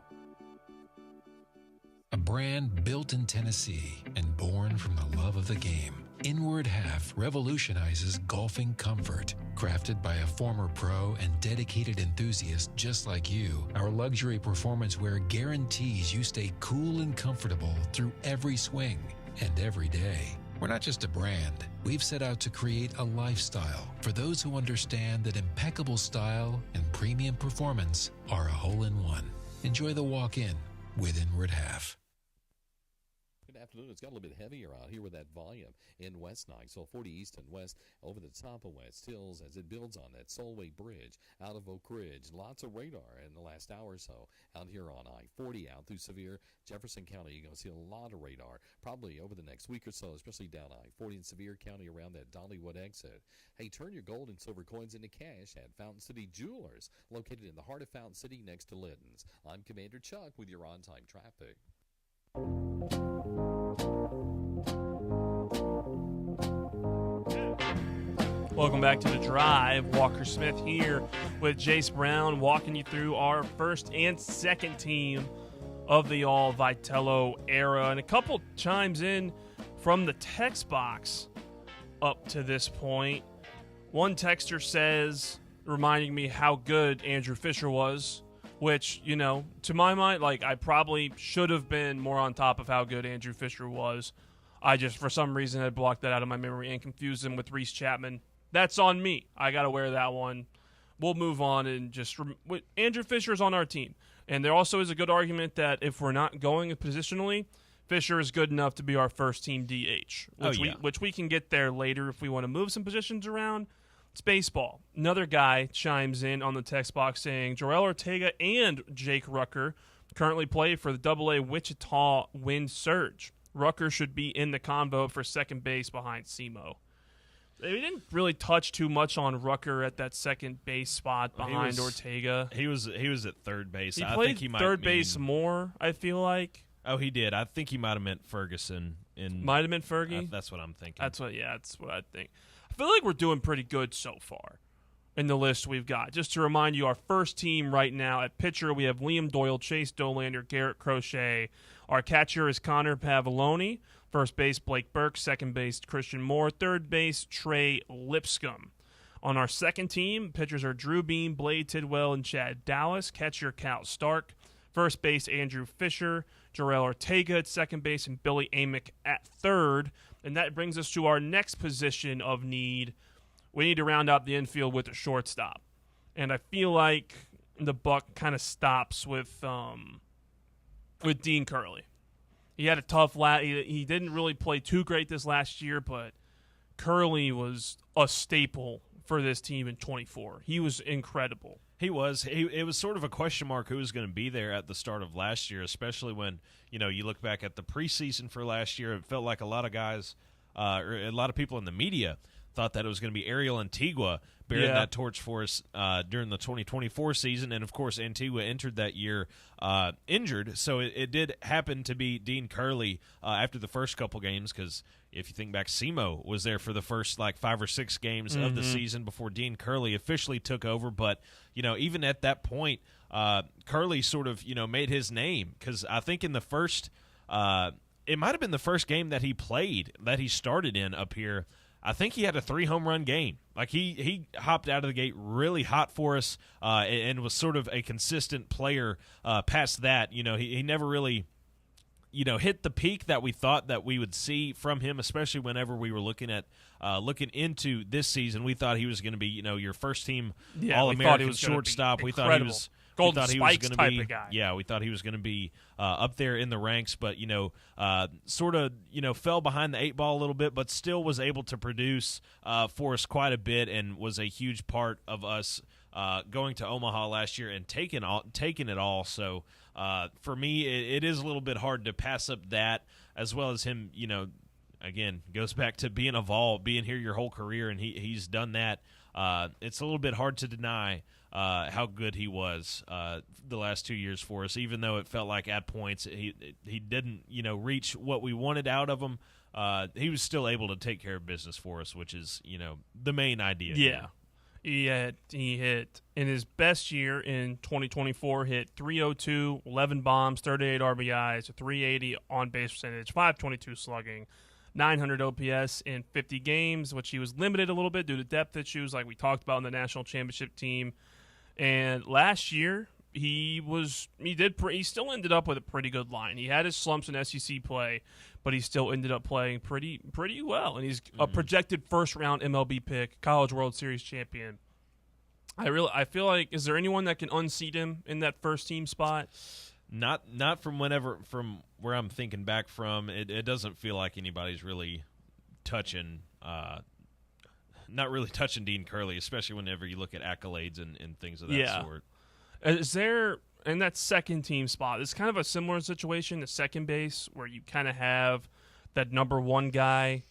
A brand built in Tennessee and born from the love of the game. Inward Half revolutionizes golfing comfort. Crafted by a former pro and dedicated enthusiast just like you, our luxury performance wear guarantees you stay cool and comfortable through every swing and every day. We're not just a brand. We've set out to create a lifestyle for those who understand that impeccable style and premium performance are a hole-in-one. Enjoy the walk-in with Inward Half. Good afternoon. It's got a little bit heavier out here with that volume in West Knoxville, 40 east and west over the top of West Hills as it builds on that Solway Bridge out of Oak Ridge. Lots of radar in the last hour or so out here on I-40 out through Sevier. Jefferson County, you're going to see a lot of radar probably over the next week or so, especially down I-40 in Sevier County around that Dollywood exit. Hey, turn your gold and silver coins into cash at Fountain City Jewelers, located in the heart of Fountain City next to Liddon's. I'm Commander Chuck with your on-time traffic. Welcome back to The Drive. Walker Smith here with Jace Brown walking you through our first and second team of the all Vitello era. And a couple chimes in from the text box up to this point. One texter says, reminding me how good Andrew Fisher was, which, you know, to my mind, like, I probably should have been more on top of how good Andrew Fisher was. I just, for some reason, had blocked that out of my memory and confused him with Reese Chapman. That's on me. I got to wear that one. We'll move on and just Andrew Fisher is on our team. And there also is a good argument that if we're not going positionally, Fisher is good enough to be our first team DH, which we can get there later if we want to move some positions around. It's baseball. Another guy chimes in on the text box saying Joel Ortega and Jake Rucker currently play for the AA Wichita Wind Surge. Rucker should be in the convo for second base behind Simo. They didn't really touch too much on Rucker at that second base spot behind Ortega. He was at third base. I think he might third base more, I feel like. Oh, he did. I think he might have meant Ferguson. Might have meant Fergie? That's what I'm thinking. That's what I think. I feel like we're doing pretty good so far in the list we've got. Just to remind you, our first team right now at pitcher, we have Liam Doyle, Chase Dolander, Garrett Crochet. Our catcher is Connor Pavoloni. First base, Blake Burke. Second base, Christian Moore. Third base, Trey Lipscomb. On our second team, pitchers are Drew Beam, Blade Tidwell, and Chad Dallas. Catcher, Cal Stark. First base, Andrew Fisher. Jarrell Ortega at second base, and Billy Amick at third. And that brings us to our next position of need. We need to round out the infield with a shortstop. And I feel like the buck kind of stops with Dean Curley. He had a tough he didn't really play too great this last year, but Curley was a staple for this team in 24. He was incredible. He was. It was sort of a question mark who was going to be there at the start of last year, especially when, you know, you look back at the preseason for last year. It felt like a lot of guys, or a lot of people in the media thought that it was going to be Ariel Antigua bearing that torch for us during the 2024 season. And, of course, Antigua entered that year injured. So it did happen to be Dean Curley after the first couple games because if you think back, Simo was there for the first, 5 or 6 games of the season before Dean Curley officially took over. But, you know, even at that point, Curley sort of, you know, made his name because I think in the first it might have been the first game that he played, that he started in up here. I think he had a 3-home-run game. Like, he hopped out of the gate really hot for us and was sort of a consistent player past that. You know, he never really, you know, hit the peak that we thought that we would see from him, especially whenever we were looking into this season. We thought he was going to be, you know, your first-team All-American shortstop. We thought Golden we thought he was Spikes gonna type be, of guy. Yeah, we thought he was going to be up there in the ranks, but sort of fell behind the 8 ball a little bit, but still was able to produce for us quite a bit, and was a huge part of us going to Omaha last year and taking it all. So for me, it is a little bit hard to pass up that, as well as him. Again, goes back to being a Vol, being here your whole career, and he's done that. It's a little bit hard to deny how good he was the last 2 years for us, even though it felt like at points he didn't reach what we wanted out of him. He was still able to take care of business for us, which is the main idea. Yeah. He hit in his best year in 2024, hit 302, 11 bombs, 38 RBIs, a 380 on base percentage, 522 slugging, 900 OPS in 50 games, which he was limited a little bit due to depth issues like we talked about in the national championship team. And last year, he still ended up with a pretty good line. He had his slumps in SEC play, but he still ended up playing pretty well. And he's a projected first-round MLB pick, College World Series champion. I feel like, is there anyone that can unseat him in that first-team spot? Not from where I'm thinking back from. It doesn't feel like anybody's really touching not really touching Dean Curley, especially whenever you look at accolades and things of that sort. Is there, in that second team spot, it's kind of a similar situation to second base, where you kind of have that number one guy,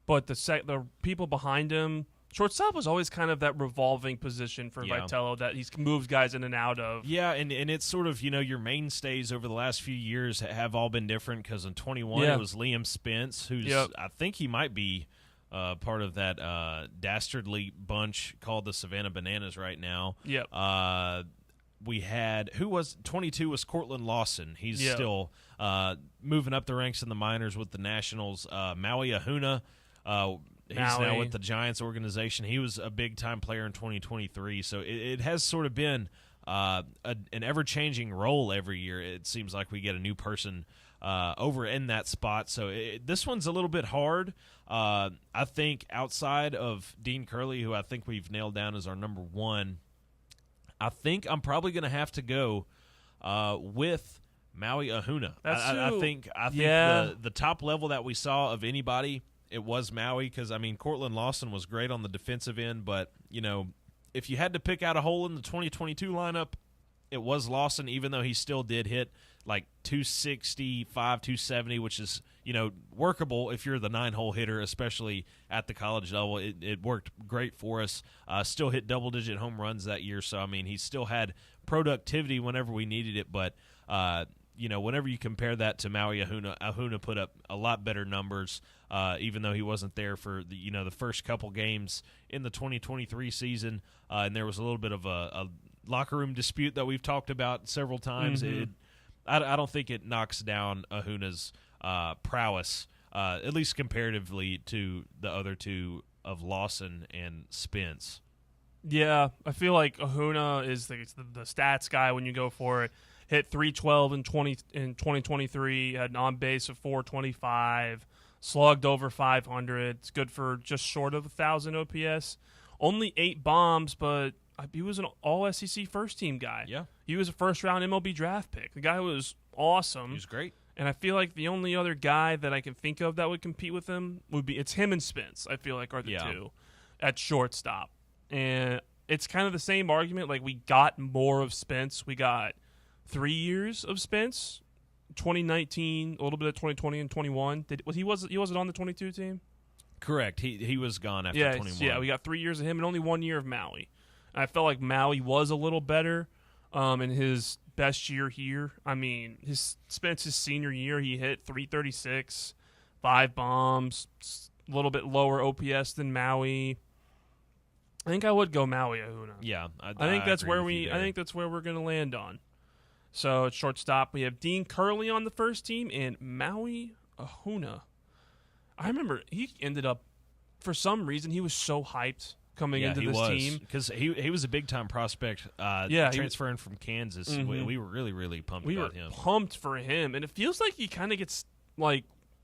but the people behind him. Shortstop was always kind of that revolving position for Vitello that he's moved guys in and out of. Yeah, and it's sort of, your mainstays over the last few years have all been different, because in 21 it was Liam Spence, who's I think he might be part of that dastardly bunch called the Savannah Bananas right now. Yep. We had, 22 was Cortland Lawson. He's still moving up the ranks in the minors with the Nationals. Maui Ahuna, he's now with the Giants organization. He was a big-time player in 2023. So it has sort of been an ever-changing role every year. It seems like we get a new person over in that spot. So this one's a little bit hard. I think outside of Dean Curley, who I think we've nailed down as our number one, I think I'm probably going to have to go with Maui Ahuna. I think the top level that we saw of anybody, it was Maui, because, Cortland Lawson was great on the defensive end, but, if you had to pick out a hole in the 2022 lineup, it was Lawson, even though he still did hit like 265, 270, which is, workable if you're the 9-hole hitter, especially at the college level. It worked great for us. Still hit double-digit home runs that year, so, he still had productivity whenever we needed it, but, whenever you compare that to Maui Ahuna put up a lot better numbers, even though he wasn't there for the first couple games in the 2023 season, and there was a little bit of a locker room dispute that we've talked about several times. Mm-hmm. I don't think it knocks down Ahuna's prowess, at least comparatively to the other two of Lawson and Spence. Yeah, I feel like Ahuna is the stats guy when you go for it. Hit 312 in 2023, had an on base of 425, slugged over 500. It's good for just short of 1,000 OPS. Only 8 bombs, but he was an all-SEC first-team guy. Yeah. He was a first-round MLB draft pick. The guy was awesome. He was great. And I feel like the only other guy that I can think of that would compete with him it's him and Spence, I feel like, are the two at shortstop. And it's kind of the same argument. Like, we got more of Spence. We got 3 years of Spence, 2019, a little bit of 2020 and 21. He wasn't on the 22 team? Correct. He was gone after 21. Yeah, we got 3 years of him and only 1 year of Maui. And I felt like Maui was a little better in his best year here. Spence's senior year, he hit 336, 5 bombs, a little bit lower OPS than Maui. I think I would go Maui Ahuna. Yeah, I think that's where we're going to land on. So at shortstop, we have Dean Curley on the first team and Maui Ahuna. I remember he ended up, for some reason, he was so hyped coming into this team. Because he was a big-time prospect transferring from Kansas. Mm-hmm. We were really, really pumped about him. We were pumped for him. And it feels like he kind of gets, like,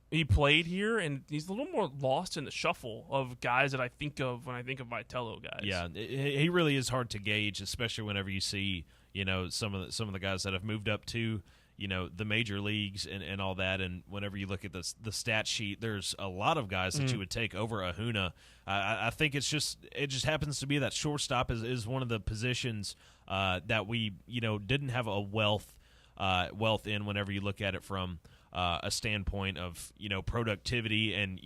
he played here, and he's a little more lost in the shuffle of guys that I think of when I think of Vitello guys. Yeah, he really is hard to gauge, especially whenever you see, some of the guys that have moved up to the major leagues and all that. And whenever you look at the stat sheet, there's a lot of guys that you would take over Ahuna. I think it just happens to be that shortstop is one of the positions that we didn't have a wealth in whenever you look at it from a standpoint of productivity and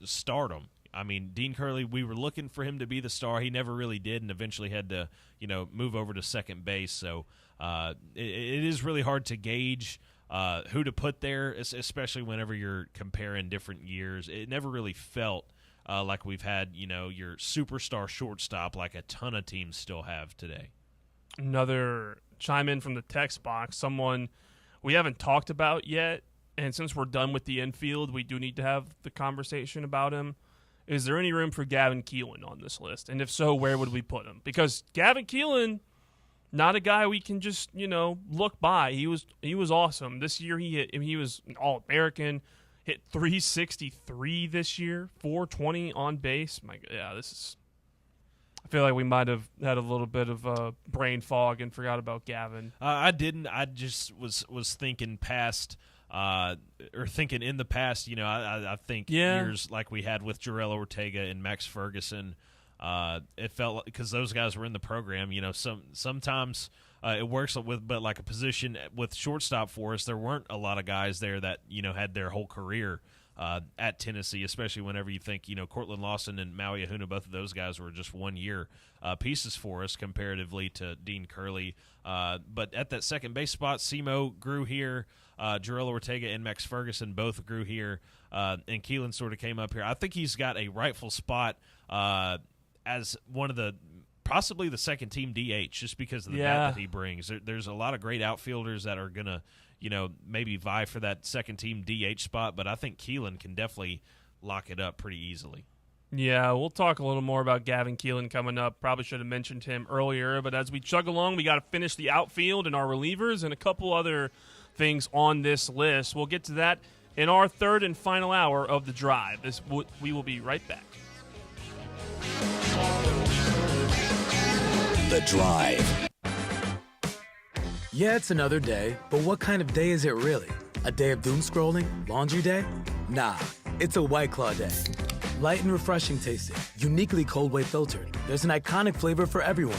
stardom. I mean, Dean Curley, we were looking for him to be the star. He never really did, and eventually had to move over to second base. So it is really hard to gauge who to put there, especially whenever you're comparing different years. It never really felt like we've had your superstar shortstop like a ton of teams still have today. Another chime in from the text box, someone we haven't talked about yet, and since we're done with the infield, we do need to have the conversation about him. Is there any room for Gavin Keelan on this list? And if so, where would we put him? Because Gavin Keelan, not a guy we can just, look by. He was awesome. This year he was an All-American, hit 363 this year, 420 on base. I feel like we might have had a little bit of brain fog and forgot about Gavin. I didn't. I just was thinking past or thinking in the past, I think years like we had with Jarrell Ortega and Max Ferguson, it felt like, because those guys were in the program, sometimes it works but like a position with shortstop for us, there weren't a lot of guys there that, had their whole career at Tennessee, especially whenever you think, Cortland Lawson and Maui Ahuna, both of those guys were just 1 year pieces for us comparatively to Dean Curley. But at that second base spot, Simo grew here. Jarrell Ortega and Max Ferguson both grew here, and Keelan sort of came up here. I think he's got a rightful spot as one of possibly the second team DH, just because of the bat that he brings. There's a lot of great outfielders that are going to, maybe vie for that second team DH spot, but I think Keelan can definitely lock it up pretty easily. Yeah, we'll talk a little more about Gavin Keelan coming up. Probably should have mentioned him earlier, but as we chug along, we got to finish the outfield and our relievers and a couple other things on this list. We'll get to that in our third and final hour of The Drive. We will be right back. The Drive. Yeah, it's another day, but what kind of day is it really? A day of doom scrolling? Laundry day? Nah, it's a White Claw day. Light and refreshing tasting, uniquely cold way filtered. There's an iconic flavor for everyone.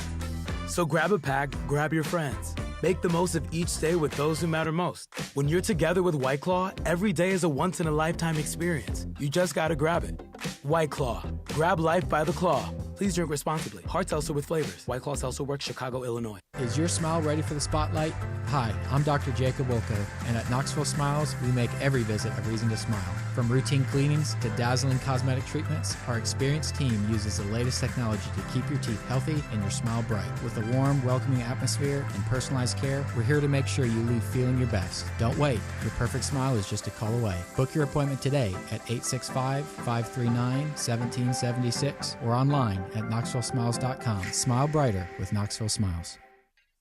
So grab a pack, grab your friends. Make the most of each day with those who matter most. When you're together with White Claw, every day is a once-in-a-lifetime experience. You just gotta grab it. White Claw. Grab life by the claw. Please drink responsibly. Hard seltzer with flavors. White Claw Seltzer Works, Chicago, Illinois. Is your smile ready for the spotlight? Hi, I'm Dr. Jacob Wilco, and at Knoxville Smiles, we make every visit a reason to smile. From routine cleanings to dazzling cosmetic treatments, our experienced team uses the latest technology to keep your teeth healthy and your smile bright. With a warm, welcoming atmosphere and personalized care, we're here to make sure you leave feeling your best. Don't wait. Your perfect smile is just a call away. Book your appointment today at 865-539-1776 or online at knoxvillesmiles.com. Smile brighter with Knoxville Smiles.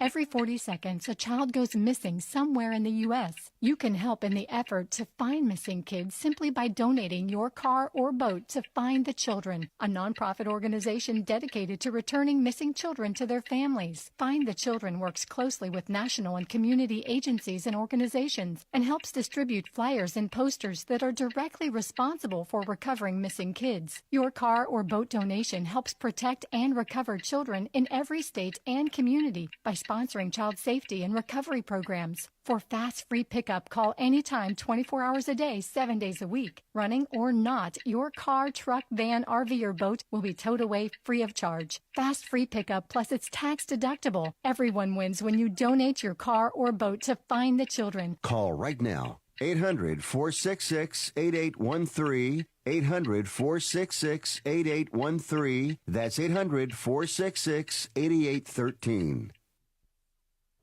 Every 40 seconds, a child goes missing somewhere in the U.S. You can help in the effort to find missing kids simply by donating your car or boat to Find the Children, a nonprofit organization dedicated to returning missing children to their families. Find the Children works closely with national and community agencies and organizations and helps distribute flyers and posters that are directly responsible for recovering missing kids. Your car or boat donation helps protect and recover children in every state and community by sponsoring child safety and recovery programs. For fast, free pickup, call anytime, 24 hours a day, 7 days a week. Running or not, your car, truck, van, RV, or boat will be towed away free of charge. Fast, free pickup, plus it's tax deductible. Everyone wins when you donate your car or boat to Find the Children. Call right now. 800-466-8813. 800-466-8813. That's 800-466-8813.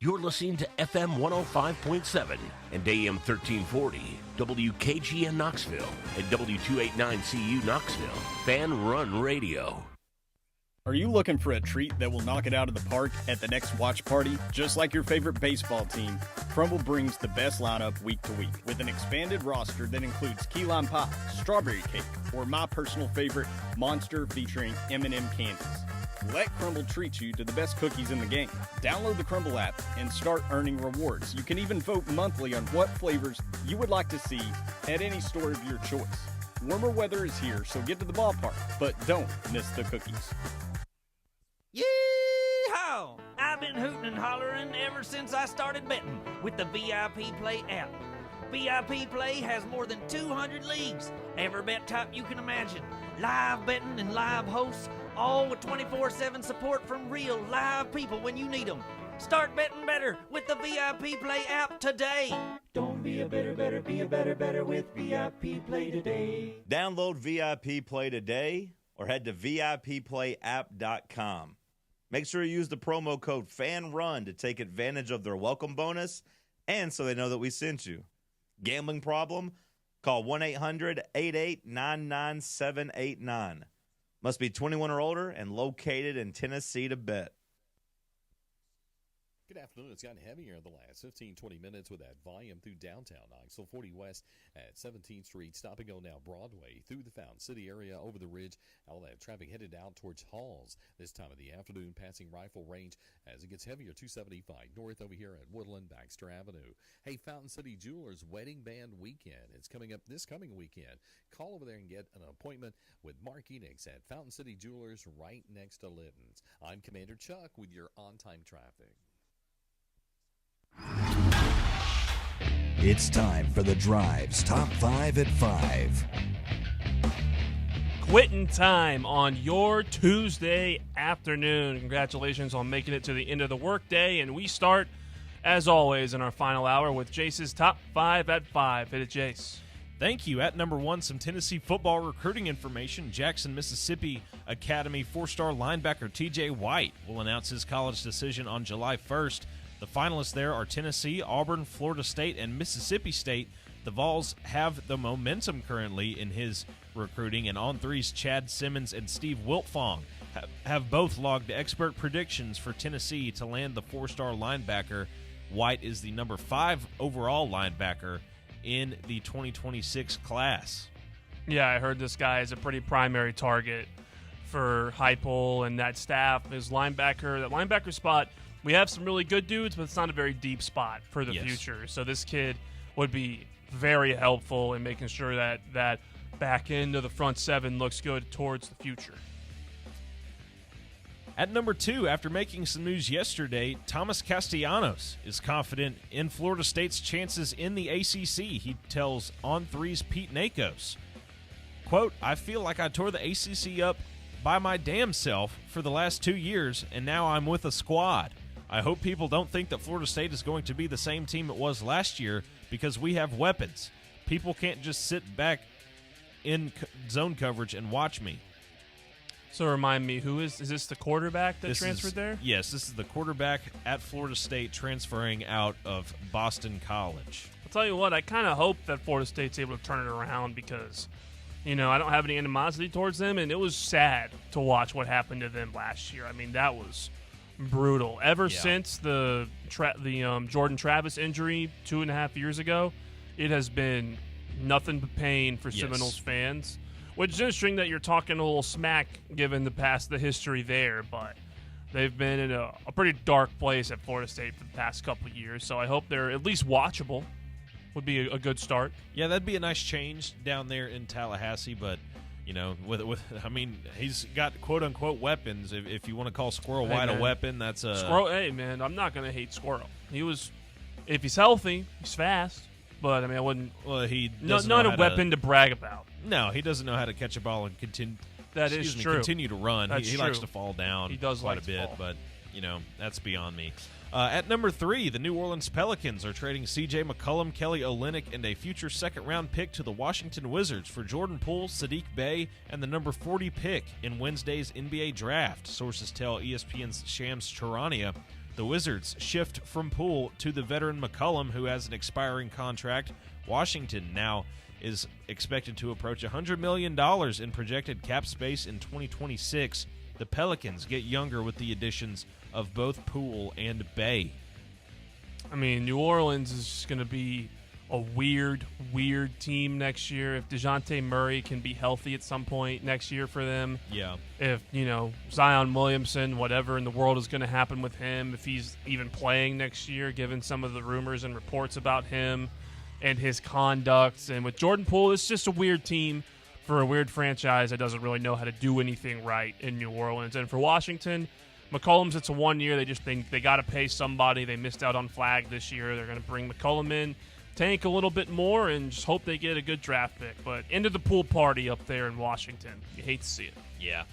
You're listening to FM 105.7 and AM 1340, WKGN Knoxville, and W289CU Knoxville, Fan Run Radio. Are you looking for a treat that will knock it out of the park at the next watch party? Just like your favorite baseball team, Crumble brings the best lineup week to week with an expanded roster that includes key lime pie, strawberry cake, or my personal favorite, Monster featuring M&M candies. Let Crumble treat you to the best cookies in the game. Download the Crumble app and start earning rewards. You can even vote monthly on what flavors you would like to see at any store of your choice. Warmer weather is here, so get to the ballpark, but don't miss the cookies. Yee-haw! I've been hooting and hollering ever since I started betting with the VIP Play app. VIP Play has more than 200 leagues, every bet type you can imagine, live betting and live hosts, all with 24/7 support from real live people when you need them. Start betting better with the VIP Play app today. Don't be a better, be a better with VIP Play today. Download VIP Play today or head to VIPPlayApp.com. Make sure you use the promo code FANRUN to take advantage of their welcome bonus and so they know that we sent you. Gambling problem? Call 1-800-8899-789. Must be 21 or older and located in Tennessee to bet. Good afternoon. It's gotten heavier in the last 15-20 minutes with that volume through downtown Knoxville. 40 West at 17th Street. Stop and go now Broadway through the Fountain City area over the ridge. All that traffic headed out towards Halls this time of the afternoon, passing Rifle Range as it gets heavier. 275 north over here at Woodland Baxter Avenue. Hey, Fountain City Jewelers Wedding Band Weekend. It's coming up this coming weekend. Call over there and get an appointment with Mark Enix at Fountain City Jewelers right next to Litton's. I'm Commander Chuck with your on-time traffic. It's time for The Drive's Top 5 at 5. Quitting time on your Tuesday afternoon. Congratulations on making it to the end of the workday. And we start, as always, in our final hour with Jace's Top 5 at 5. Hit it, Jace. Thank you. At number 1, some Tennessee football recruiting information. Jackson, Mississippi Academy 4-star linebacker T.J. White will announce his college decision on July 1st. The finalists there are Tennessee, Auburn, Florida State, and Mississippi State. The Vols have the momentum currently in his recruiting, and On 3's Chad Simmons and Steve Wiltfong have both logged expert predictions for Tennessee to land the 4-star linebacker. White is the number 5 overall linebacker in the 2026 class. Yeah, I heard this guy is a pretty primary target for Heupel and that staff. His linebacker, that linebacker spot, we have some really good dudes, but it's not a very deep spot for the future. So this kid would be very helpful in making sure that that back end of the front seven looks good towards the future. At number 2, after making some news yesterday, Thomas Castellanos is confident in Florida State's chances in the ACC. He tells On 3's Pete Nakos, quote, "I feel like I tore the ACC up by my damn self for the last 2 years, and now I'm with a squad. I hope people don't think that Florida State is going to be the same team it was last year because we have weapons. People can't just sit back in zone coverage and watch me." So remind me, who is this the quarterback that transferred there? Yes, this is the quarterback at Florida State transferring out of Boston College. I'll tell you what, I kind of hope that Florida State's able to turn it around because, you know, I don't have any animosity towards them, and it was sad to watch what happened to them last year. I mean, that was brutal. Ever since the Jordan Travis injury 2.5 years ago, it has been nothing but pain for Seminoles fans. Which is interesting that you're talking a little smack given the history there, but they've been in a pretty dark place at Florida State for the past couple of years. So I hope they're at least watchable. Would be a good start. Yeah, that'd be a nice change down there in Tallahassee, but you know, I mean, he's got quote unquote weapons. If you want to call Squirrel White a weapon, that's a Squirrel. Hey man, I'm not gonna hate Squirrel. If he's healthy, he's fast. But I mean, I wouldn't. Well, he not a weapon to brag about. No, he doesn't know how to catch a ball and continue. That is true. Continue to run. He likes to fall down. He does quite like a bit, fall. but you know that's beyond me. At number 3, the New Orleans Pelicans are trading C.J. McCollum, Kelly Olynyk, and a future second-round pick to the Washington Wizards for Jordan Poole, Sadiq Bey, and the number 40 pick in Wednesday's NBA draft. Sources tell ESPN's Shams Charania the Wizards shift from Poole to the veteran McCollum, who has an expiring contract. Washington now is expected to approach $100 million in projected cap space in 2026. The Pelicans get younger with the additions of both Poole and Bey. I mean, New Orleans is going to be a weird team next year. If DeJounte Murray can be healthy at some point next year for them. Yeah. If, Zion Williamson, whatever in the world is going to happen with him, if he's even playing next year, given some of the rumors and reports about him and his conduct. And with Jordan Poole, it's just a weird team for a weird franchise that doesn't really know how to do anything right in New Orleans. And for Washington, McCollum's, it's a 1 year. They just think they got to pay somebody. They missed out on Flag this year. They're going to bring McCollum in, tank a little bit more, and just hope they get a good draft pick. But into the pool party up there in Washington. You hate to see it. Yeah.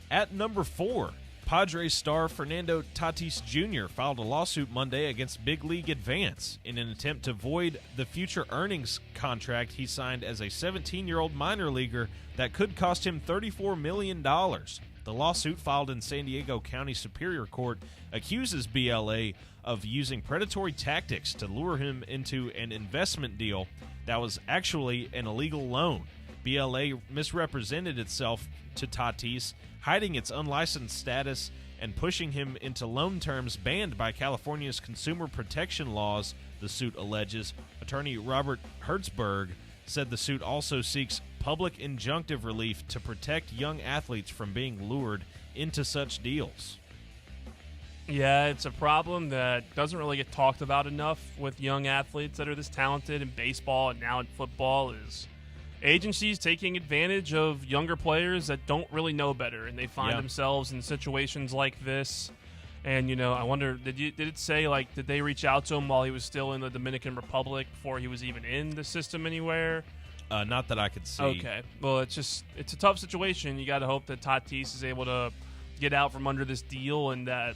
At number 4, Padres star Fernando Tatis Jr. filed a lawsuit Monday against Big League Advance in an attempt to void the future earnings contract he signed as a 17-year-old minor leaguer that could cost him $34 million. The lawsuit, filed in San Diego County Superior Court, accuses BLA of using predatory tactics to lure him into an investment deal that was actually an illegal loan. BLA misrepresented itself to Tatis, hiding its unlicensed status and pushing him into loan terms banned by California's consumer protection laws, the suit alleges. Attorney Robert Hertzberg said the suit also seeks public injunctive relief to protect young athletes from being lured into such deals. Yeah, it's a problem that doesn't really get talked about enough with young athletes that are this talented in baseball and now in football, is agencies taking advantage of younger players that don't really know better, and they find themselves in situations like this. And, I wonder, did it say, did they reach out to him while he was still in the Dominican Republic before he was even in the system anywhere? Not that I could see. Okay. Well, it's a tough situation. You got to hope that Tatis is able to get out from under this deal, and that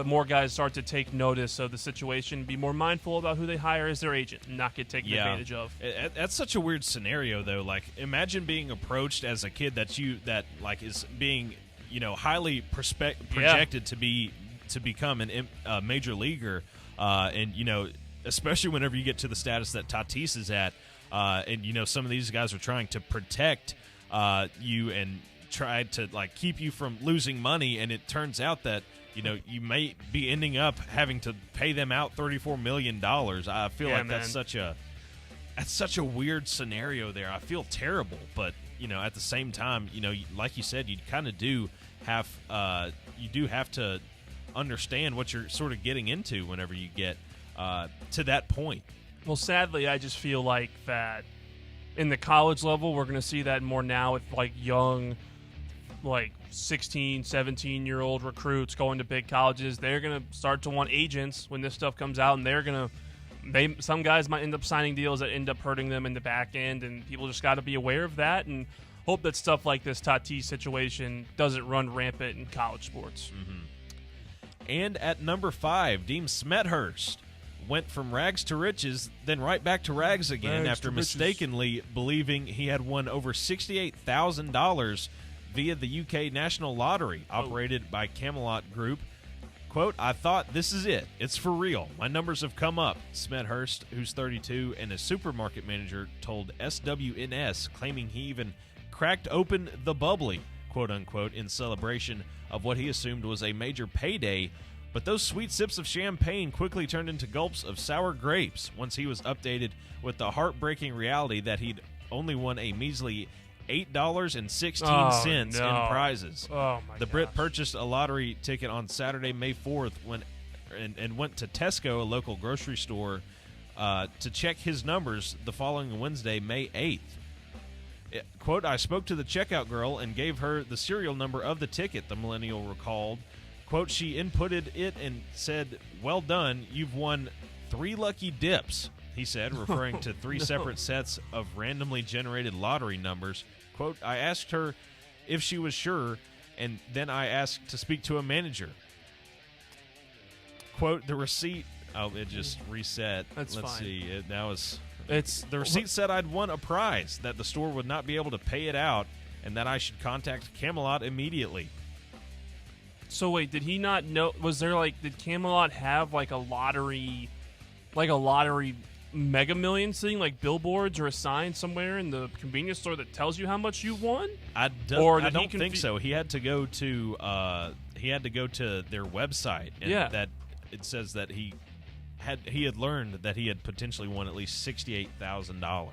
more guys start to take notice of the situation, be more mindful about who they hire as their agent, and not get taken advantage of. That's such a weird scenario, though. Imagine being approached as a kid that is being, highly projected to become a major leaguer, and especially whenever you get to the status that Tatis is at, and some of these guys are trying to protect you and try to keep you from losing money, and it turns out that you may be ending up having to pay them out $34 million. I feel that's such a weird scenario there. I feel terrible, but at the same time, like you said, you kind of do have to understand what you're sort of getting into whenever you get to that point. Well, sadly, I just feel like that in the college level, we're going to see that more now with young, 16, 17-year-old recruits going to big colleges. They're going to start to want agents when this stuff comes out, and some guys might end up signing deals that end up hurting them in the back end, and people just got to be aware of that and hope that stuff like this Tatis situation doesn't run rampant in college sports. Mm-hmm. And at number 5, Dean Smethurst went from rags to riches, then right back to rags again after mistakenly believing he had won over $68,000 via the UK National Lottery, operated by Camelot Group. Quote, "I thought, this is it. It's for real. My numbers have come up," Smethurst, who's 32 and a supermarket manager, told SWNS, claiming he even cracked open the bubbly, quote-unquote, in celebration of what he assumed was a major payday. But those sweet sips of champagne quickly turned into gulps of sour grapes once he was updated with the heartbreaking reality that he'd only won a measly $8.16 in prizes. Oh my The Brit purchased a lottery ticket on Saturday, May 4th, and went to Tesco, a local grocery store, to check his numbers the following Wednesday, May 8th. Quote, "I spoke to the checkout girl and gave her the serial number of the ticket," the millennial recalled. Quote, "She inputted it and said, 'Well done, you've won 3 lucky dips,'" he said, referring to 3 separate sets of randomly generated lottery numbers. Quote, "I asked her if she was sure, and then I asked to speak to a manager." Quote, "The receipt..." Oh, it just reset. Let's see. The receipt said I'd won a prize, that the store would not be able to pay it out, and that I should contact Camelot immediately. So wait, did he not know? Was there did Camelot have a lottery Mega Millions thing, billboards or a sign somewhere in the convenience store that tells you how much you won? I don't think so. He had to go to their website, and that it says that he he had learned that he had potentially won at least $68,000. Oh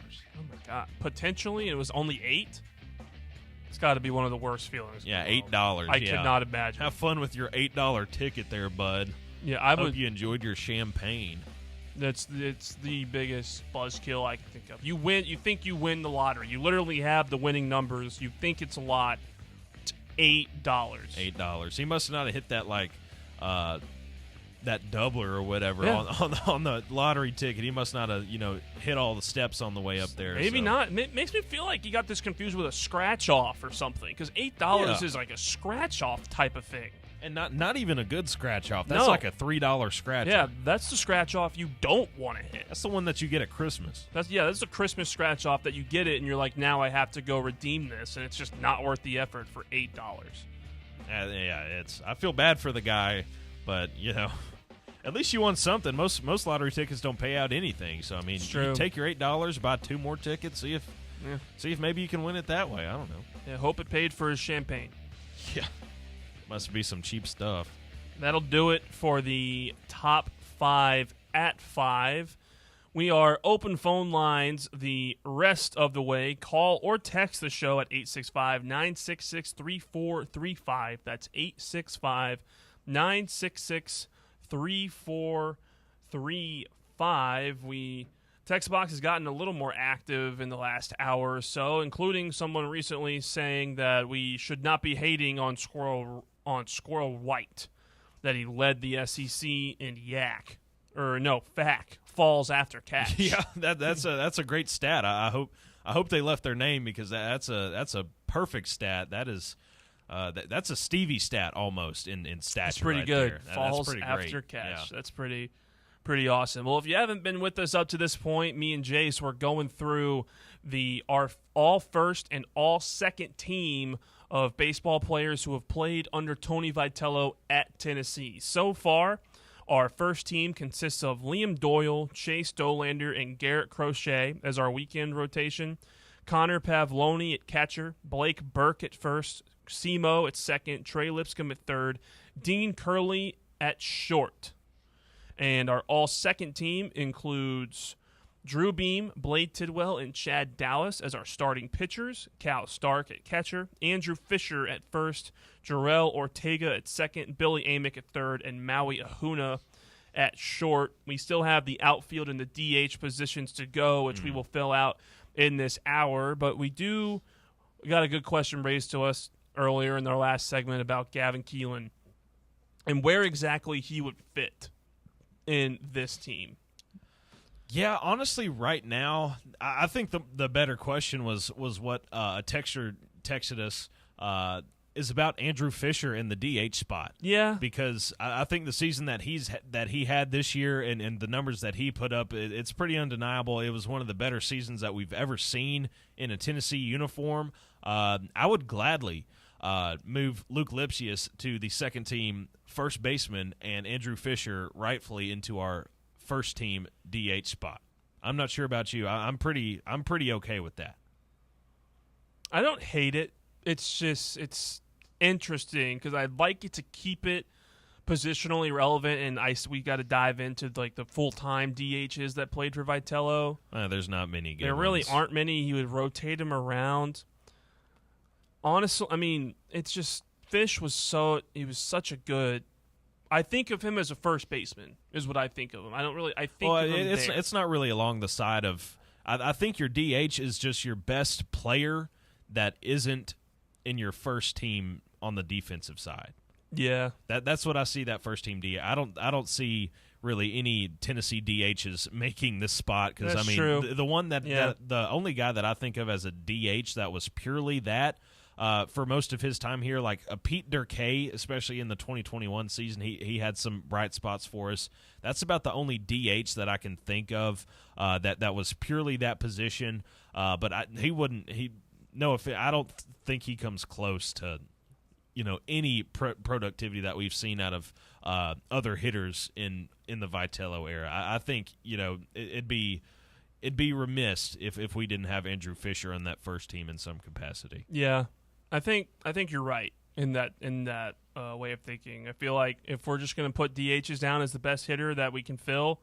my God! Potentially, it was only 8. It's got to be one of the worst feelings. Yeah, $8. I could not imagine. Have fun with your $8 ticket there, bud. Yeah, I hope you enjoyed your champagne. It's the bigged buzzkill I can think of. You win. You think you win the lottery. You literally have the winning numbers. You think it's a lot. It's $8. $8. He must not have hit that that doubler or whatever on the lottery ticket. He must not have hit all the steps on the way up there. Maybe not. It makes me feel like you got this confused with a scratch off or something, because $8 is like a scratch off type of thing. And not even a good scratch off. That's like a $3 scratch. Yeah, that's the scratch off you don't want to hit. That's the one that you get at Christmas. That's a Christmas scratch off that you get it and you're like, now I have to go redeem this, and it's just not worth the effort for $8. I feel bad for the guy, but at least you won something. Most lottery tickets don't pay out anything. So I mean, you take your $8, buy 2 more tickets, see if maybe you can win it that way. I don't know. Yeah, hope it paid for his champagne. Yeah. Must be some cheap stuff. That'll do it for the top 5 at 5. We are open phone lines the rest of the way. Call or text the show at 865-966-3435. That's 865-966-3435. Text box has gotten a little more active in the last hour or so, including someone recently saying that we should not be hating on Squirrel White, that he led the SEC in FAC, falls after catch. Yeah, that's a great stat. I hope they left their name, because that's a perfect stat. That is that's a Stevie stat almost in stature. That's pretty right good. There. Falls that's pretty after great. catch. Yeah. That's pretty awesome. Well, if you haven't been with us up to this point, me and Jace were going through our all first and all second team of baseball players who have played under Tony Vitello at Tennessee. So far, our first team consists of Liam Doyle, Chase Dolander, and Garrett Crochet as our weekend rotation, Connor Pavloni at catcher, Blake Burke at first, Simo at second, Trey Lipscomb at third, Dean Curley at short. And our all-second team includes Drew Beam, Blade Tidwell, and Chad Dallas as our starting pitchers, Cal Stark at catcher, Andrew Fisher at first, Jarrell Ortega at second, Billy Amick at third, and Maui Ahuna at short. We still have the outfield and the DH positions to go, which we will fill out in this hour. But we got a good question raised to us earlier in our last segment about Gavin Keelan and where exactly he would fit in this team. Yeah, honestly, right now, I think the better question was what a texter texted us is about Andrew Fisher in the DH spot. Yeah, because I think the season that he had this year and the numbers that he put up, it's pretty undeniable. It was one of the better seasons that we've ever seen in a Tennessee uniform. I would gladly move Luke Lipsius to the second team first baseman and Andrew Fisher rightfully into our first team DH spot. I'm not sure about you. I'm pretty okay with that. I don't hate it. It's interesting because I'd like it to keep it positionally relevant, and we got to dive into like the full-time DHs that played for Vitello. There's not many good There really ones. aren't many. He would rotate him around. Honestly, I mean, it's just Fish was such a good. I think of him as a first baseman is what I think of him. I don't really. I think of him it's not really along the side of. I think your DH is just your best player that isn't in your first team on the defensive side. Yeah, that's what I see that first team DH. I don't see really any Tennessee DHs making this spot because I mean true. The one that the only guy that I think of as a DH that was purely that. For most of his time here, like Pete Durkay, especially in the 2021 season, he had some bright spots for us. That's about the only DH that I can think of that was purely that position. But I don't think he comes close to any productivity that we've seen out of other hitters in the Vitello era. I think it'd be remiss if we didn't have Andrew Fisher on that first team in some capacity. Yeah. I think you're right in that way of thinking. I feel like if we're just going to put DHs down as the best hitter that we can fill,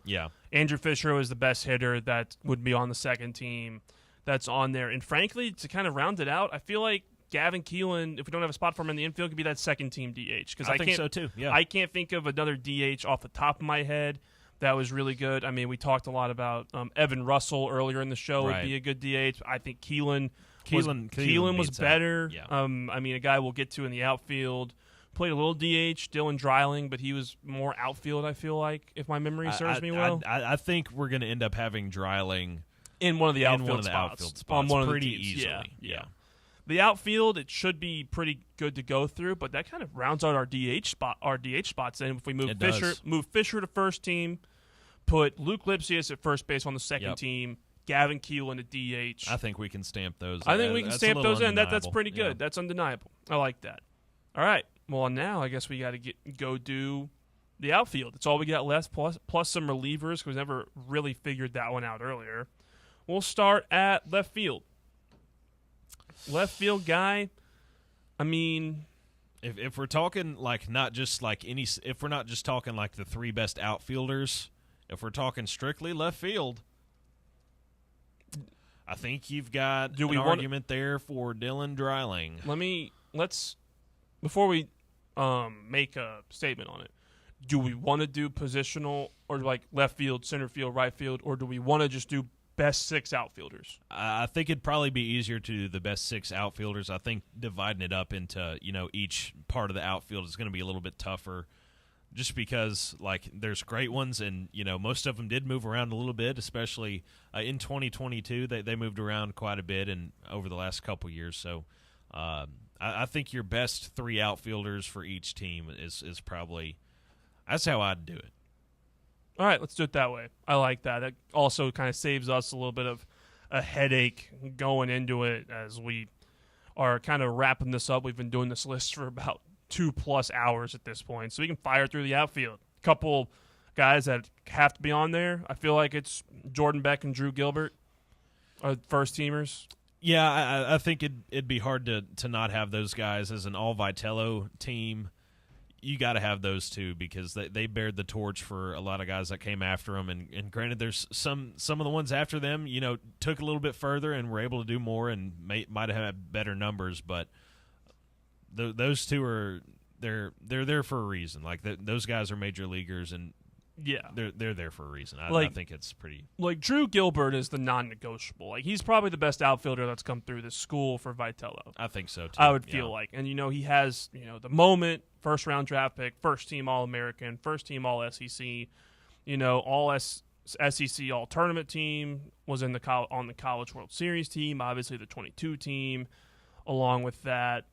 Andrew Fisher is the best hitter that would be on the second team that's on there. And frankly, to kind of round it out, I feel like Gavin Keelan, if we don't have a spot for him in the infield, could be that second team DH. Because I think so too. Yeah, I can't think of another DH off the top of my head that was really good. I mean, we talked a lot about Evan Russell earlier in the show would be a good DH. I think Keelan was better. Yeah. I mean, a guy we'll get to in the outfield. Played a little DH, Dylan Dreiling, but he was more outfield, I feel like, if my memory serves me well. I think we're going to end up having Dreiling in one of the outfield spots. On one pretty of the teams. easily. Yeah. The outfield, it should be pretty good to go through, but that kind of rounds out our DH spots. And if we move Fisher to first team, put Luke Lipsius at first base on the second team, Gavin Keelan at DH. I think we can stamp those. I think we can stamp those in. That's pretty good. Yeah. That's undeniable. I like that. All right. Well, now I guess we got to go do the outfield. That's all we got left, plus some relievers, because we never really figured that one out earlier. We'll start at left field. Left field guy, I mean, if we're talking like not just like any, if we're not just talking like the three best outfielders, if we're talking strictly left field, I think you've got an argument there for Dylan Dreiling. Before we make a statement on it, do we want to do positional or like left field, center field, right field, or do we want to just do best six outfielders? I think it'd probably be easier to do the best six outfielders. I think dividing it up into, each part of the outfield is going to be a little bit tougher just because, like, there's great ones and, most of them did move around a little bit, especially in 2022. They moved around quite a bit and over the last couple years. So I think your best three outfielders for each team is probably – that's how I'd do it. All right, let's do it that way. I like that. That also kind of saves us a little bit of a headache going into it as we are kind of wrapping this up. We've been doing this list for about 2+ hours at this point, so we can fire through the outfield. A couple guys that have to be on there. I feel like it's Jordan Beck and Drew Gilbert are first teamers. Yeah, I think it'd be hard to not have those guys as an all Vitello team. You got to have those two because they bared the torch for a lot of guys that came after them. And granted, there's some of the ones after them, took a little bit further and were able to do more and might have had better numbers. But those two are they're there for a reason. Like those guys are major leaguers and they're there for a reason. I think it's pretty. Like Drew Gilbert is the non-negotiable. Like he's probably the best outfielder that's come through this school for Vitello. I think so too. I would feel like, and he has the moment. First round draft pick, first team All American, first team All SEC, all SEC All Tournament team, was in on the College World Series team, obviously the 22 team, along with that.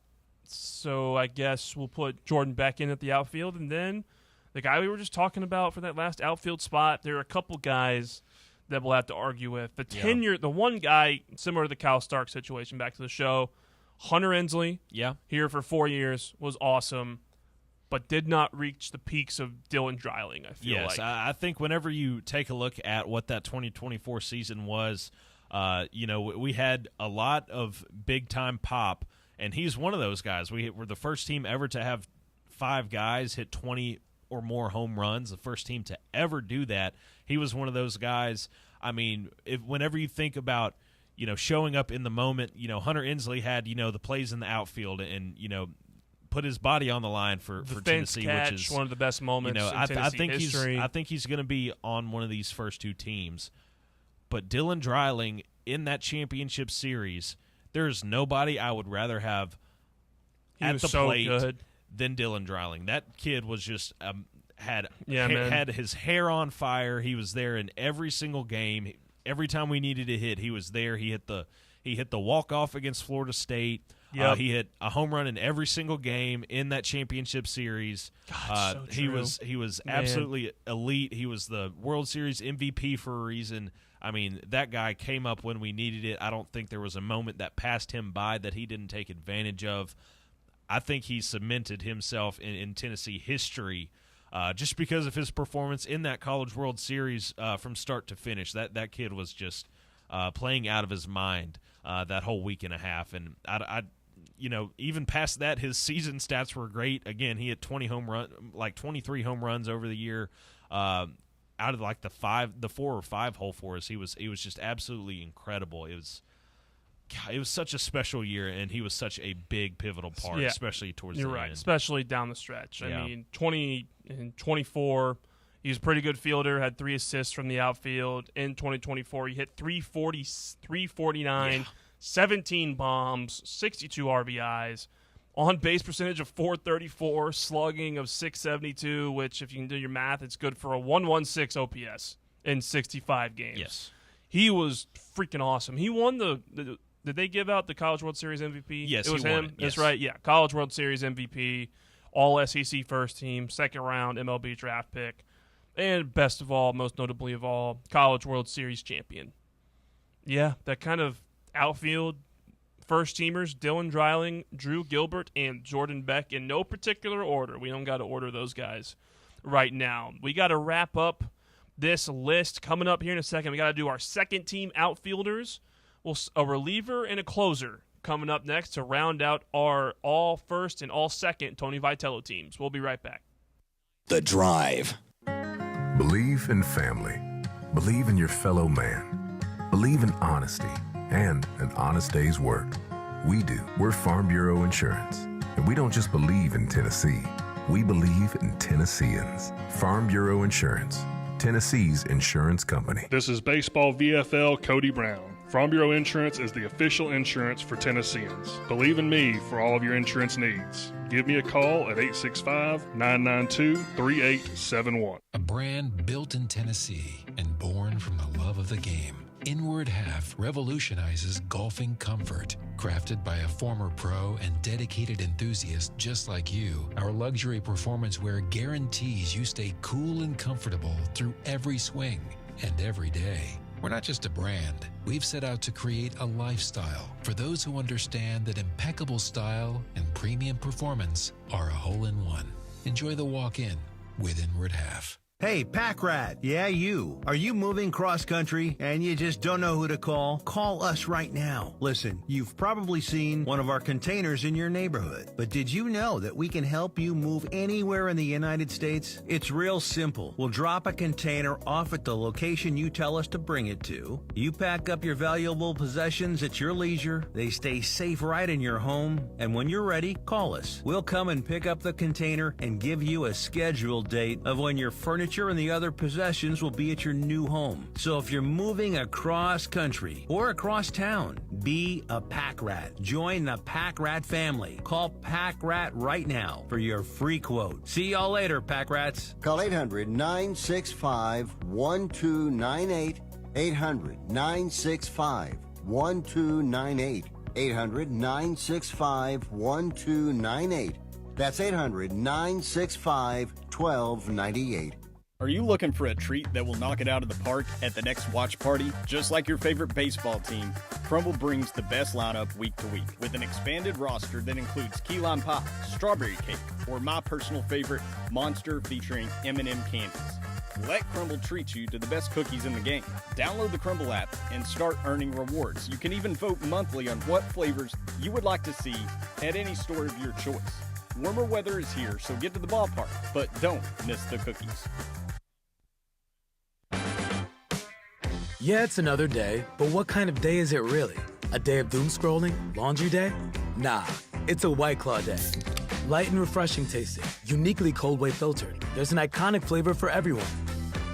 So I guess we'll put Jordan Beck in at the outfield, and then the guy we were just talking about for that last outfield spot. There are a couple guys that we'll have to argue with. The tenure, the one guy similar to the Kyle Stark situation. Back to the show, Hunter Ensley. Here for 4 years was awesome. But did not reach the peaks of Dylan Dreiling, I feel like. Yes, I think whenever you take a look at what that 2024 season was, we had a lot of big-time pop, and he's one of those guys. We were the first team ever to have 5 guys hit 20 or more home runs, the first team to ever do that. He was one of those guys. I mean, whenever you think about, showing up in the moment, Hunter Ensley had, the plays in the outfield and, put his body on the line for Tennessee, catch, which is one of the best moments in Tennessee history. I think he's going to be on one of these first two teams. But Dylan Dreiling in that championship series, there's nobody I would rather have at the plate than Dylan Dreiling. That kid was just had his hair on fire. He was there in every single game. Every time we needed a hit, he was there. He hit the walk-off against Florida State. Yep. He hit a home run in every single game in that championship series. God, so true. He was absolutely elite. He was the World Series MVP for a reason. I mean, that guy came up when we needed it. I don't think there was a moment that passed him by that he didn't take advantage of. I think he cemented himself in Tennessee history just because of his performance in that College World Series from start to finish. That kid was just playing out of his mind that whole week and a half. And even past that, his season stats were great. Again, he had 23 home runs over the year. Out of like the 4 or 5 hole for us, he was just absolutely incredible. It was such a special year, and he was such a big pivotal part, especially towards the end. Especially down the stretch. Yeah. I mean, 20 and 24, he was a pretty good fielder, had 3 assists from the outfield. In 2024, he hit 340, 349, 17 bombs, 62 RBIs, on base percentage of 434, slugging of 672, which if you can do your math, it's good for a 116 OPS in 65 games. Yes. He was freaking awesome. He won the did they give out the College World Series MVP? Yes, it was he him. won it. That's Yes. right. Yeah, College World Series MVP, All SEC first team, second round MLB draft pick, and best of all, most notably of all, College World Series champion. Yeah, that kind of outfield first teamers: Dylan Dreiling, Drew Gilbert, and Jordan Beck in no particular order. We don't got to order those guys right now. We got to wrap up this list coming up here in a second. We got to do our second team outfielders. A reliever and a closer coming up next to round out our all first and all second Tony Vitello teams. We'll be right back. The Drive. Believe in family. Believe in your fellow man. Believe in honesty and an honest day's work. We do. We're Farm Bureau Insurance. And we don't just believe in Tennessee. We believe in Tennesseans. Farm Bureau Insurance. Tennessee's insurance company. This is Baseball VFL Cody Brown. Farm Bureau Insurance is the official insurance for Tennesseans. Believe in me for all of your insurance needs. Give me a call at 865-992-3871. A brand built in Tennessee and born from the love of the game. Inward Half revolutionizes golfing comfort. Crafted by a former pro and dedicated enthusiast just like you, our luxury performance wear guarantees you stay cool and comfortable through every swing and every day. We're not just a brand. We've set out to create a lifestyle for those who understand that impeccable style and premium performance are a hole-in-one. Enjoy the walk-in with Inward Half. Hey, Pack Rat. Yeah, you. Are you moving cross-country and you just don't know who to call? Call us right now. Listen, you've probably seen one of our containers in your neighborhood. But did you know that we can help you move anywhere in the United States? It's real simple. We'll drop a container off at the location you tell us to bring it to. You pack up your valuable possessions at your leisure. They stay safe right in your home. And when you're ready, call us. We'll come and pick up the container and give you a scheduled date of when your furniture and the other possessions will be at your new home. So if you're moving across country or across town, be a Pack Rat. Join the Pack Rat family. Call Pack Rat right now for your free quote. See y'all later, Pack Rats. Call 800-965-1298. 800-965-1298. 800-965-1298. That's 800-965-1298. Are you looking for a treat that will knock it out of the park at the next watch party? Just like your favorite baseball team, Crumble brings the best lineup week to week with an expanded roster that includes key lime pie, strawberry cake, or my personal favorite, Monster featuring M&M candies. Let Crumble treat you to the best cookies in the game. Download the Crumble app and start earning rewards. You can even vote monthly on what flavors you would like to see at any store of your choice. Warmer weather is here, so get to the ballpark, but don't miss the cookies. Yeah, it's another day, but what kind of day is it really? A day of doom scrolling? Laundry day? Nah, it's a White Claw day. Light and refreshing tasting, uniquely cold way filtered. There's an iconic flavor for everyone.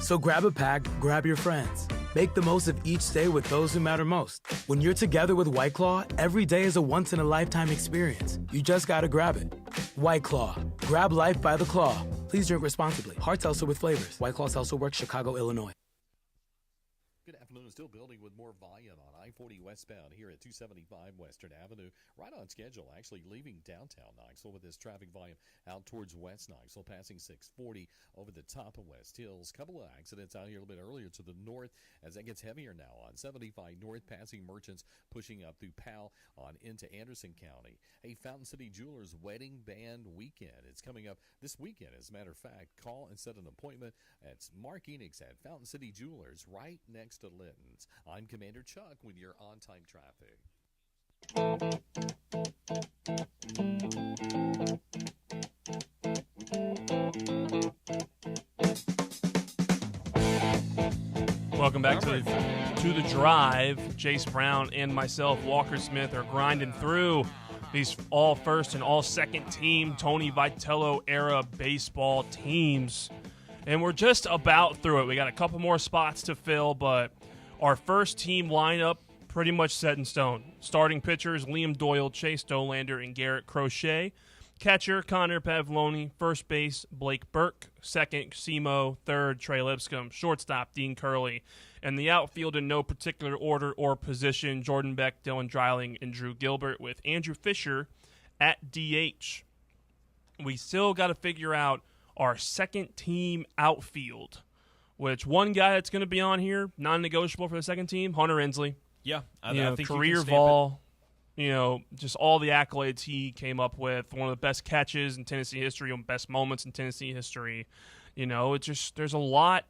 So grab a pack, grab your friends. Make the most of each day with those who matter most. When you're together with White Claw, every day is a once-in-a-lifetime experience. You just gotta grab it. White Claw. Grab life by the claw. Please drink responsibly. Hard seltzer with flavors. White Claw Seltzer Works, Chicago, Illinois. Good afternoon. Still building with more volume on I-40 westbound here at 275 Western Avenue. Right on schedule, actually leaving downtown Knoxville with this traffic volume out towards West Knoxville, passing 640 over the top of West Hills. Couple of accidents out here a little bit earlier to the north as that gets heavier now on 75 north, passing Merchants, pushing up through Powell on into Anderson County. Hey, Fountain City Jewelers Wedding Band Weekend. It's coming up this weekend. As a matter of fact, call and set an appointment. It's Mark Enix at Fountain City Jewelers right next to Linton's. I'm Commander Chuck with your on-time traffic. Welcome back to the Drive. Jace Brown and myself, Walker Smith, are grinding through these all first and all second team Tony Vitello era baseball teams. And we're just about through it. We got a couple more spots to fill, but our first team lineup pretty much set in stone. Starting pitchers, Liam Doyle, Chase Dolander, and Garrett Crochet. Catcher, Connor Pavloni. First base, Blake Burke. Second, Simo. Third, Trey Lipscomb. Shortstop, Dean Curley. And the outfield in no particular order or position, Jordan Beck, Dylan Dreiling, and Drew Gilbert, with Andrew Fisher at DH. We still got to figure out our second team outfield, which one guy that's going to be on here, non-negotiable for the second team, Hunter Inslee. Yeah, I think career vol, just all the accolades he came up with. One of the best catches in Tennessee history, one of the best moments in Tennessee history. There's a lot.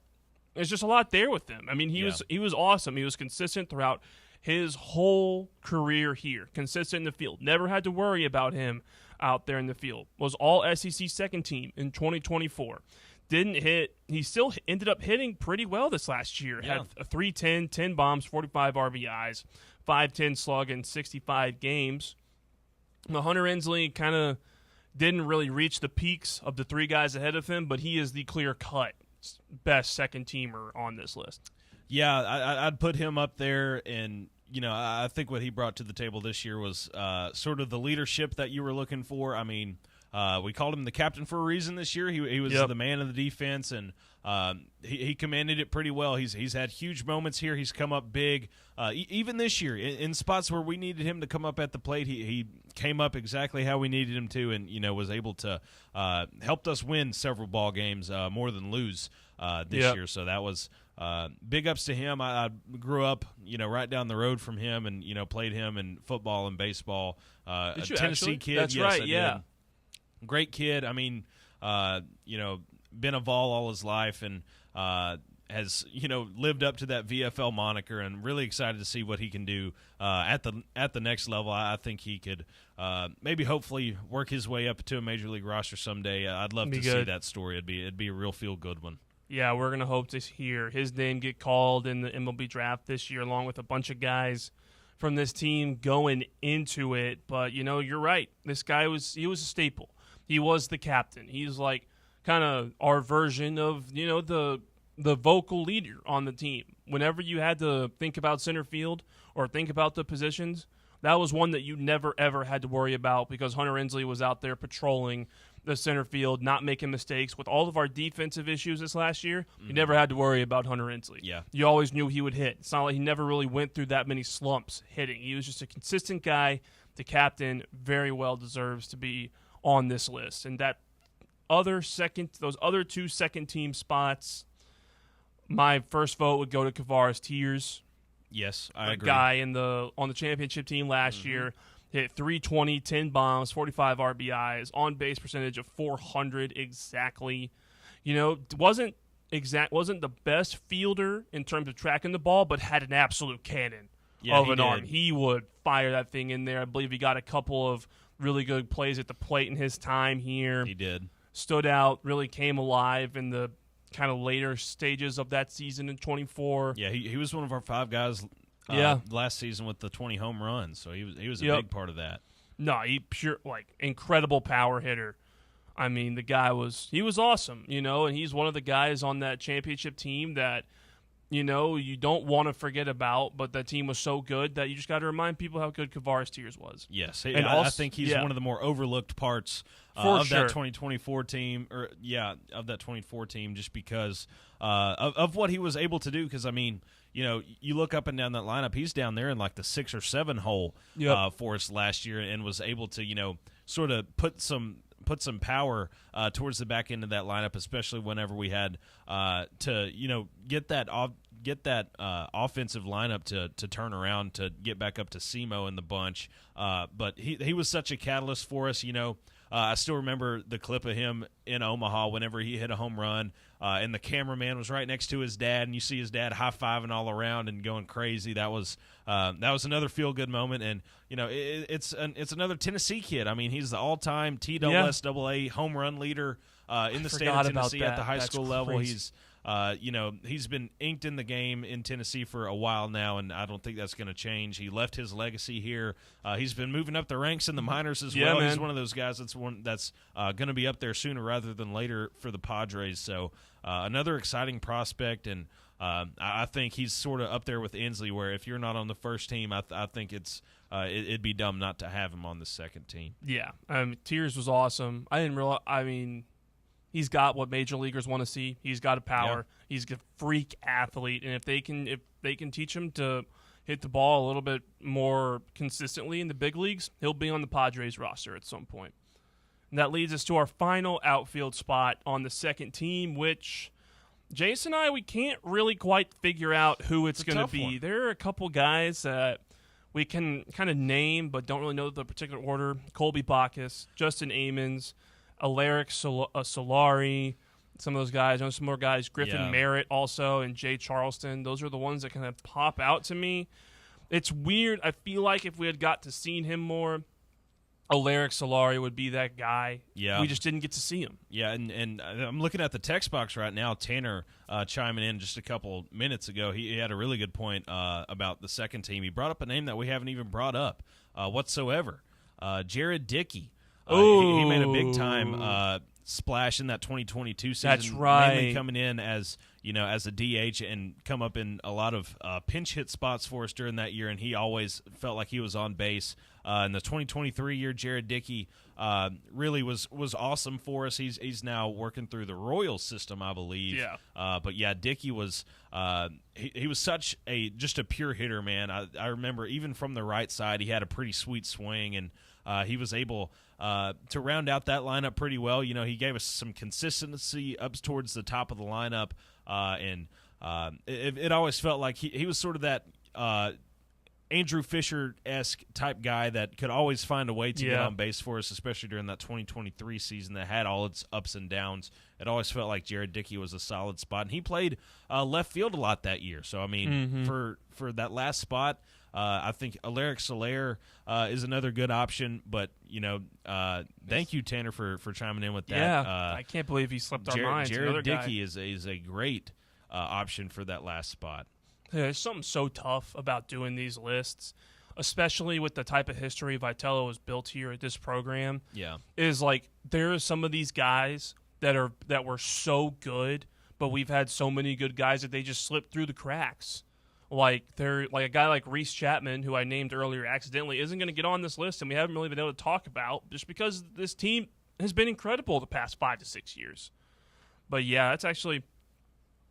There's just a lot there with him. I mean, he was awesome. He was consistent throughout his whole career here. Consistent in the field. Never had to worry about him out there in the field. Was all SEC second team in 2024. Didn't hit. He still ended up hitting pretty well this last year. Yeah. Had a 310, 10 bombs, 45 RBIs, 510 slug in 65 games. Now, Hunter Inslee kind of didn't really reach the peaks of the three guys ahead of him, but he is the clear-cut best second teamer on this list. Yeah, I'd put him up there, and I think what he brought to the table this year was sort of the leadership that you were looking for. I mean, we called him the captain for a reason this year. He was the man of the defense, and he commanded it pretty well. He's had huge moments here. He's come up big. Even this year, in spots where we needed him to come up at the plate, he came up exactly how we needed him to, and was able to helped us win several ball games more than lose this year. So that was big ups to him. I grew up, right down the road from him, and played him in football and baseball. Did you Tennessee actually? kid, That's yes, right. I Yeah. did. Great kid. I mean, been a Vol all his life, and has lived up to that VFL moniker, and really excited to see what he can do at the next level. I think he could maybe hopefully work his way up to a major league roster someday. I'd love to see that story. It'd be a real feel good one. Yeah, we're gonna hope to hear his name get called in the MLB draft this year, along with a bunch of guys from this team going into it. But you're right. This guy he was a staple. He was the captain. He's like kind of our version of the vocal leader on the team. Whenever you had to think about center field or think about the positions, that was one that you never ever had to worry about, because Hunter Inslee was out there patrolling the center field, not making mistakes. With all of our defensive issues this last year, you never had to worry about Hunter Inslee. Yeah. You always knew he would hit. It's not like he never really went through that many slumps hitting. He was just a consistent guy. The captain very well deserves to be on this list. And those other two second team spots, my first vote would go to Kavares Tears. Yes, I agree. Guy on the championship team last year, hit 320, 10 bombs, 45 RBIs, on base percentage of 400 exactly. Wasn't the best fielder in terms of tracking the ball, but had an absolute cannon of an arm. He would fire that thing in there. I believe he got a couple of really good plays at the plate in his time here. He did. Stood out, really came alive in the kind of later stages of that season in 24. Yeah, he was one of our 5 guys last season with the 20 home runs, so he was a big part of that. No, he incredible power hitter. I mean, the guy was awesome, and he's one of the guys on that championship team that you don't want to forget about, but that team was so good that you just got to remind people how good Kavares Tears was. Yes, and I think he's one of the more overlooked parts of that 2024 team, of that 24 team, just because of what he was able to do. Because, I mean, you look up and down that lineup, he's down there in like the 6 or 7 hole for us last year, and was able to, sort of put some power towards the back end of that lineup, especially whenever we had to get that offensive lineup to turn around to get back up to Simo in the bunch. But he was such a catalyst for us. I still remember the clip of him in Omaha whenever he hit a home run, and the cameraman was right next to his dad, and you see his dad high-fiving all around and going crazy. That was another feel-good moment, and it's another Tennessee kid. I mean, he's the all-time TSSAA home run leader in the state of Tennessee at the high school level. He's he's been inked in the game in Tennessee for a while now, and I don't think that's going to change. He left his legacy here. He's been moving up the ranks in the minors as well. Man. He's one of those guys that's going to be up there sooner rather than later for the Padres. So another exciting prospect, and I think he's sort of up there with Inslee, where if you're not on the first team, I think it'd be dumb not to have him on the second team. Yeah, Tears was awesome. I didn't realize. I mean, he's got what major leaguers want to see. He's got a power. Yeah. He's a freak athlete, and if they can teach him to hit the ball a little bit more consistently in the big leagues, he'll be on the Padres roster at some point. And that leads us to our final outfield spot on the second team, which Jason and we can't really quite figure out who it's going to be. One. There are a couple guys that we can kind of name but don't really know the particular order. Colby Bacchus, Justin Amons, Alaric Solari, some of those guys. I know some more guys. Griffin Merritt also, and Jay Charleston. Those are the ones that kind of pop out to me. It's weird. I feel like if we had got to seen him more, Alaric Solari would be that guy. Yeah. We just didn't get to see him. Yeah, and I'm looking at the text box right now. Tanner chiming in just a couple minutes ago. He had a really good point about the second team. He brought up a name that we haven't even brought up whatsoever. Jared Dickey. He made a big-time splash in that 2022 season. That's right. Mainly coming in as a DH and come up in a lot of pinch hit spots for us during that year, and he always felt like he was on base. In the 2023 year, Jared Dickey really was awesome for us. He's now working through the Royals system, I believe. Yeah. But yeah, Dickey was he was such just a pure hitter, man. I remember even from the right side, he had a pretty sweet swing, and he was able to round out that lineup pretty well. He gave us some consistency up towards the top of the lineup, and it always felt like he was sort of that Andrew Fisher-esque type guy that could always find a way to get on base for us, especially during that 2023 season that had all its ups and downs. It always felt like Jared Dickey was a solid spot, and he played left field a lot that year. So, I mean, for that last spot, I think Alaric Soler is another good option, but thank you, Tanner, for chiming in with that. Yeah, I can't believe he slipped our minds. Jared Dickey is a great option for that last spot. Yeah, there's something so tough about doing these lists, especially with the type of history Vitello has built here at this program. Yeah, is like there are some of these guys that were so good, but we've had so many good guys that they just slipped through the cracks. Like a guy like Reese Chapman, who I named earlier accidentally, isn't going to get on this list, and we haven't really been able to talk about just because this team has been incredible the past 5 to 6 years. But yeah, that's actually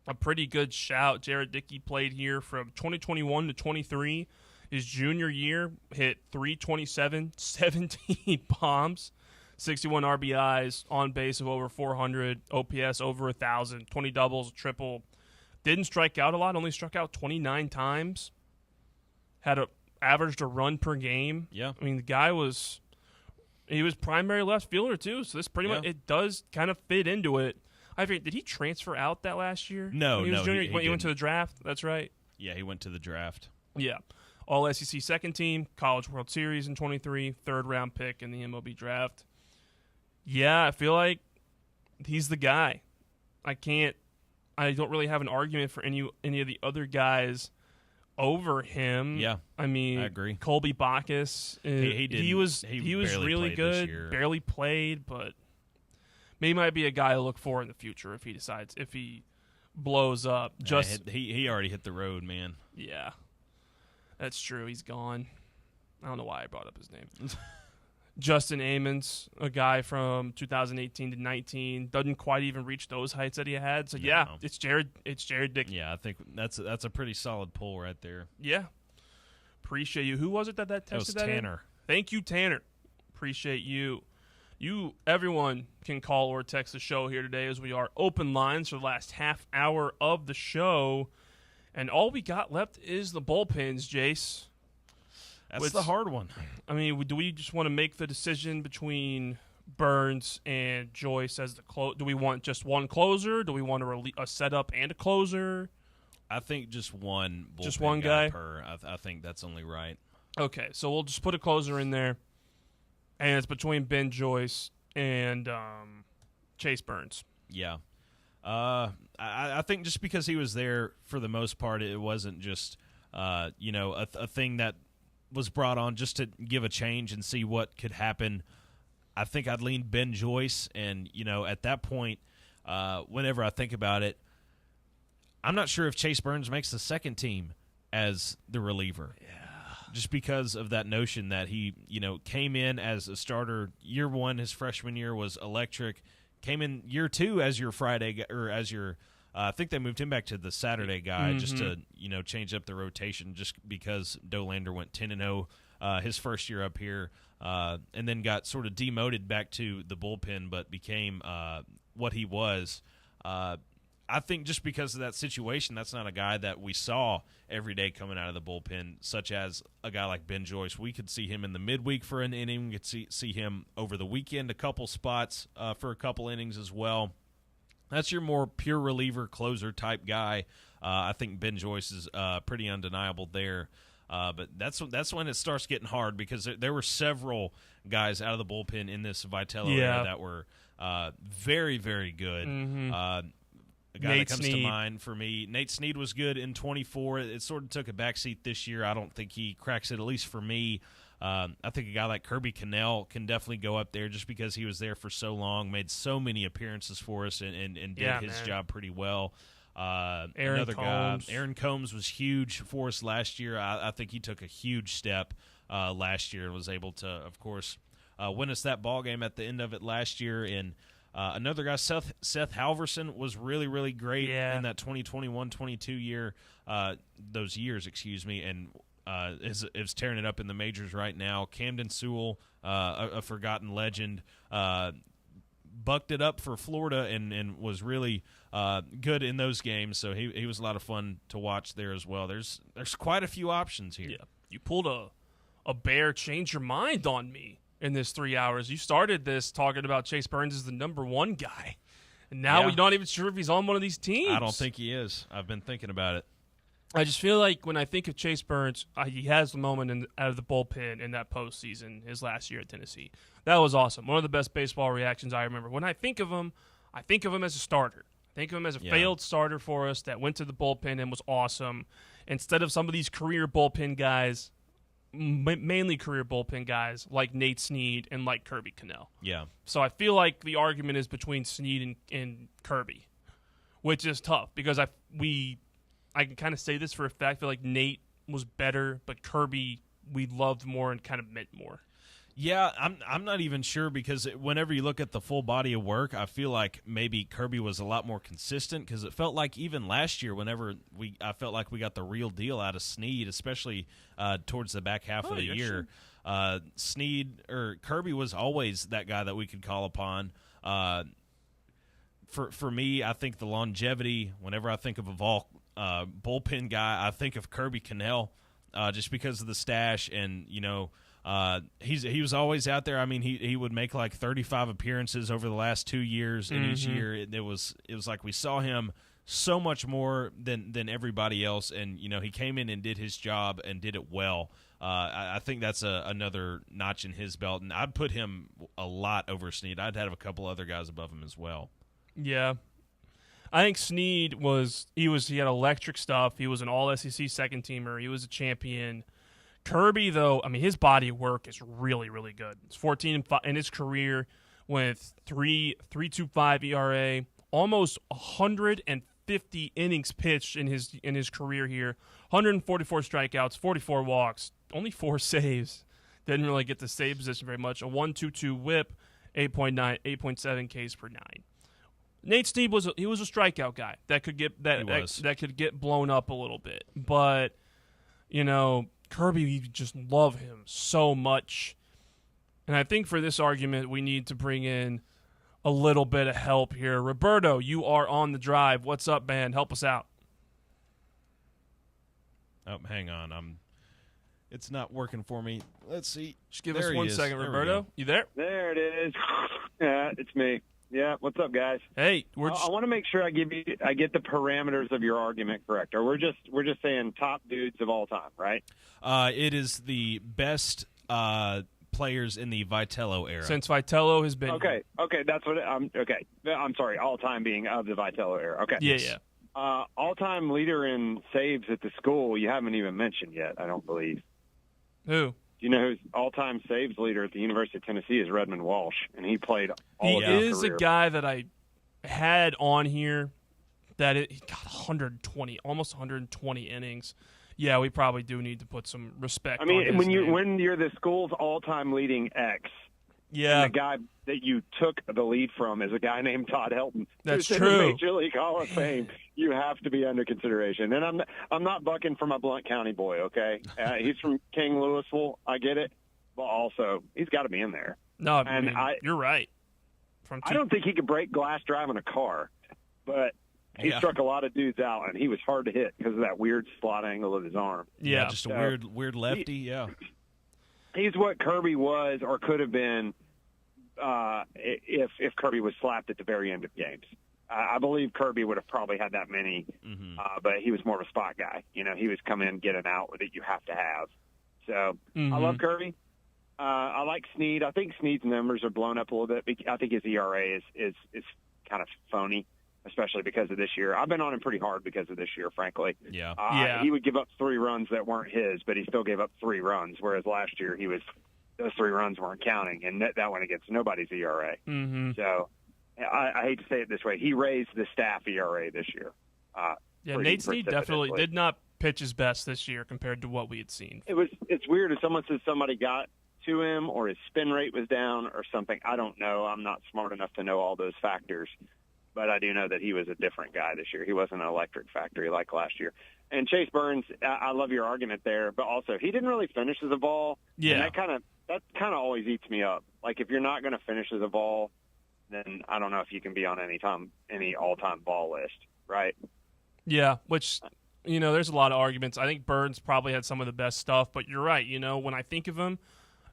a pretty good shout. Jared Dickey played here from 2021 to 23. His junior year hit .327, 17 bombs, 61 RBIs, on base of over 400, OPS over 1,000, 20 doubles, a triple. Didn't strike out a lot, only struck out 29 times. Averaged a run per game. Yeah. I mean, the guy was primary left fielder too, so this pretty much, it does kind of fit into it. I think, did he transfer out that last year? No, he he went to the draft. That's right. Yeah, he went to the draft. Yeah. All SEC second team, College World Series in 23, third round pick in the MLB draft. Yeah, I feel like he's the guy. I don't really have an argument for any of the other guys over him. Yeah, I mean, I agree. Colby Bacchus, he was really good. Barely played, but maybe might be a guy to look for in the future if he blows up. He already hit the road, man. Yeah, that's true. He's gone. I don't know why I brought up his name. Justin Amons, a guy from 2018 to 19, doesn't quite even reach those heights that he had. So yeah, it's Jared Dickey. Yeah, I think that's a pretty solid pull right there. Yeah, appreciate you. Who was it that texted that? Was Tanner. Thank you, Tanner. Appreciate you. Everyone can call or text the show here today, as we are open lines for the last half hour of the show, and all we got left is the bullpens, Jace. That's the hard one. I mean, do we just want to make the decision between Burns and Joyce as the do we want just one closer? Do we want a setup and a closer? I think just one. Just one guy per. I think that's only right. Okay, so we'll just put a closer in there, and it's between Ben Joyce and Chase Burns. Yeah. I think just because he was there for the most part, it wasn't just a thing that was brought on just to give a change and see what could happen. I think I'd lean Ben Joyce, and at that point, whenever I think about it, I'm not sure if Chase Burns makes the second team as the reliever. Yeah. Just because of that notion that he, came in as a starter year one, his freshman year was electric. Came in year two as your Friday or as your, I think they moved him back to the Saturday guy just to change up the rotation. Just because Dolander went 10-0 his first year up here, and then got sort of demoted back to the bullpen, but became what he was. I think just because of that situation, that's not a guy that we saw every day coming out of the bullpen, such as a guy like Ben Joyce. We could see him in the midweek for an inning. We could see him over the weekend, a couple spots for a couple innings as well. That's your more pure reliever, closer type guy. I think Ben Joyce is pretty undeniable there. But that's when it starts getting hard, because there were several guys out of the bullpen in this Vitello era that were very, very good. Mm-hmm. A guy that comes to mind for me, Nate Snead was good in 24. It sort of took a backseat this year. I don't think he cracks it, at least for me. I think a guy like Kirby Cannell can definitely go up there just because he was there for so long, made so many appearances for us, and did his job pretty well. Another guy, Aaron Combs, was huge for us last year. I think he took a huge step last year and was able to, of course, win us that ball game at the end of it last year. And another guy, Seth Halverson, was really, really great in that 2021-22 year, those years, and is tearing it up in the majors right now. Camden Sewell, a forgotten legend, bucked it up for Florida and was really good in those games. So he was a lot of fun to watch there as well. There's quite a few options here. Yeah, you pulled a bear change your mind on me in this 3 hours. You started this talking about Chase Burns as the number one guy, and now we're not even sure if he's on one of these teams. I don't think he is. I've been thinking about it. I just feel like when I think of Chase Burns, he has the moment out of the bullpen in that postseason, his last year at Tennessee. That was awesome. One of the best baseball reactions I remember. When I think of him as a starter. I think of him as a failed starter for us that went to the bullpen and was awesome. Instead of some of these career bullpen guys, mainly career bullpen guys like Nate Snead and like Kirby Cannell. Yeah. So I feel like the argument is between Snead and Kirby, which is tough because I can kind of say this for a fact. I feel like Nate was better, but Kirby we loved more and kind of meant more. Yeah, I'm not even sure, because whenever you look at the full body of work, I feel like maybe Kirby was a lot more consistent, because it felt like even last year I felt like we got the real deal out of Snead, especially towards the back half of the year. Kirby was always that guy that we could call upon. For me, I think the longevity, whenever I think of a bullpen guy, I think of Kirby Cannell, just because of the stash and, he was always out there. I mean, he would make like 35 appearances over the last 2 years, and each year it was like we saw him so much more than everybody else, and he came in and did his job and did it well. I think that's another notch in his belt, and I'd put him a lot over Snead. I'd have a couple other guys above him as well. Yeah. I think Snead he had electric stuff. He was an all-SEC second teamer. He was a champion. Kirby, though, I mean, his body of work is really, really good. It's 14 in his career with 3.25 ERA, almost 150 innings pitched in his career here. 144 strikeouts, 44 walks, only 4 saves. Didn't really get the save position very much. A 1.22 WHIP, 8.7 Ks per 9. Nate Snead was a strikeout guy that could get blown up a little bit, but Kirby, we just love him so much. And I think for this argument, we need to bring in a little bit of help here. Roberto, you are on the drive. What's up, man? Help us out. Oh, hang on. I'm It's not working for me. Let's see. Just give There us he 1 is. second, There we Roberto. go. You there? There it is. Yeah, it's me. Yeah, what's up, guys? Hey, I want to make sure I get the parameters of your argument correct. Or we're just saying top dudes of all time, right? It is the best players in the Vitello era. Since Vitello has been Okay, that's what I'm sorry, all time being of the Vitello era. Okay. Yeah. All time leader in saves at the school you haven't even mentioned yet, I don't believe. Who? Do you know who's all-time saves leader at the University of Tennessee is Redmond Walsh, and he played He all of his is career. a guy that I had on here that he got 120, almost 120 innings. Yeah, we probably do need to put some respect. I mean, on his when name. you're the school's all-time leading X, yeah, and the guy that you took the lead from is a guy named Todd Helton. That's who's true. In the Major League Hall of Fame. You have to be under consideration. And I'm not bucking for my Blount County boy. Okay, he's from King Louisville. I get it, but also he's got to be in there. No, and I mean, you're right. I don't think he could break glass driving a car, but he struck a lot of dudes out, and he was hard to hit because of that weird slot angle of his arm. Yeah, just a weird lefty. He's what Kirby was or could have been if Kirby was slapped at the very end of games. I believe Kirby would have probably had that many, but he was more of a spot guy. You know, he was come in, get an out that you have to have. So I love Kirby. I like Snead. I think Snead's numbers are blown up a little bit. I think his ERA is kind of phony, especially because of this year. I've been on him pretty hard because of this year, frankly. Yeah. He would give up 3 runs that weren't his, but he still gave up 3 runs, whereas last year those 3 runs weren't counting, and that went against nobody's ERA. So I hate to say it this way. He raised the staff ERA this year. Nate Snead definitely did not pitch his best this year compared to what we had seen. It's weird if someone says somebody got to him or his spin rate was down or something. I don't know. I'm not smart enough to know all those factors, but I do know that he was a different guy this year. He wasn't an electric factory like last year. And Chase Burns, I love your argument there, but also he didn't really finish as a ball. Yeah. And that kind of always eats me up. Like if you're not going to finish as a ball, then I don't know if you can be on any all-time ball list, right? Yeah, which, there's a lot of arguments. I think Burns probably had some of the best stuff, but you're right. When I think of him,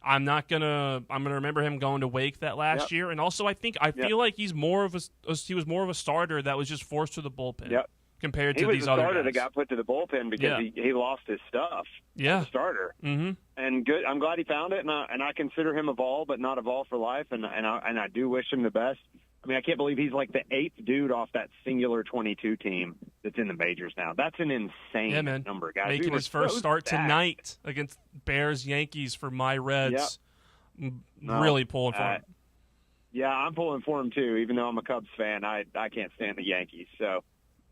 I'm gonna remember him going to Wake that last year, and also I feel like he was more of a starter that was just forced to the bullpen. Yep. Compared to these other guys. He was a starter that got put to the bullpen because he lost his stuff. Yeah, as a starter. And good. I'm glad he found it, and I consider him a Vol, but not a Vol for life. And I do wish him the best. I mean, I can't believe he's like the 8th dude off that singular 22 team that's in the majors now. That's an insane number, guys. Making his first start tonight against Bears Yankees for my Reds. Yep. Really pulling for him. Yeah, I'm pulling for him too. Even though I'm a Cubs fan, I can't stand the Yankees. So.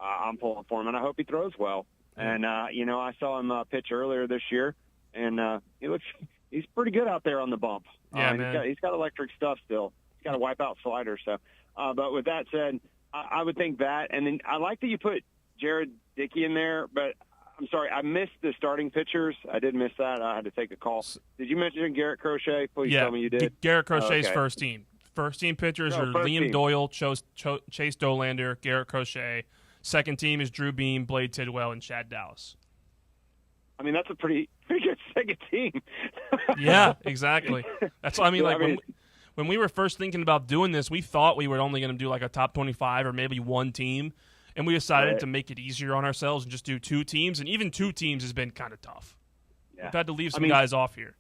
I'm pulling for him, and I hope he throws well. And, I saw him pitch earlier this year, and he's pretty good out there on the bump. Yeah, man. He's got electric stuff still. He's got a wipe-out slider. So, but with that said, I would think that. And then I like that you put Jared Dickey in there, but I'm sorry, I missed the starting pitchers. I did miss that. I had to take a call. Did you mention Garrett Crochet? Please tell me you did. Garrett Crochet's first team. First team pitchers are Liam Doyle, Chase Dolander, Garrett Crochet. Second team is Drew Beam, Blade Tidwell, and Chad Dallas. I mean, that's a pretty good second team. Yeah, exactly. That's what I mean. When we were first thinking about doing this, we thought we were only going to do like a top 25 or maybe one team, and we decided to make it easier on ourselves and just do 2 teams. And even 2 teams has been kind of tough. Yeah. We've had to leave some guys off here.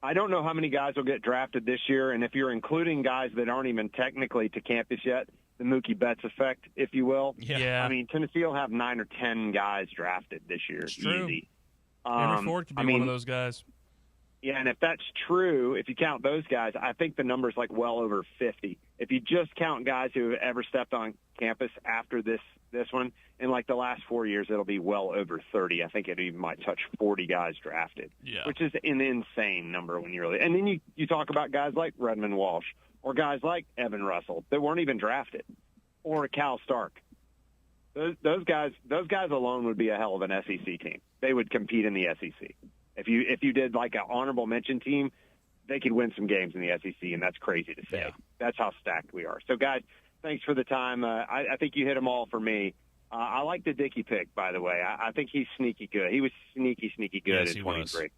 I don't know how many guys will get drafted this year, and if you're including guys that aren't even technically to campus yet, the Mookie Betts effect, if you will. Yeah. I mean, Tennessee will have 9 or 10 guys drafted this year. It's true. Easy. Henry Ford could be one of those guys. Yeah, and if that's true, if you count those guys, I think the number's like well over 50. If you just count guys who have ever stepped on campus after this one, in like the last 4 years, it'll be well over 30. I think it even might touch 40 guys drafted, which is an insane number when you really – and then you talk about guys like Redmond Walsh or guys like Evan Russell that weren't even drafted, or Cal Stark. Those guys alone would be a hell of an SEC team. They would compete in the SEC. If you did like an honorable mention team, they could win some games in the SEC, and that's crazy to say. Yeah. That's how stacked we are. So, guys, thanks for the time. I think you hit them all for me. I like the Dickey pick, by the way. I think he's sneaky good. He was sneaky good at 23.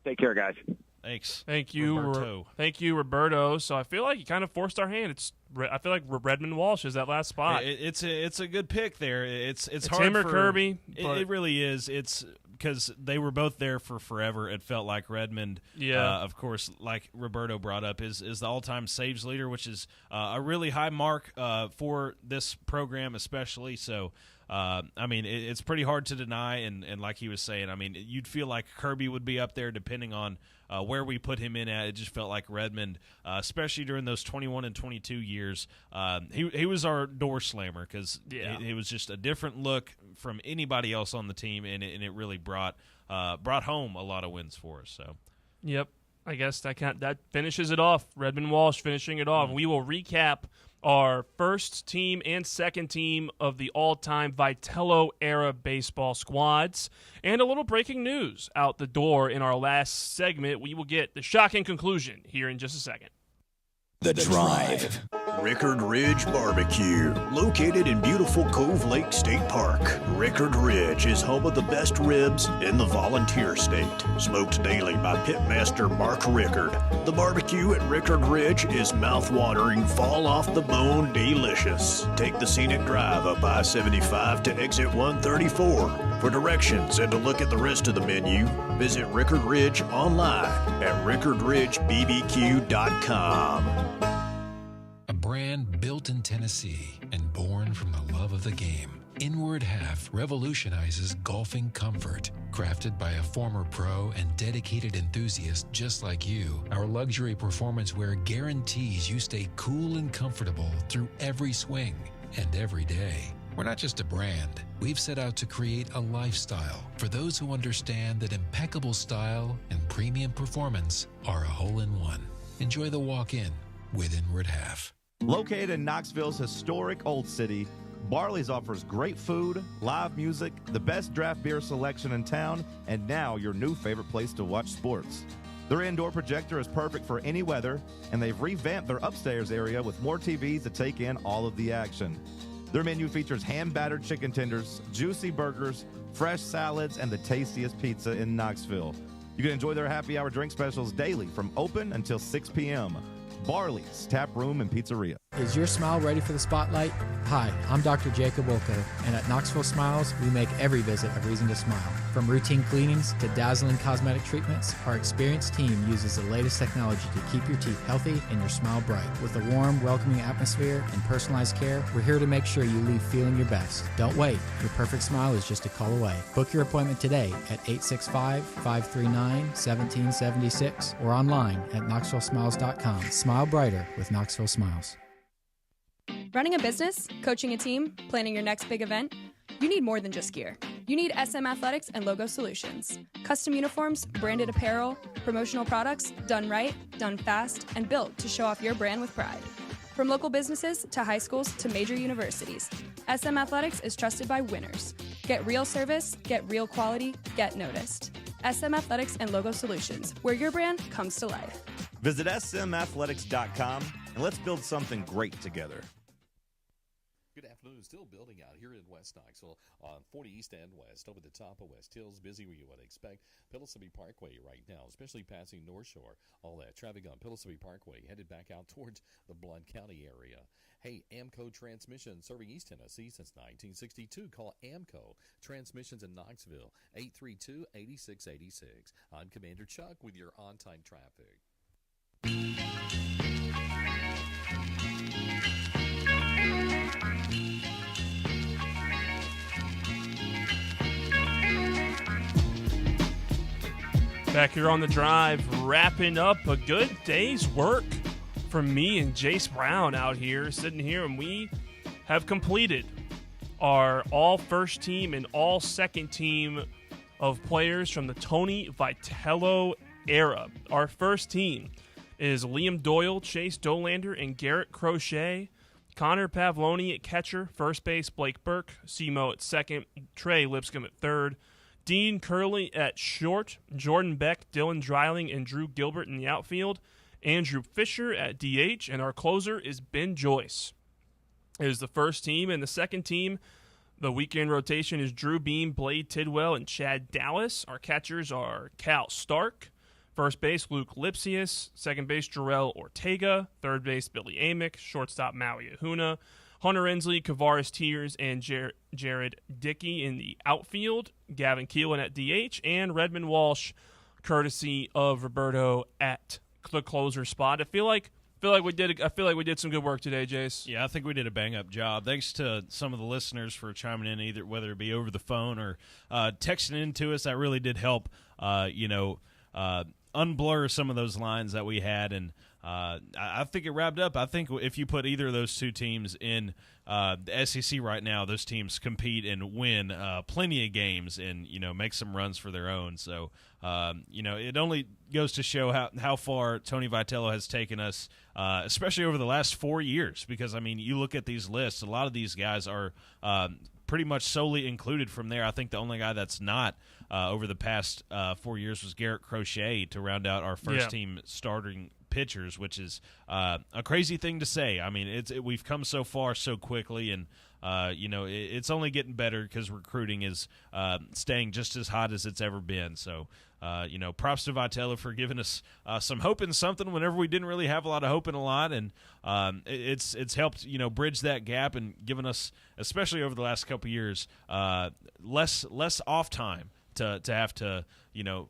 Take care, guys. Thanks. Thank you, Roberto. Thank you, Roberto. So I feel like you kind of forced our hand. I feel like Redmond Walsh is that last spot. It's a good pick there. It's hard him or for Kirby. It really is. It's because they were both there for forever. It felt like Redmond. Yeah. Of course, like Roberto brought up, is the all-time saves leader, which is a really high mark for this program, especially. So. I mean, it's pretty hard to deny, and like he was saying, I mean, you'd feel like Kirby would be up there depending on where we put him in at. It just felt like Redmond, especially during those 21 and 22 years, he was our door slammer because it was just a different look from anybody else on the team, and it really brought home a lot of wins for us. So, yep, I guess that finishes it off. Redmond Walsh finishing it off. We will recap our first team and second team of the all-time Vitello-era baseball squads. And a little breaking news out the door in our last segment. We will get the shocking conclusion here in just a second. The Drive. Rickard Ridge Barbecue, located in beautiful Cove Lake State Park. Rickard Ridge is home of the best ribs in the volunteer state. Smoked daily by pitmaster Mark Rickard. The barbecue at Rickard Ridge is mouth-watering, fall-off-the-bone delicious. Take the scenic drive up I-75 to exit 134. For directions and to look at the rest of the menu, visit Rickard Ridge online at rickardridgebbq.com. A brand built in Tennessee and born from the love of the game. Inward Half revolutionizes golfing comfort. Crafted by a former pro and dedicated enthusiast just like you, our luxury performance wear guarantees you stay cool and comfortable through every swing and every day. We're not just a brand. We've set out to create a lifestyle for those who understand that impeccable style and premium performance are a hole-in-one. Enjoy the walk-in with Inward Half. Located in Knoxville's historic Old City, Barley's offers great food, live music, the best draft beer selection in town, and now your new favorite place to watch sports. Their indoor projector is perfect for any weather, and they've revamped their upstairs area with more TVs to take in all of the action. Their menu features hand-battered chicken tenders, juicy burgers, fresh salads, and the tastiest pizza in Knoxville. You can enjoy their happy hour drink specials daily from open until 6 p.m. Barley's Tap Room and Pizzeria. Is your smile ready for the spotlight? Hi, I'm Dr. Jacob Wilco, and at Knoxville Smiles, we make every visit a reason to smile. From routine cleanings to dazzling cosmetic treatments, our experienced team uses the latest technology to keep your teeth healthy and your smile bright. With a warm, welcoming atmosphere and personalized care, we're here to make sure you leave feeling your best. Don't wait. Your perfect smile is just a call away. Book your appointment today at 865-539-1776 or online at knoxvillesmiles.com. Smile brighter with Knoxville Smiles. Running a business, coaching a team, planning your next big event, you need more than just gear. You need SM Athletics and Logo Solutions. Custom uniforms, branded apparel, promotional products, done right, done fast, and built to show off your brand with pride. From local businesses to high schools to major universities, SM Athletics is trusted by winners. Get real service, get real quality, get noticed. SM Athletics and Logo Solutions, where your brand comes to life. Visit smathletics.com and let's build something great together. Good afternoon. Still building out here in West Knoxville on 40 East and West, over the top of West Hills. Busy where you would expect. Pillsbury Parkway right now, especially passing North Shore. All that traffic on Pillsbury Parkway headed back out towards the Blount County area. Hey, Amco Transmission, serving East Tennessee since 1962. Call Amco Transmissions in Knoxville, 832-8686. I'm Commander Chuck with your on-time traffic. Back here on the drive, wrapping up a good day's work from me and Jace Brown out here, sitting here, and we have completed our all first team and all second team of players from the Tony Vitello era. Our first team is Liam Doyle, Chase Dolander, and Garrett Crochet. Connor Pavloni at catcher, first base Blake Burke, Simo at second, Trey Lipscomb at third, Dean Curley at short, Jordan Beck, Dylan Dreiling, and Drew Gilbert in the outfield, Andrew Fisher at DH, and our closer is Ben Joyce. It is the first team, and the second team, the weekend rotation is Drew Beam, Blade Tidwell, and Chad Dallas. Our catchers are Cal Stark, First base, Luke Lipsius. Second base, Jarrell Ortega. Third base, Billy Amick. Shortstop, Maui Ahuna. Hunter Ensley, Kavaris Tears, and Jared Dickey in the outfield. Gavin Keelan at DH. And Redmond Walsh, courtesy of Roberto at the closer spot. I feel like we did some good work today, Jace. Yeah, I think we did a bang-up job. Thanks to some of the listeners for chiming in, either whether it be over the phone or texting in to us. That really did help, unblur some of those lines that we had, and I think it wrapped up. I think if you put either of those two teams in the SEC right now, those teams compete and win plenty of games and, make some runs for their own. So, it only goes to show how far Tony Vitello has taken us, especially over the last 4 years, because, you look at these lists, a lot of these guys are pretty much solely included from there. I think the only guy that's not over the past 4 years was Garrett Crochet to round out our first team starting pitchers, which is a crazy thing to say. We've come so far so quickly, and it's only getting better because recruiting is staying just as hot as it's ever been. So, props to Vitello for giving us some hope in something whenever we didn't really have a lot of hope in a lot, and it's helped bridge that gap and given us, especially over the last couple of years, less off time to have to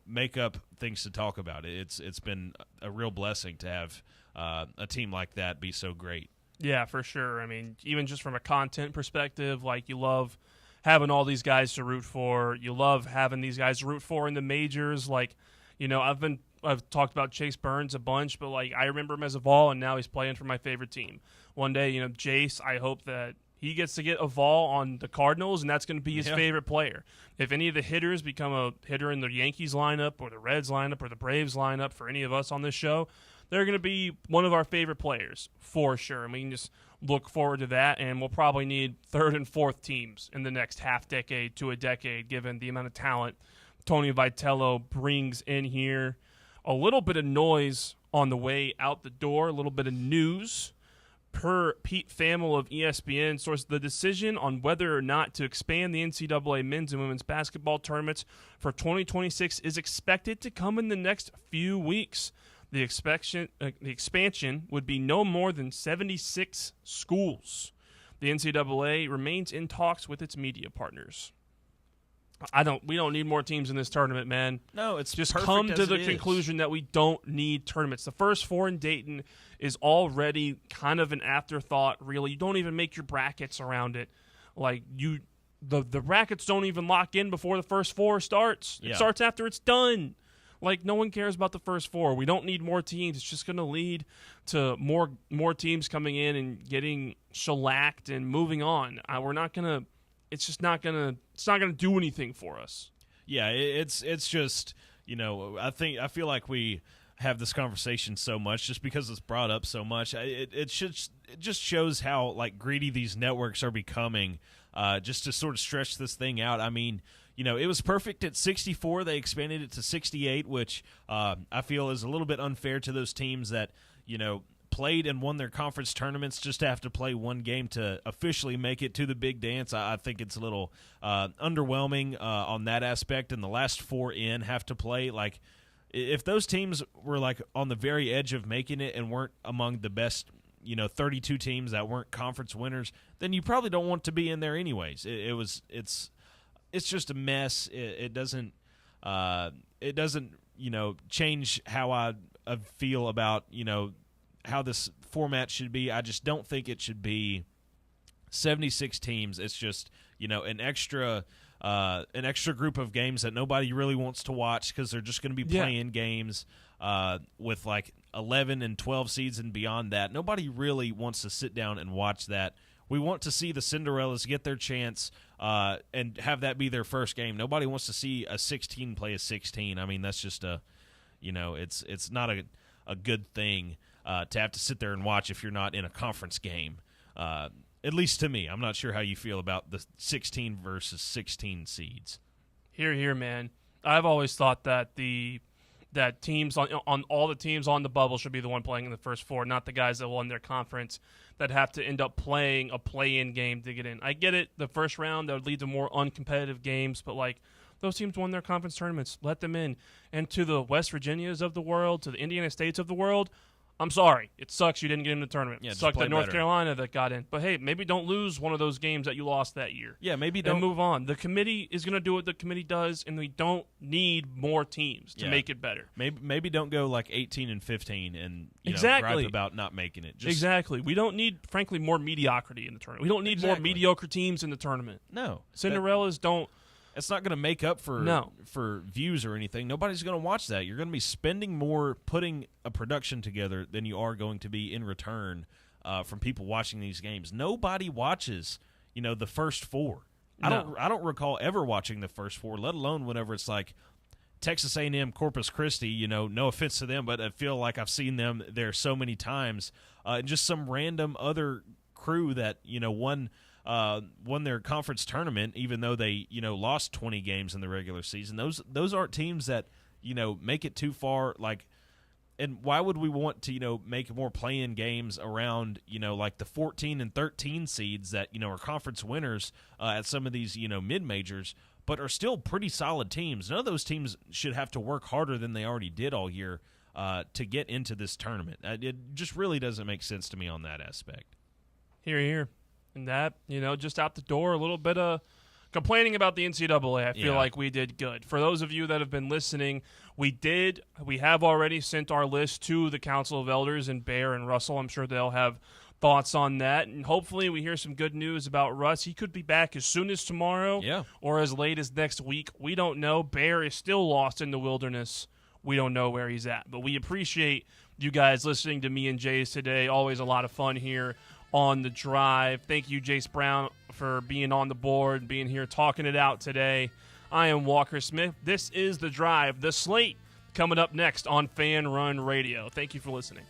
make up things to talk about. It's been a real blessing to have a team like that be so great. Yeah, for sure. Even just from a content perspective, you love having all these guys to root for. You love having these guys to root for in the majors. I've talked about Chase Burns a bunch, but I remember him as a Vol, and now he's playing for my favorite team. One day, Jace, I hope that he gets to get a Vol on the Cardinals, and that's going to be his favorite player. If any of the hitters become a hitter in the Yankees lineup or the Reds lineup or the Braves lineup for any of us on this show, they're going to be one of our favorite players for sure. And we can just look forward to that, and we'll probably need third and fourth teams in the next half decade to a decade, given the amount of talent Tony Vitello brings in here. A little bit of noise on the way out the door, a little bit of news. Per Pete Thamel of ESPN, source the decision on whether or not to expand the NCAA men's and women's basketball tournaments for 2026 is expected to come in the next few weeks. The expansion would be no more than 76 schools. The NCAA remains in talks with its media partners. We don't need more teams in this tournament, man. No, it's just perfect come to as the it is. conclusion that we don't need tournaments. The first four in Dayton is already kind of an afterthought, really. You don't even make your brackets around it. The brackets don't even lock in before the first four starts. It starts after it's done. No one cares about the first four. We don't need more teams. It's just going to lead to more teams coming in and getting shellacked and moving on. It's not gonna do anything for us. Yeah, it's just I feel like we have this conversation so much just because it's brought up so much. It just shows how greedy these networks are becoming, just to sort of stretch this thing out. It was perfect at 64. They expanded it to 68, which I feel is a little bit unfair to those teams that played and won their conference tournaments just to have to play one game to officially make it to the big dance. I think it's a little underwhelming on that aspect, and the last four in have to play. If those teams were on the very edge of making it and weren't among the best 32 teams that weren't conference winners, then you probably don't want to be in there anyways. It's just a mess. It doesn't change how I feel about how this format should be. I just don't think it should be 76 teams. It's just an extra group of games that nobody really wants to watch because they're just going to be playing games with 11 and 12 seeds and beyond that. Nobody really wants to sit down and watch that. We want to see the Cinderellas get their chance and have that be their first game. Nobody wants to see a 16 play a 16. That's just it's not a good thing to have to sit there and watch if you're not in a conference game. At least to me. I'm not sure how you feel about the 16 versus 16 seeds. Here, man. I've always thought that that teams on all the teams on the bubble should be the one playing in the first four, not the guys that won their conference that have to end up playing a play-in game to get in. I get it. The first round, that would lead to more uncompetitive games, but those teams won their conference tournaments. Let them in. And to the West Virginias of the world, to the Indiana States of the world, I'm sorry. It sucks you didn't get in the tournament. Yeah, It just sucked play that North better. Carolina that got in. But, hey, maybe don't lose one of those games that you lost that year. Yeah, maybe And don't move on. The committee is going to do what the committee does, and we don't need more teams to Yeah. make it better. Maybe don't go like 18-15 and Exactly. gripe about not making it. Just, Exactly. We don't need, frankly, more mediocrity in the tournament. We don't need more Exactly. mediocre teams in the tournament. No. Cinderellas don't. It's not going to make up for views or anything. Nobody's going to watch that. You're going to be spending more putting a production together than you are going to be in return from people watching these games. Nobody watches, the first four. No. I don't recall ever watching the first four, let alone whenever it's like Texas A&M, Corpus Christi. No offense to them, but I feel like I've seen them there so many times. And just some random other crew that won their conference tournament, even though they lost 20 games in the regular season. Those aren't teams that make it too far. And why would we want to make more play-in games around like the 14 and 13 seeds that are conference winners at some of these mid majors, but are still pretty solid teams. None of those teams should have to work harder than they already did all year to get into this tournament. It just really doesn't make sense to me on that aspect. Here. And that, just out the door, a little bit of complaining about the NCAA. I feel like we did good. For those of you that have been listening, we have already sent our list to the Council of Elders and Bear and Russell. I'm sure they'll have thoughts on that. And hopefully we hear some good news about Russ. He could be back as soon as tomorrow or as late as next week. We don't know. Bear is still lost in the wilderness. We don't know where he's at. But we appreciate you guys listening to me and Jace today. Always a lot of fun here on the drive. Thank you, Jace Brown, for being on the board, being here, talking it out today. I am Walker Smith. This is The Drive, the slate coming up next on Fan Run Radio. Thank you for listening.